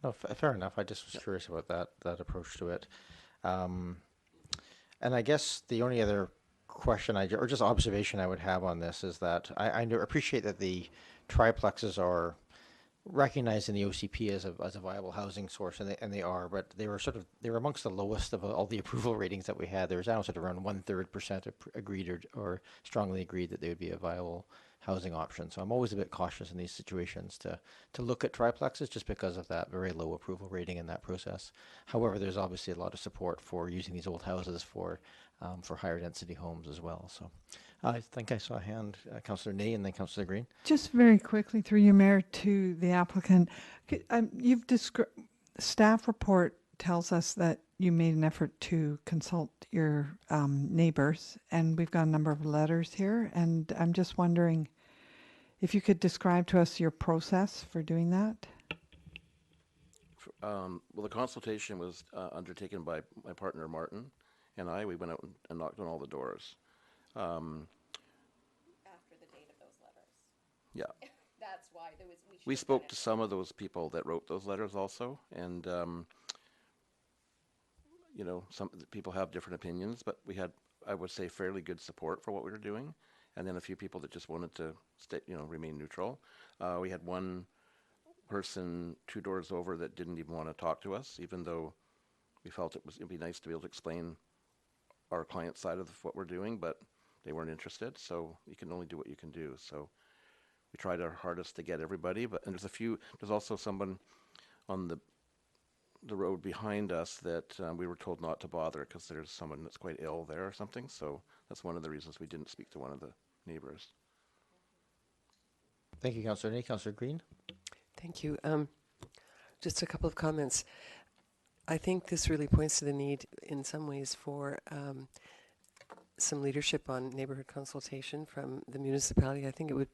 A: No, fair enough. I just was curious about that approach to it. And I guess the only other question or just observation I would have on this is that I appreciate that the triplexes are recognized in the OCP as a viable housing source, and they are, but they were amongst the lowest of all the approval ratings that we had. There was almost at around 1/3% agreed or strongly agreed that they would be a viable housing option. So I'm always a bit cautious in these situations to look at triplexes just because of that very low approval rating in that process. However, there's obviously a lot of support for using these old houses for higher density homes as well. So I think I saw a hand, Councillor Ney and then Councillor Green.
I: Just very quickly, through you, Mayor, to the applicant. You've described, staff report tells us that you made an effort to consult your neighbors, and we've got a number of letters here, and I'm just wondering if you could describe to us your process for doing that.
N: Well, the consultation was undertaken by my partner Martin and I. We went out and knocked on all the doors.
O: After the date of those letters.
N: Yeah.
O: That's why
N: We spoke to some of those people that wrote those letters also, and some people have different opinions, but we had, I would say, fairly good support for what we were doing, and then a few people that just wanted to stay, remain neutral. We had one person 2 doors over that didn't even want to talk to us, even though we felt it'd be nice to be able to explain our client side of what we're doing, but they weren't interested. So you can only do what you can do. So we tried our hardest to get everybody, and there's also someone on the road behind us that we were told not to bother because there's someone that's quite ill there or something. So that's one of the reasons we didn't speak to one of the neighbors.
A: Thank you, Councillor Ney. Councillor Green.
D: Thank you. Just a couple of comments. I think this really points to the need in some ways for some leadership on neighborhood consultation from the municipality. I think it would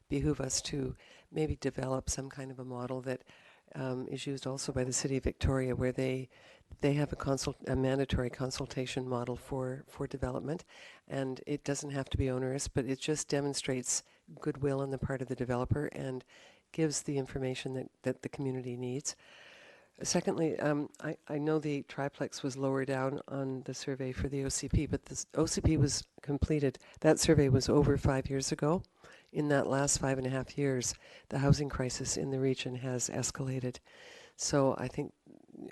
D: behoove us to maybe develop some kind of a model that is used also by the City of Victoria, where they have a mandatory consultation model for development, and it doesn't have to be onerous, but it just demonstrates goodwill on the part of the developer and gives the information that the community needs. Secondly, I know the triplex was lower down on the survey for the OCP, but the OCP was completed. That survey was over 5 years ago. In that last 5.5 years, the housing crisis in the region has escalated. So I think,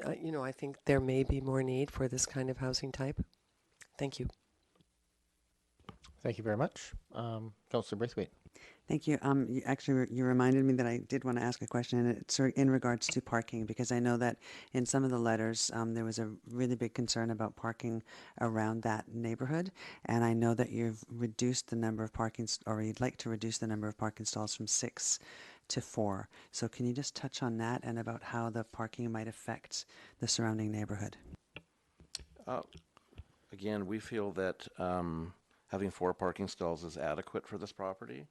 D: I think there may be more need for this kind of housing type. Thank you.
A: Thank you very much. Councillor Braithwaite.
J: Thank you. You reminded me that I did want to ask a question, and it's in regards to parking, because I know that in some of the letters there was a really big concern about parking around that neighborhood, and I know that you've reduced the number of or you'd like to reduce the number of parking stalls from 6 to 4. So can you just touch on that and about how the parking might affect the surrounding neighborhood?
N: Again, we feel that having 4 parking stalls is adequate for this property.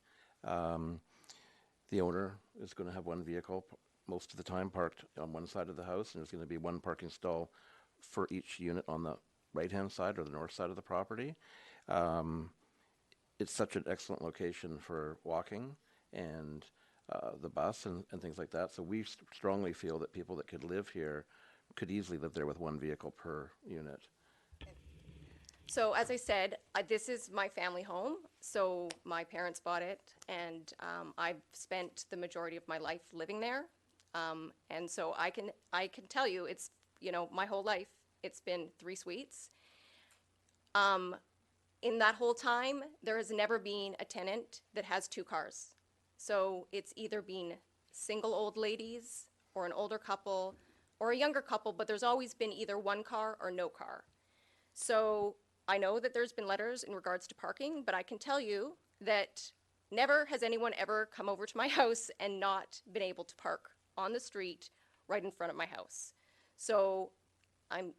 N: The owner is going to have 1 vehicle most of the time parked on one side of the house, and there's going to be 1 parking stall for each unit on the right-hand side or the north side of the property. It's such an excellent location for walking and the bus and things like that. So we strongly feel that people that could live here could easily live there with 1 vehicle per unit.
O: So as I said, this is my family home. So my parents bought it, and I've spent the majority of my life living there. And so I can tell you, it's, you know, my whole life, it's been 3 suites. In that whole time, there has never been a tenant that has 2 cars. So it's either been single old ladies or an older couple or a younger couple, but there's always been either 1 car or no car. So I know that there's been letters in regards to parking, but I can tell you that never has anyone ever come over to my house and not been able to park on the street right in front of my house. So I'm,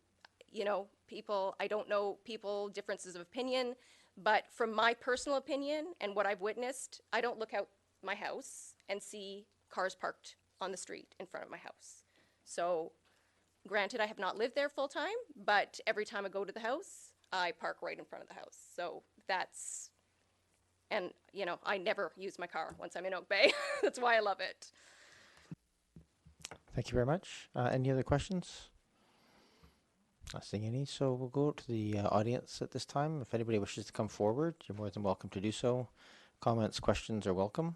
O: you know, people, I don't know people, differences of opinion, but from my personal opinion and what I've witnessed, I don't look out my house and see cars parked on the street in front of my house. So granted, I have not lived there full time, but every time I go to the house, I park right in front of the house. So that's, and you know, I never use my car once I'm in Oak Bay. That's why I love it.
A: Thank you very much. Any other questions? Not seeing any, so we'll go to the audience at this time. If anybody wishes to come forward, you're more than welcome to do so. Comments, questions are welcome.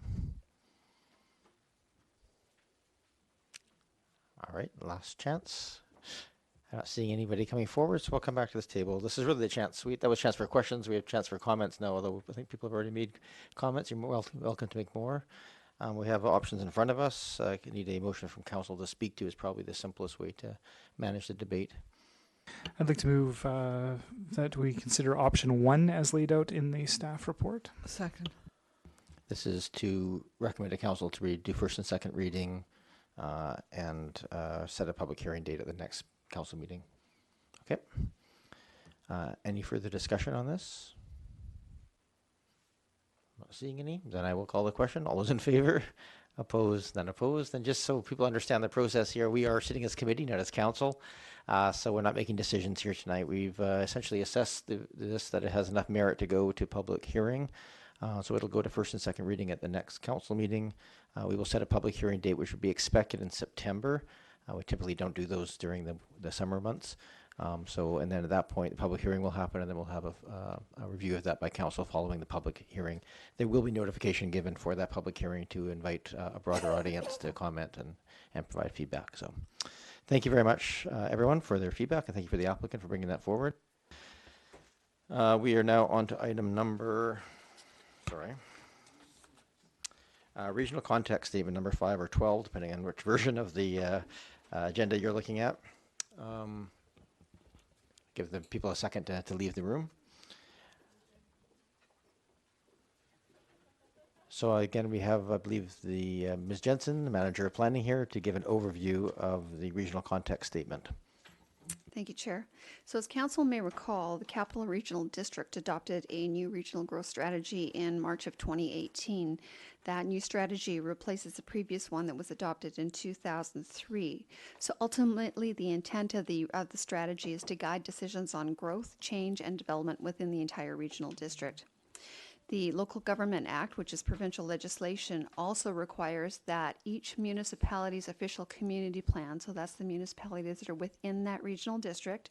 A: All right, last chance. I'm not seeing anybody coming forward, so we'll come back to this table. This is really the chance. That was a chance for questions. We have a chance for comments now, although I think people have already made comments. You're welcome to make more. We have options in front of us. You need a motion from council to speak to is probably the simplest way to manage the debate.
H: I'd like to move that we consider option 1 as laid out in the staff report.
I: Second.
A: This is to recommend to council to do first and second reading and set a public hearing date at the next council meeting. Okay. Any further discussion on this? Not seeing any. Then I will call the question. All those in favor? Opposed? None opposed. And just so people understand the process here, we are sitting as committee, not as council. So we're not making decisions here tonight. We've essentially assessed that it has enough merit to go to public hearing. So it'll go to first and second reading at the next council meeting. We will set a public hearing date, which would be expected in September. We typically don't do those during the summer months. And then at that point, the public hearing will happen, and then we'll have a review of that by council following the public hearing. There will be notification given for that public hearing to invite a broader audience to comment and provide feedback. So thank you very much, everyone, for their feedback, and thank you for the applicant for bringing that forward. We are now on to item number, regional context statement number 5 or 12, depending on which version of the agenda you're looking at. Give the people a second to leave the room. So again, we have, I believe, the Ms. Jensen, the manager of planning here, to give an overview of the regional context statement.
L: Thank you, Chair. So as Council may recall, the Capital Regional District adopted a new regional growth strategy in March of 2018. That new strategy replaces the previous one that was adopted in 2003. So ultimately, the intent of the strategy is to guide decisions on growth, change, and development within the entire regional district. The Local Government Act, which is provincial legislation, also requires that each municipality's official community plan, so that's the municipalities that are within that regional district,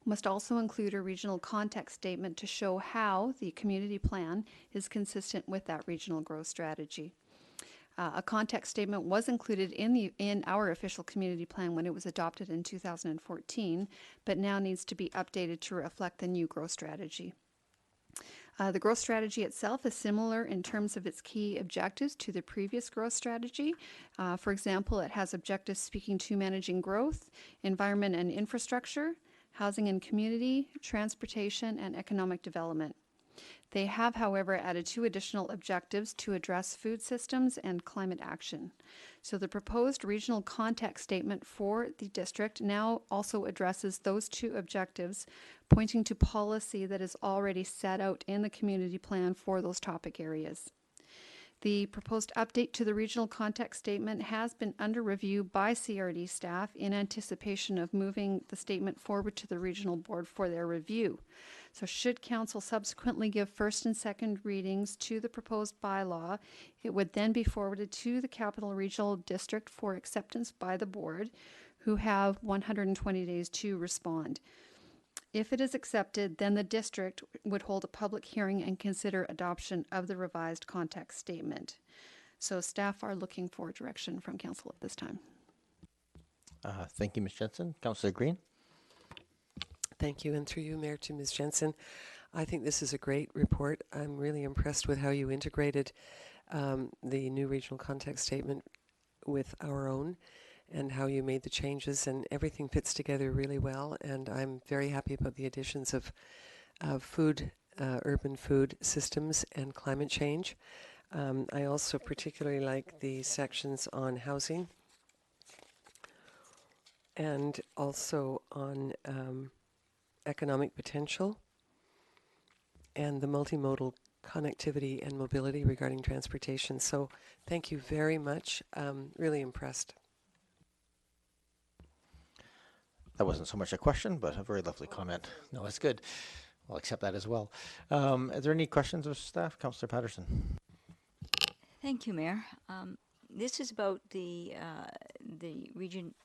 L: must also include a regional context statement to show how the community plan is consistent with that regional growth strategy. A context statement was included in our official community plan when it was adopted in 2014, but now needs to be updated to reflect the new growth strategy. The growth strategy itself is similar in terms of its key objectives to the previous growth strategy. For example, it has objectives speaking to managing growth, environment and infrastructure, housing and community, transportation, and economic development. They have, however, added 2 additional objectives to address food systems and climate action. So the proposed regional context statement for the district now also addresses those 2 objectives, pointing to policy that is already set out in the community plan for those topic areas. The proposed update to the regional context statement has been under review by CRD staff in anticipation of moving the statement forward to the regional board for their review. So should council subsequently give first and second readings to the proposed bylaw, it would then be forwarded to the Capital Regional District for acceptance by the board, who have 120 days to respond. If it is accepted, then the district would hold a public hearing and consider adoption of the revised context statement. So staff are looking for direction from council at this time.
A: Thank you, Ms. Jensen. Councillor Green?
D: Thank you, and through you, Mayor, to Ms. Jensen. I think this is a great report. I'm really impressed with how you integrated the new regional context statement with our own and how you made the changes, and everything fits together really well. And I'm very happy about the additions of food, urban food systems and climate change. I also particularly like the sections on housing and also on economic potential and the multimodal connectivity and mobility regarding transportation. So thank you very much. Really impressed.
A: That wasn't so much a question, but a very lovely comment. No, that's good. I'll accept that as well. Are there any questions of staff? Councillor Patterson.
F: Thank you, Mayor. This is about the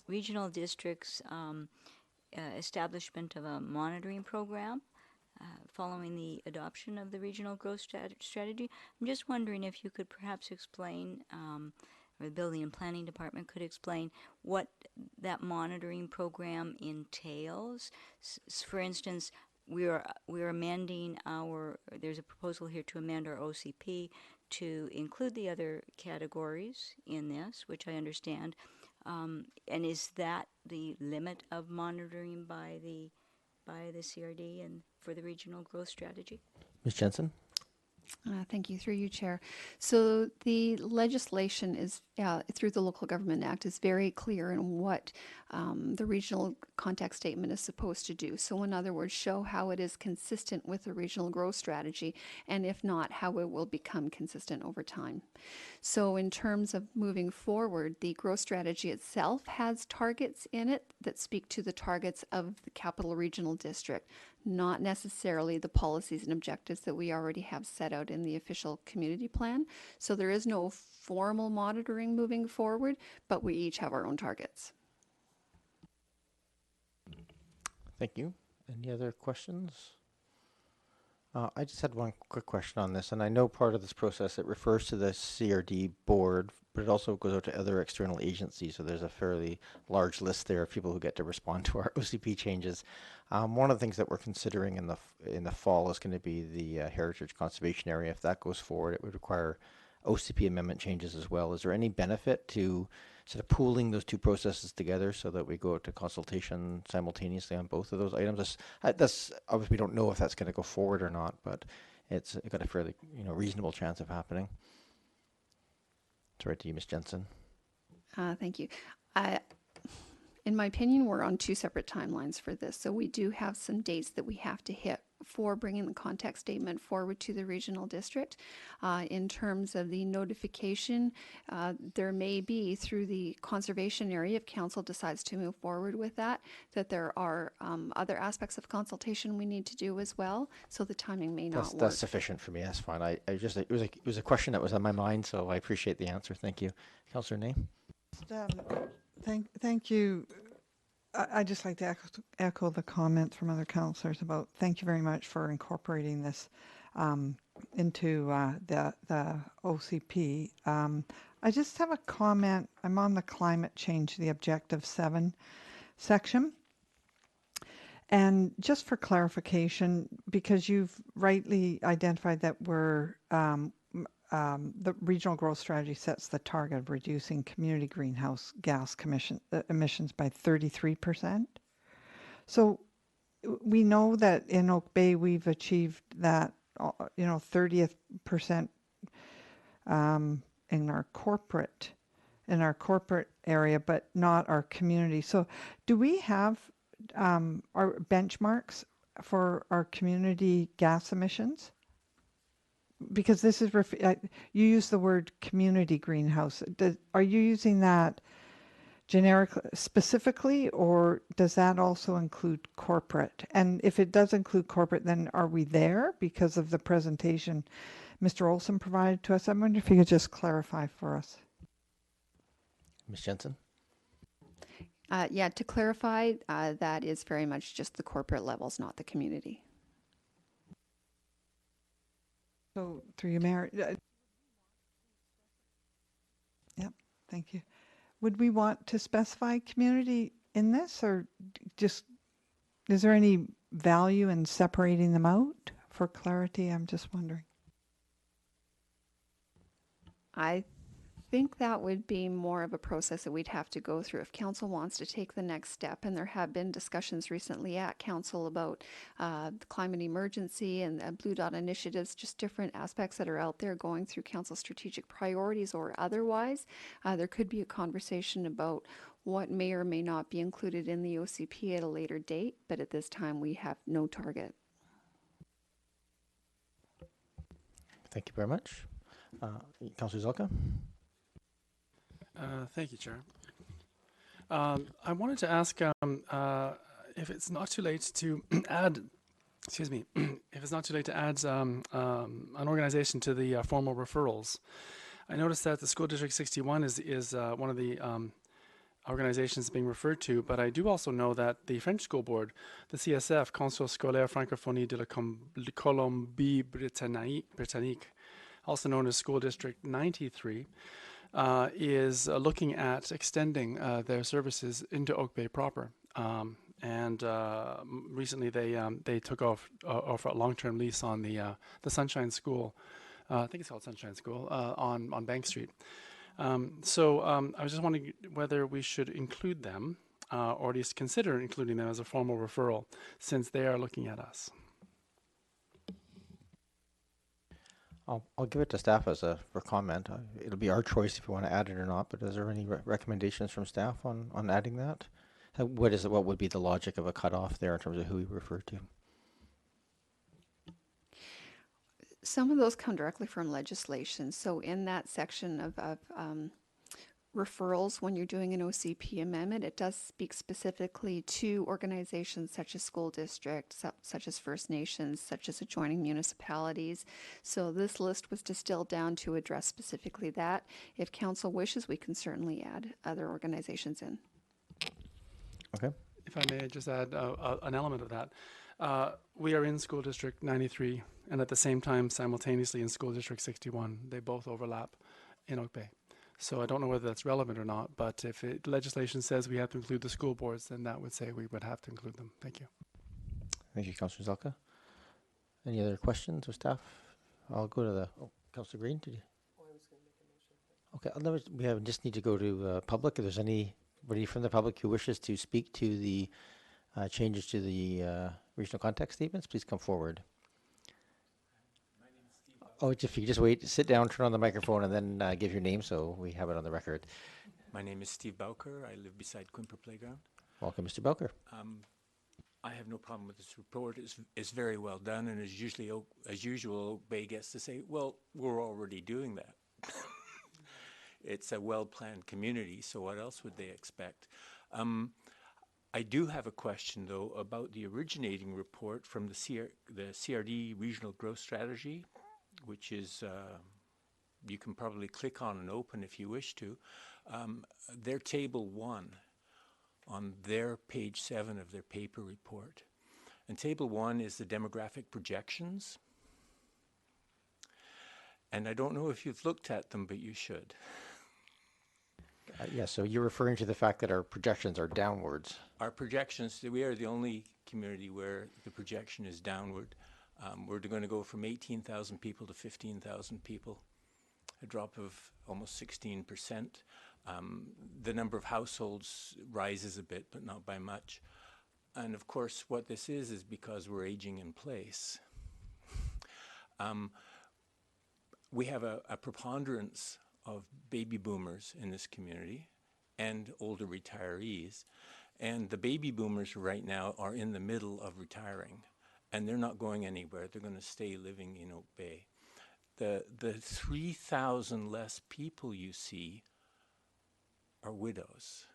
F: regional districts establishment of a monitoring program following the adoption of the regional growth strategy. I'm just wondering if you could perhaps explain, or the Building and Planning Department could explain what that monitoring program entails. For instance, we're amending there's a proposal here to amend our OCP to include the other categories in this, which I understand. And is that the limit of monitoring by the CRD and for the regional growth strategy?
A: Ms. Jensen?
L: Thank you. Through you, Chair. So the legislation is, through the Local Government Act, is very clear in what the regional context statement is supposed to do. So in other words, show how it is consistent with the regional growth strategy, and if not, how it will become consistent over time. So in terms of moving forward, the growth strategy itself has targets in it that speak to the targets of the Capital Regional District, not necessarily the policies and objectives that we already have set out in the official community plan. So there is no formal monitoring moving forward, but we each have our own targets.
A: Thank you. Any other questions? I just had one quick question on this, and I know part of this process, it refers to the CRD board, but it also goes out to other external agencies, so there's a fairly large list there of people who get to respond to our OCP changes. One of the things that we're considering in the fall is going to be the Heritage Conservation Area. If that goes forward, it would require OCP amendment changes as well. Is there any benefit to sort of pooling those two processes together so that we go to consultation simultaneously on both of those items? That's obviously, we don't know if that's going to go forward or not, but it's got a fairly reasonable chance of happening. It's right to you, Ms. Jensen.
L: Thank you. In my opinion, we're on two separate timelines for this. So we do have some dates that we have to hit for bringing the context statement forward to the regional district. In terms of the notification, there may be, through the conservation area, if council decides to move forward with that there are other aspects of consultation we need to do as well. So the timing may not work.
A: That's sufficient for me. That's fine. It was a question that was on my mind, so I appreciate the answer. Thank you. Councillor Name.
I: Thank you. I'd just like to echo the comments from other councillors about thank you very much for incorporating this into the OCP. I just have a comment. I'm on the climate change, the Objective 7 section. And just for clarification, because you've rightly identified that we're the regional growth strategy sets the target of reducing community greenhouse gas emissions by 33%. So we know that in Oak Bay we've achieved that, 30th percent in our corporate area, but not our community. So do we have our benchmarks for our community gas emissions? Because this is, you use the word community greenhouse. Are you using that generic specifically, or does that also include corporate? And if it does include corporate, then are we there because of the presentation Mr. Olson provided to us? I wonder if you could just clarify for us.
A: Ms. Jensen.
L: Yeah, to clarify, that is very much just the corporate levels, not the community.
I: So through you, Mayor. Yep, thank you. Would we want to specify community in this, or just, is there any value in separating them out for clarity? I'm just wondering.
L: I think that would be more of a process that we'd have to go through if council wants to take the next step. And there have been discussions recently at council about the climate emergency and Blue Dot initiatives, just different aspects that are out there going through council strategic priorities or otherwise. There could be a conversation about what may or may not be included in the OCP at a later date, but at this time we have no target.
A: Thank you very much. Councillor Zelka?
E: Thank you, Chair. I wanted to ask if it's not too late to add, excuse me, if it's not too late to add an organization to the formal referrals. I noticed that the School District 61 is one of the organizations being referred to, but I do also know that the French School Board, the CSF, Conseil Scolaire Francophonie de la Colombie-Britannique, also known as School District 93, is looking at extending their services into Oak Bay proper. Recently they took off a long-term lease on the Sunshine School. I think it's called Sunshine School on Bank Street. I was just wondering whether we should include them or at least consider including them as a formal referral since they are looking at us.
A: I'll give it to staff for comment. It'll be our choice if we want to add it or not, but is there any recommendations from staff on adding that? What would be the logic of a cutoff there in terms of who we refer to?
L: Some of those come directly from legislation. So in that section of referrals, when you're doing an OCP amendment, it does speak specifically to organizations such as school districts, such as First Nations, such as adjoining municipalities. So this list was distilled down to address specifically that. If council wishes, we can certainly add other organizations in.
A: Okay.
E: If I may just add an element of that. We are in School District 93 and at the same time simultaneously in School District 61. They both overlap in Oak Bay. So I don't know whether that's relevant or not, but if legislation says we have to include the school boards, then that would say we would have to include them. Thank you.
A: Thank you, Councillor Zelka. Any other questions of staff? I'll go to Councillor Green. Did you? Oh, I was going to make a motion. Okay, otherwise we just need to go to public. If there's anybody from the public who wishes to speak to the changes to the regional context statements, please come forward. Oh, if you just wait, sit down, turn on the microphone, and then give your name so we have it on the record.
P: My name is Steve Bowker. I live beside Quimper Playground.
A: Welcome, Mr. Belker.
P: I have no problem with this report. It's very well done, and as usual, Oak Bay gets to say, well, we're already doing that. It's a well-planned community, so what else would they expect? I do have a question, though, about the originating report from the CRD Regional Growth Strategy, which is, you can probably click on and open if you wish to. Their table 1 on their page 7 of their paper report. And table 1 is the demographic projections. And I don't know if you've looked at them, but you should.
A: Yes, so you're referring to the fact that our projections are downwards.
P: Our projections, we are the only community where the projection is downward. We're going to go from 18,000 people to 15,000 people, a drop of almost 16%. The number of households rises a bit, but not by much. And of course, what this is because we're aging in place. We have a preponderance of baby boomers in this community and older retirees. And the baby boomers right now are in the middle of retiring. And they're not going anywhere. They're going to stay living in Oak Bay. The 3,000 less people you see are widows,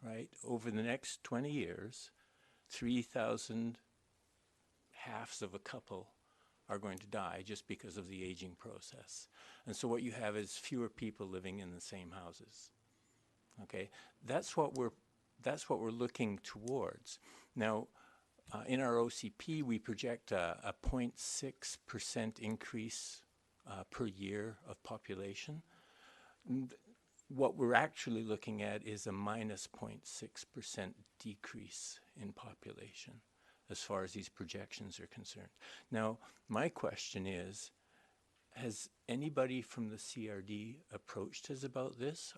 P: right? Over the next 20 years, 3,000 halves of a couple are going to die just because of the aging process. And so what you have is fewer people living in the same houses. Okay, that's what we're looking towards. Now, in our OCP, we project a 0.6% increase per year of population. What we're actually looking at is a minus 0.6% decrease in population as far as these projections are concerned. Now, my question is, has anybody from the CRD approached us about this?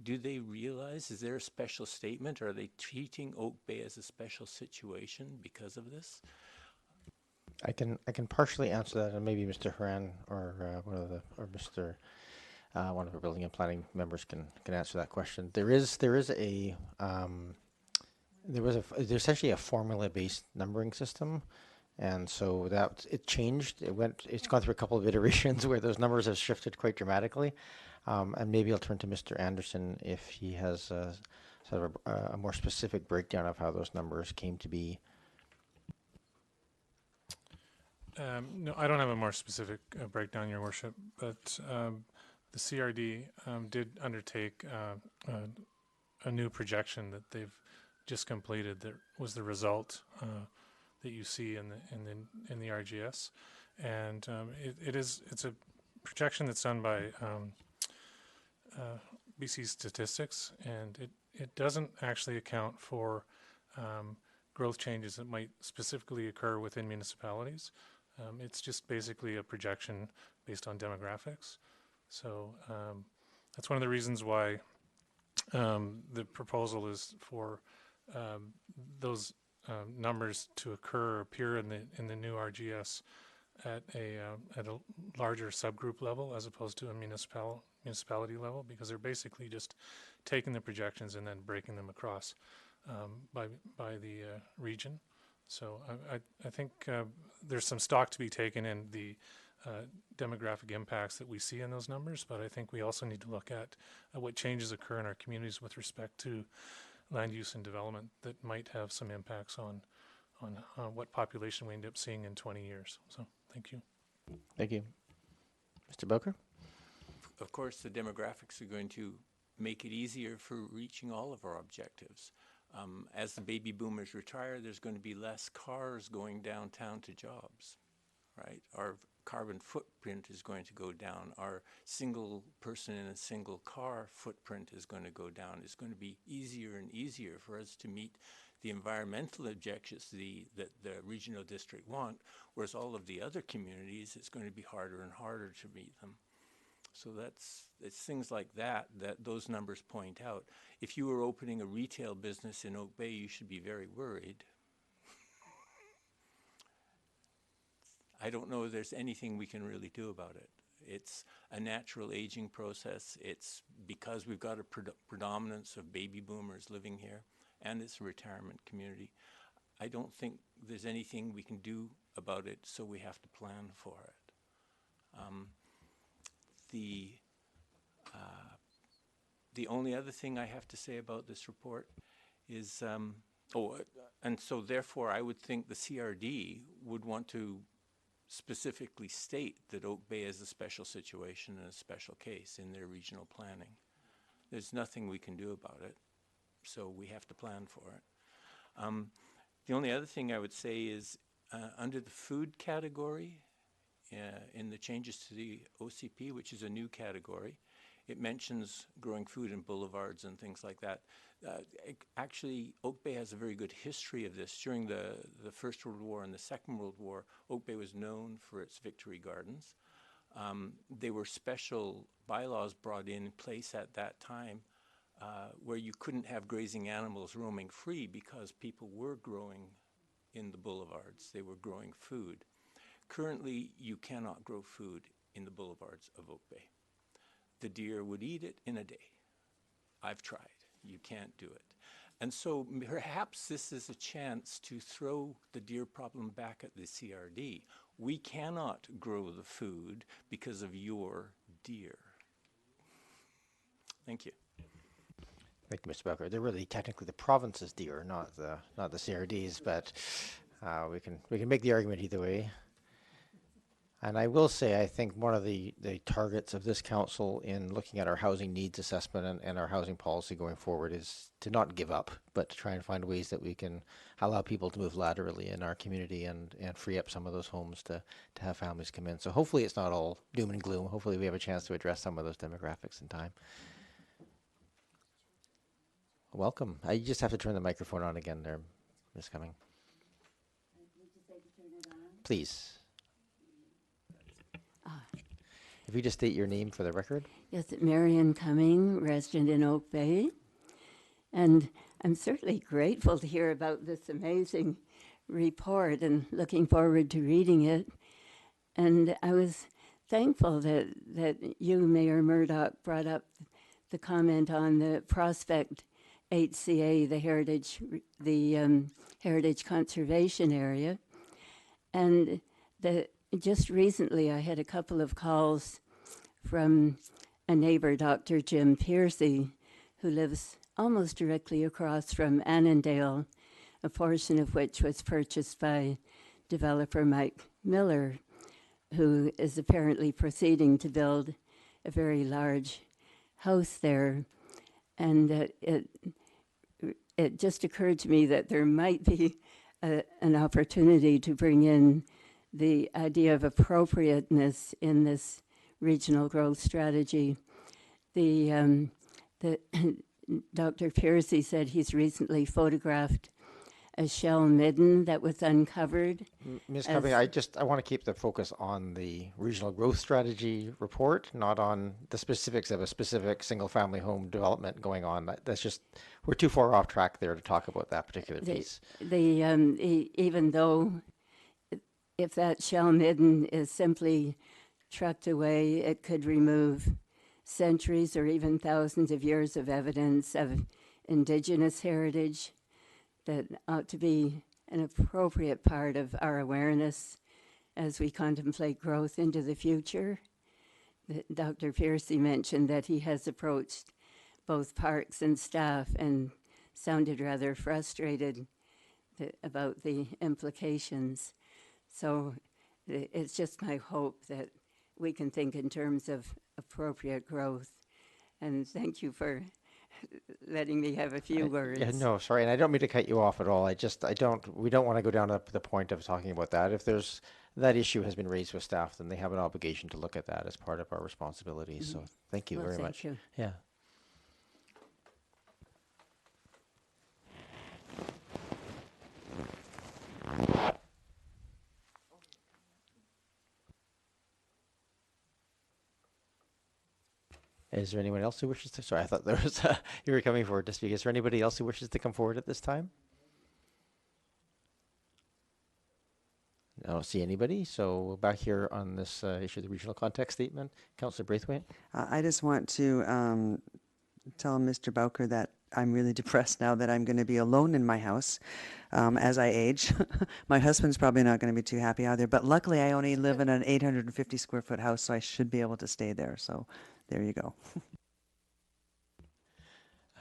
P: Do they realize, is there a special statement? Are they treating Oak Bay as a special situation because of this?
A: I can partially answer that, and maybe Mr. Horan or one of the building and planning members can answer that question. There's essentially a formula-based numbering system. And so that it changed. It's gone through a couple of iterations where those numbers have shifted quite dramatically. And maybe I'll turn to Mr. Anderson if he has sort of a more specific breakdown of how those numbers came to be.
Q: No, I don't have a more specific breakdown, Your Worship, but the CRD did undertake a new projection that they've just completed that was the result that you see in the RGS, and it's a projection that's done by BC Statistics, and it doesn't actually account for growth changes that might specifically occur within municipalities. It's just basically a projection based on demographics. So that's one of the reasons why the proposal is for those numbers to appear in the new RGS at a larger subgroup level as opposed to a municipality level, because they're basically just taking the projections and then breaking them across by the region. So I think there's some stock to be taken in the demographic impacts that we see in those numbers, but I think we also need to look at what changes occur in our communities with respect to land use and development that might have some impacts on what population we end up seeing in 20 years. So thank you.
A: Thank you. Mr. Boker?
P: Of course, the demographics are going to make it easier for reaching all of our objectives. As the baby boomers retire, there's going to be less cars going downtown to jobs, right? Our carbon footprint is going to go down. Our single person in a single car footprint is going to go down. It's going to be easier and easier for us to meet the environmental objectives that the regional district want, whereas all of the other communities, it's going to be harder and harder to meet them. So it's things like that those numbers point out. If you were opening a retail business in Oak Bay, you should be very worried. I don't know if there's anything we can really do about it. It's a natural aging process. It's because we've got a predominance of baby boomers living here, and it's a retirement community. I don't think there's anything we can do about it, so we have to plan for it. The only other thing I have to say about this report is, and so therefore I would think the CRD would want to specifically state that Oak Bay is a special situation and a special case in their regional planning. There's nothing we can do about it, so we have to plan for it. The only other thing I would say is under the food category, in the changes to the OCP, which is a new category, it mentions growing food in boulevards and things like that. Actually, Oak Bay has a very good history of this. During the First World War and the Second World War, Oak Bay was known for its victory gardens. There were special bylaws brought in place at that time where you couldn't have grazing animals roaming free because people were growing in the boulevards. They were growing food. Currently, you cannot grow food in the boulevards of Oak Bay. The deer would eat it in a day. I've tried. You can't do it. And so perhaps this is a chance to throw the deer problem back at the CRD. We cannot grow the food because of your deer. Thank you.
A: Thank you, Mr. Becker. They're really technically the province's deer, not the CRD's, but we can make the argument either way. And I will say, I think one of the targets of this council in looking at our housing needs assessment and our housing policy going forward is to not give up, but to try and find ways that we can allow people to move laterally in our community and free up some of those homes to have families come in. So hopefully it's not all doom and gloom. Hopefully we have a chance to address some of those demographics in time. Welcome. I just have to turn the microphone on again there, Ms. Cumming. Please. If you just state your name for the record.
R: Yes, Marion Cumming, resident in Oak Bay. And I'm certainly grateful to hear about this amazing report and looking forward to reading it. And I was thankful that you, Mayor Murdoch, brought up the comment on the Prospect HCA, the Heritage Conservation Area. And just recently I had a couple of calls from a neighbor, Dr. Jim Piercy, who lives almost directly across from Annandale, a portion of which was purchased by developer Mike Miller, who is apparently proceeding to build a very large house there. And it just occurred to me that there might be an opportunity to bring in the idea of appropriateness in this regional growth strategy. The Dr. Piercy said he's recently photographed a shell midden that was uncovered.
A: Ms. Cumming, I want to keep the focus on the regional growth strategy report, not on the specifics of a specific single-family home development going on. That's just, we're too far off track there to talk about that particular piece.
R: Even though if that shell midden is simply trucked away, it could remove centuries or even thousands of years of evidence of indigenous heritage that ought to be an appropriate part of our awareness as we contemplate growth into the future. Dr. Piercy mentioned that he has approached both parks and staff and sounded rather frustrated about the implications. So it's just my hope that we can think in terms of appropriate growth. And thank you for letting me have a few words.
A: Yeah, no, sorry, and I don't mean to cut you off at all. We don't want to go down to the point of talking about that. If that issue has been raised with staff, then they have an obligation to look at that as part of our responsibilities. So thank you very much.
R: Thank you.
A: Yeah. Is there anyone else who wishes to? Sorry, I thought there was you were coming forward to speak. Is there anybody else who wishes to come forward at this time? I don't see anybody. So back here on this issue of the regional context statement, Councillor Braithwaite.
J: I just want to tell Mr. Bowker that I'm really depressed now that I'm going to be alone in my house as I age. My husband's probably not going to be too happy either, but luckily I only live in an 850 square foot house, so I should be able to stay there. So there you go.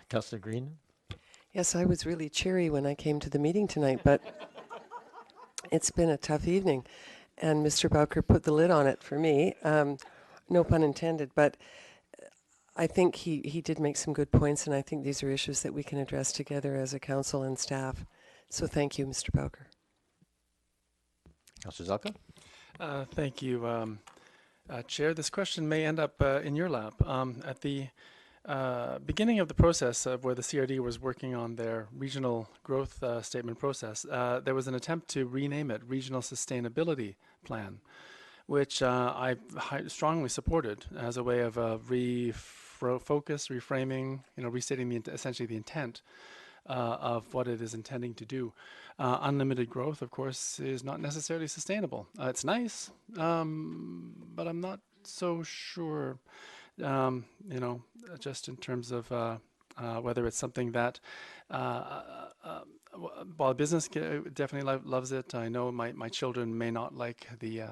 A: Councillor Green.
D: Yes, I was really cheery when I came to the meeting tonight, but it's been a tough evening. And Mr. Bowker put the lid on it for me. No pun intended, but I think he did make some good points, and I think these are issues that we can address together as a council and staff. So thank you, Mr. Bowker.
A: Councillor Zelka.
E: Thank you, Chair. This question may end up in your lap. At the beginning of the process of where the CRD was working on their regional growth statement process, there was an attempt to rename it Regional Sustainability Plan, which I strongly supported as a way of refocus, reframing, restating essentially the intent of what it is intending to do. Unlimited growth, of course, is not necessarily sustainable. It's nice, but I'm not so sure, just in terms of whether it's something that while business definitely loves it, I know my children may not like the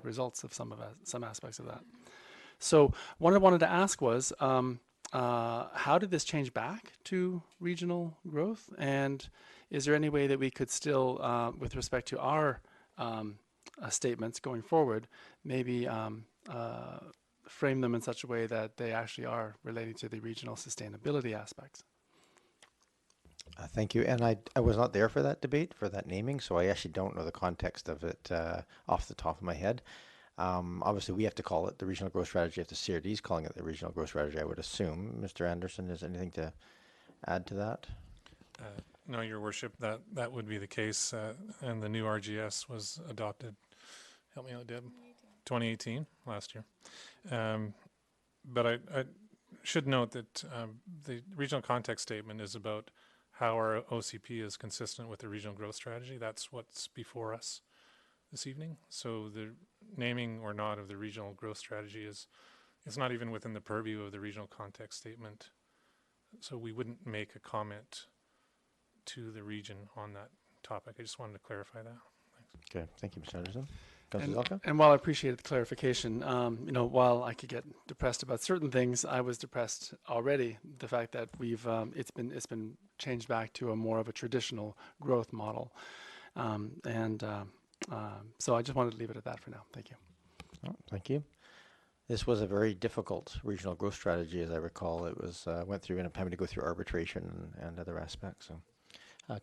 E: results of some aspects of that. So what I wanted to ask was, how did this change back to regional growth? And is there any way that we could still, with respect to our statements going forward, maybe frame them in such a way that they actually are relating to the regional sustainability aspects.
A: Thank you. And I was not there for that debate, for that naming, so I actually don't know the context of it off the top of my head. Obviously, we have to call it the regional growth strategy if the CRD is calling it the regional growth strategy, I would assume. Mr. Anderson, is anything to add to that?
Q: No, Your Worship, that would be the case. And the new RGS was adopted, help me out, Deb, 2018, last year. But I should note that the regional context statement is about how our OCP is consistent with the regional growth strategy. That's what's before us this evening. So the naming or not of the regional growth strategy is not even within the purview of the regional context statement. So we wouldn't make a comment to the region on that topic. I just wanted to clarify that. Thanks.
A: Okay, thank you, Mr. Anderson. Councillor Zelka?
E: And while I appreciate the clarification, while I could get depressed about certain things, I was depressed already. The fact that we've it's been changed back to a more of a traditional growth model, so I just wanted to leave it at that for now. Thank you.
A: Oh, thank you. This was a very difficult regional growth strategy, as I recall. It was went through and having to go through arbitration and other aspects. So.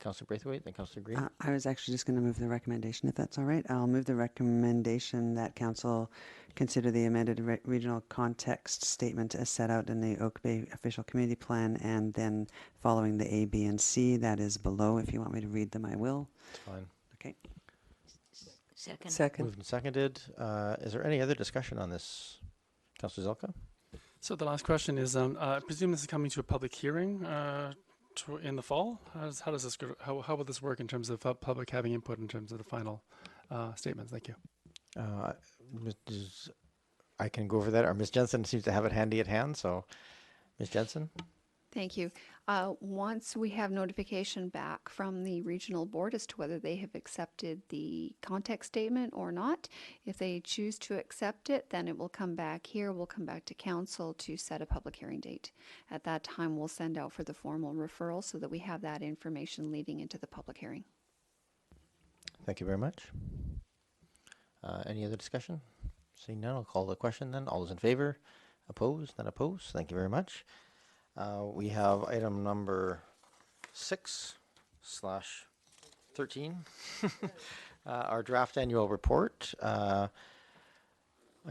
A: Councillor Braithwaite, then Councillor Green.
J: I was actually just going to move the recommendation, if that's all right. I'll move the recommendation that Council consider the amended regional context statement as set out in the Oak Bay Official Community Plan, and then following the A, B, and C, that is below. If you want me to read them, I will.
A: It's fine.
J: Okay.
F: Second.
A: Moved and seconded. Is there any other discussion on this? Councillor Zelka?
E: So the last question is, I presume this is coming to a public hearing in the fall. How does this go? How will this work in terms of public having input in terms of the final statements? Thank you.
A: I can go over that. Or Ms. Jensen seems to have it handy at hand. So, Ms. Jensen.
L: Thank you. Once we have notification back from the regional board as to whether they have accepted the context statement or not, if they choose to accept it, then it will come back here. We'll come back to council to set a public hearing date. At that time, we'll send out for the formal referral so that we have that information leading into the public hearing.
A: Thank you very much. Any other discussion? Seeing none, I'll call the question then. All those in favor? Opposed? None opposed? Thank you very much. We have item number 6/13, our draft annual report. I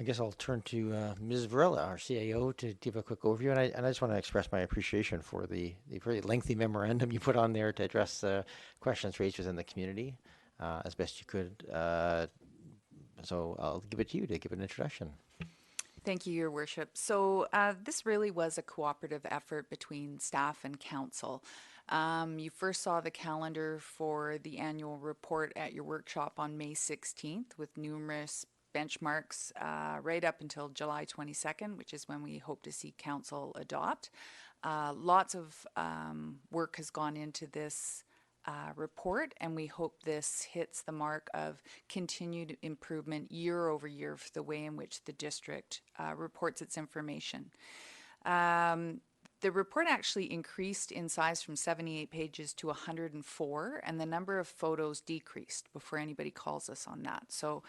A: guess I'll turn to Ms. Varela, our CAO, to give a quick overview. And I just want to express my appreciation for the very lengthy memorandum you put on there to address questions raised within the community as best you could. So I'll give it to you to give an introduction.
S: Thank you, Your Worship. So this really was a cooperative effort between staff and council. You first saw the calendar for the annual report at your workshop on May 16th with numerous benchmarks right up until July 22nd, which is when we hope to see council adopt. Lots of work has gone into this report, and we hope this hits the mark of continued improvement year over year for the way in which the district reports its information. The report actually increased in size from 78 pages to 104, and the number of photos decreased before anybody calls us on that. So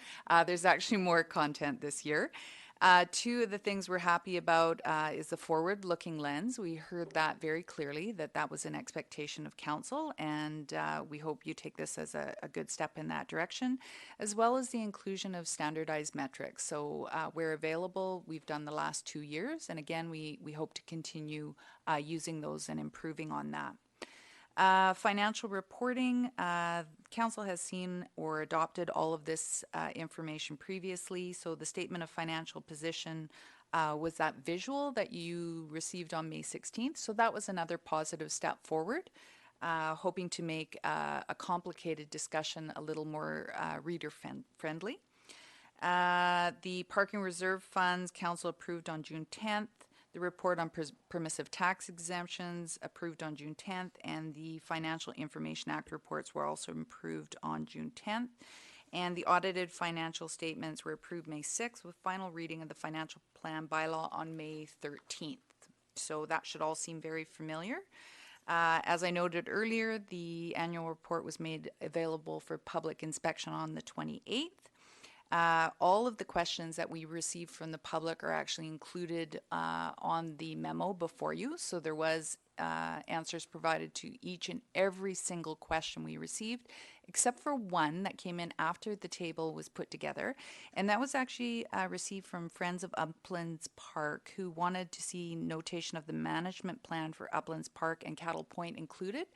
S: there's actually more content this year. Two of the things we're happy about is the forward-looking lens. We heard that very clearly, that was an expectation of council, and we hope you take this as a good step in that direction, as well as the inclusion of standardized metrics. So where available, we've done the last 2 years, and again, we hope to continue using those and improving on that. Financial reporting, council has seen or adopted all of this information previously. So the statement of financial position was that visual that you received on May 16th. So that was another positive step forward, hoping to make a complicated discussion a little more reader friendly. The parking reserve funds, council approved on June 10th. The report on permissive tax exemptions approved on June 10th, and the Financial Information Act reports were also approved on June 10th. And the audited financial statements were approved May 6th, with final reading of the financial plan bylaw on May 13th. So that should all seem very familiar. As I noted earlier, the annual report was made available for public inspection on the 28th. All of the questions that we received from the public are actually included on the memo before you. So there was answers provided to each and every single question we received, except for one that came in after the table was put together. And that was actually received from Friends of Uplands Park, who wanted to see notation of the management plan for Uplands Park and Cattle Point included.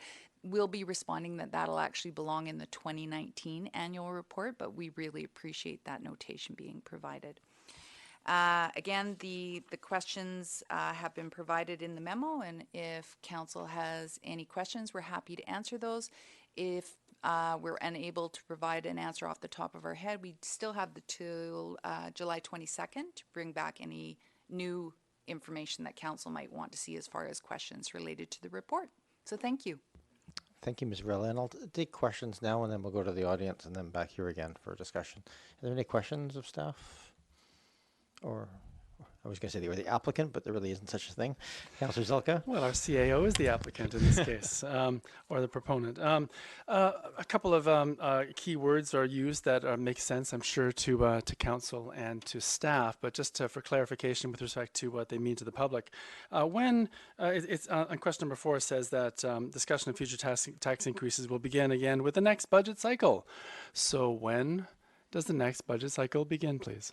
S: We'll be responding that that'll actually belong in the 2019 annual report, but we really appreciate that notation being provided. Again, the questions have been provided in the memo, and if council has any questions, we're happy to answer those. If we're unable to provide an answer off the top of our head, we still have till July 22nd to bring back any new information that council might want to see as far as questions related to the report. So thank you.
A: Thank you, Ms. Varela. And I'll take questions now, and then we'll go to the audience, and then back here again for discussion. Are there any questions of staff? Or I was going to say they were the applicant, but there really isn't such a thing. Councillor Zelka?
E: Well, our CAO is the applicant in this case, or the proponent. A couple of key words are used that make sense, I'm sure, to council and to staff, but just for clarification with respect to what they mean to the public. On question number 4 says that discussion of future tax increases will begin again with the next budget cycle. So when does the next budget cycle begin, please?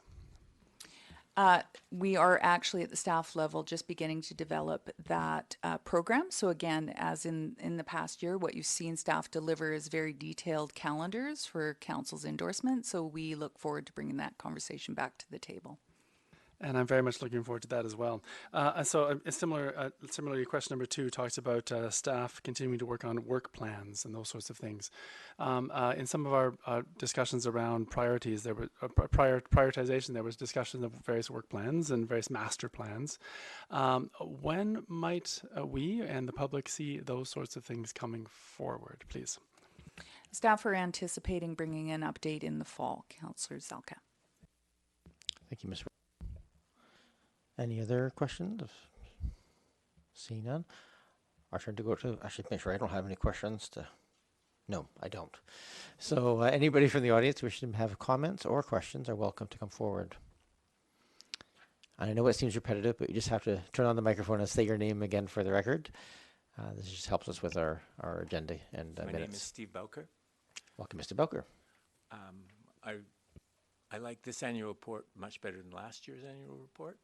S: We are actually at the staff level just beginning to develop that program. So again, as in the past year, what you've seen staff deliver is very detailed calendars for council's endorsement. So we look forward to bringing that conversation back to the table.
E: And I'm very much looking forward to that as well. Similarly, question number 2 talks about staff continuing to work on work plans and those sorts of things. In some of our discussions around priorities, there were prioritization. There was discussion of various work plans and various master plans. When might we and the public see those sorts of things coming forward, please?
S: Staff are anticipating bringing an update in the fall. Councillor Zelka.
A: Thank you, Ms. Any other questions? Seeing none. Our turn to go to, actually make sure I don't have any questions to, no, I don't. So anybody from the audience wishing to have comments or questions are welcome to come forward. And I know it seems repetitive, but you just have to turn on the microphone and say your name again for the record. This just helps us with our agenda and
P: My
A: minutes.
P: name is Steve Bowker.
A: Welcome, Mr. Bowker.
P: I like this annual report much better than last year's annual report.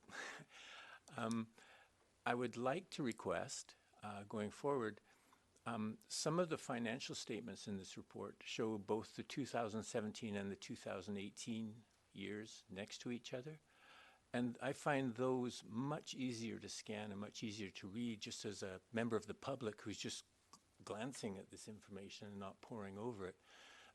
P: I would like to request, going forward, some of the financial statements in this report show both the 2017 and the 2018 years next to each other. And I find those much easier to scan and much easier to read just as a member of the public who's just glancing at this information and not poring over it,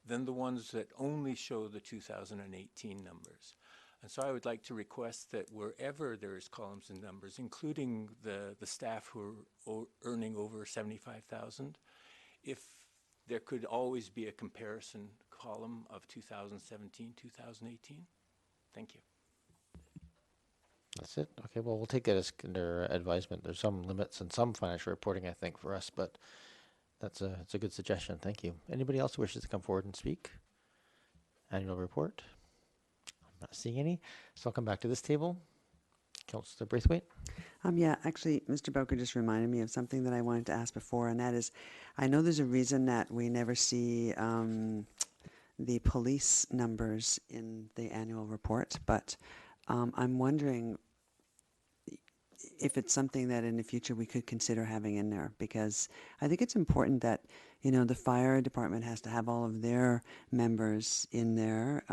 P: than the ones that only show the 2018 numbers. And so I would like to request that wherever there is columns and numbers, including the staff who are earning over 75,000, if there could always be a comparison column of 2017, 2018. Thank you.
A: That's it. Okay, well, we'll take that as under advisement. There's some limits and some financial reporting, I think, for us, but it's a good suggestion. Thank you. Anybody else who wishes to come forward and speak? Annual report. I'm not seeing any. So I'll come back to this table. Councillor Braithwaite.
J: Yeah, actually, Mr. Bowker just reminded me of something that I wanted to ask before, and that is, I know there's a reason that we never see the police numbers in the annual report, but I'm wondering if it's something that in the future we could consider having in there, because I think it's important that, you know, the fire department has to have all of their members in there,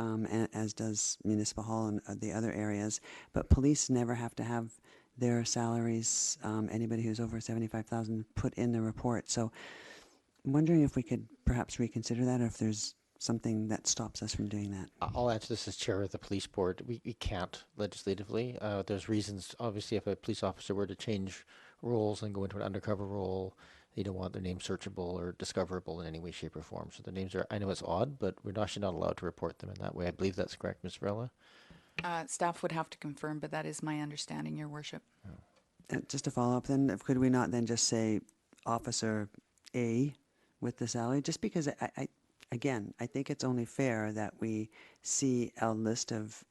J: as does Municipal Hall and the other areas, but police never have to have their salaries, anybody who's over 75,000 put in the report. So I'm wondering if we could perhaps reconsider that, or if there's something that stops us from doing that.
A: I'll answer this as chair of the police board. We can't legislatively. There's reasons, obviously, if a police officer were to change roles and go into an undercover role, they don't want their name searchable or discoverable in any way, shape, or form. So the names are, I know it's odd, but we're actually not allowed to report them in that way. I believe that's correct, Ms. Varela.
S: Staff would have to confirm, but that is my understanding, Your Worship.
J: Just to follow up then, could we not then just say Officer A with the salary? Just because again, I think it's only fair that we see a list of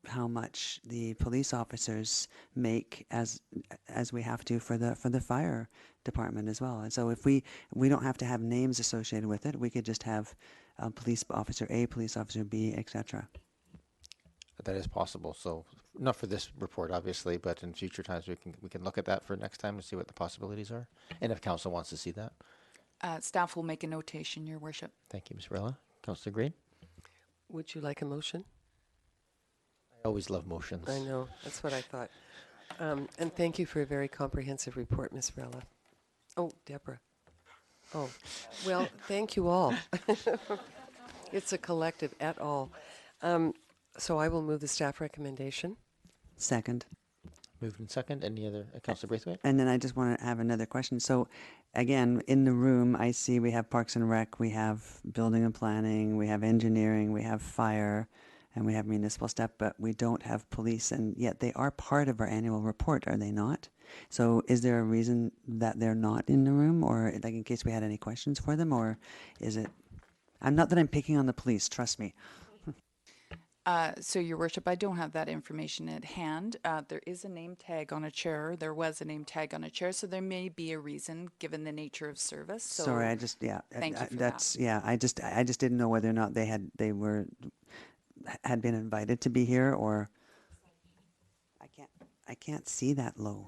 J: how much the police officers make as we have to for the fire department as well. And so if we don't have to have names associated with it, we could just have police officer A, police officer B, etc.
A: That is possible. So not for this report, obviously, but in future times we can look at that for next time and see what the possibilities are, and if council wants to see that.
S: Staff will make a notation, Your Worship.
A: Thank you, Ms. Rella. Councillor Green.
D: Would you like a motion?
A: I always love motions.
D: I know, that's what I thought. And thank you for a very comprehensive report, Ms. Rella. Oh, Deborah. Oh, well, thank you all. It's a collective at all. So I will move the staff recommendation.
J: Second.
A: Moved in second. Any other? Councillor Braithwaite?
J: And then I just want to have another question. So again, in the room, I see we have Parks and Rec, we have Building and Planning, we have Engineering, we have Fire, and we have Municipal stuff, but we don't have Police, and yet they are part of our annual report, are they not? So is there a reason that they're not in the room, or like in case we had any questions for them, or is it? Not that I'm picking on the police, trust me.
S: So, Your Worship, I don't have that information at hand. There is a name tag on a chair. There was a name tag on a chair, so there may be a reason given the nature of service. So
J: Sorry, I just
S: thank you for
J: that's
S: that.
J: yeah. I just didn't know whether or not they had been invited to be here, or I can't see that low.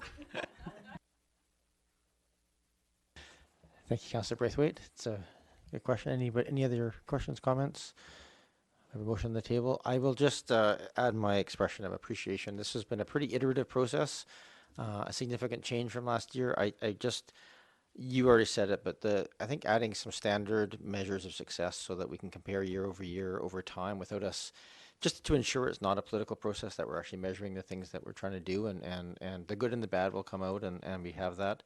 A: Thank you, Councillor Braithwaite. It's a good question. Any other questions, comments? I have a motion on the table. I will just add my expression of appreciation. This has been a pretty iterative process, a significant change from last year. You already said it, but I think adding some standard measures of success so that we can compare year over year over time without us, just to ensure it's not a political process, that we're actually measuring the things that we're trying to do, and the good and the bad will come out, and we have that.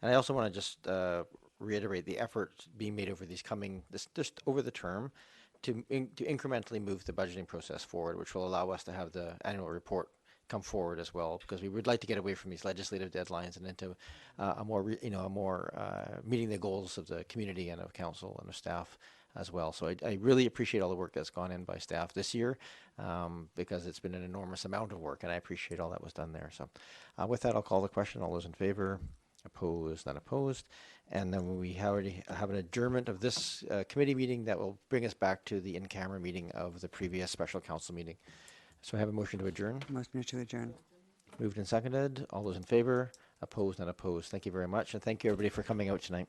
A: And I also want to just reiterate the effort being made over just over the term to incrementally move the budgeting process forward, which will allow us to have the annual report come forward as well, because we would like to get away from these legislative deadlines and into a more meeting the goals of the community and of council and of staff as well. So I really appreciate all the work that's gone in by staff this year, because it's been an enormous amount of work, and I appreciate all that was done there. So with that, I'll call the question. All those in favor? Opposed? None opposed. And then we already have an adjournment of this committee meeting that will bring us back to the in-camera meeting of the previous special council meeting. So I have a motion to adjourn.
J: Motion to adjourn.
A: Moved and seconded. All those in favor? Opposed? Not opposed. Thank you very much. And thank you, everybody, for coming out tonight.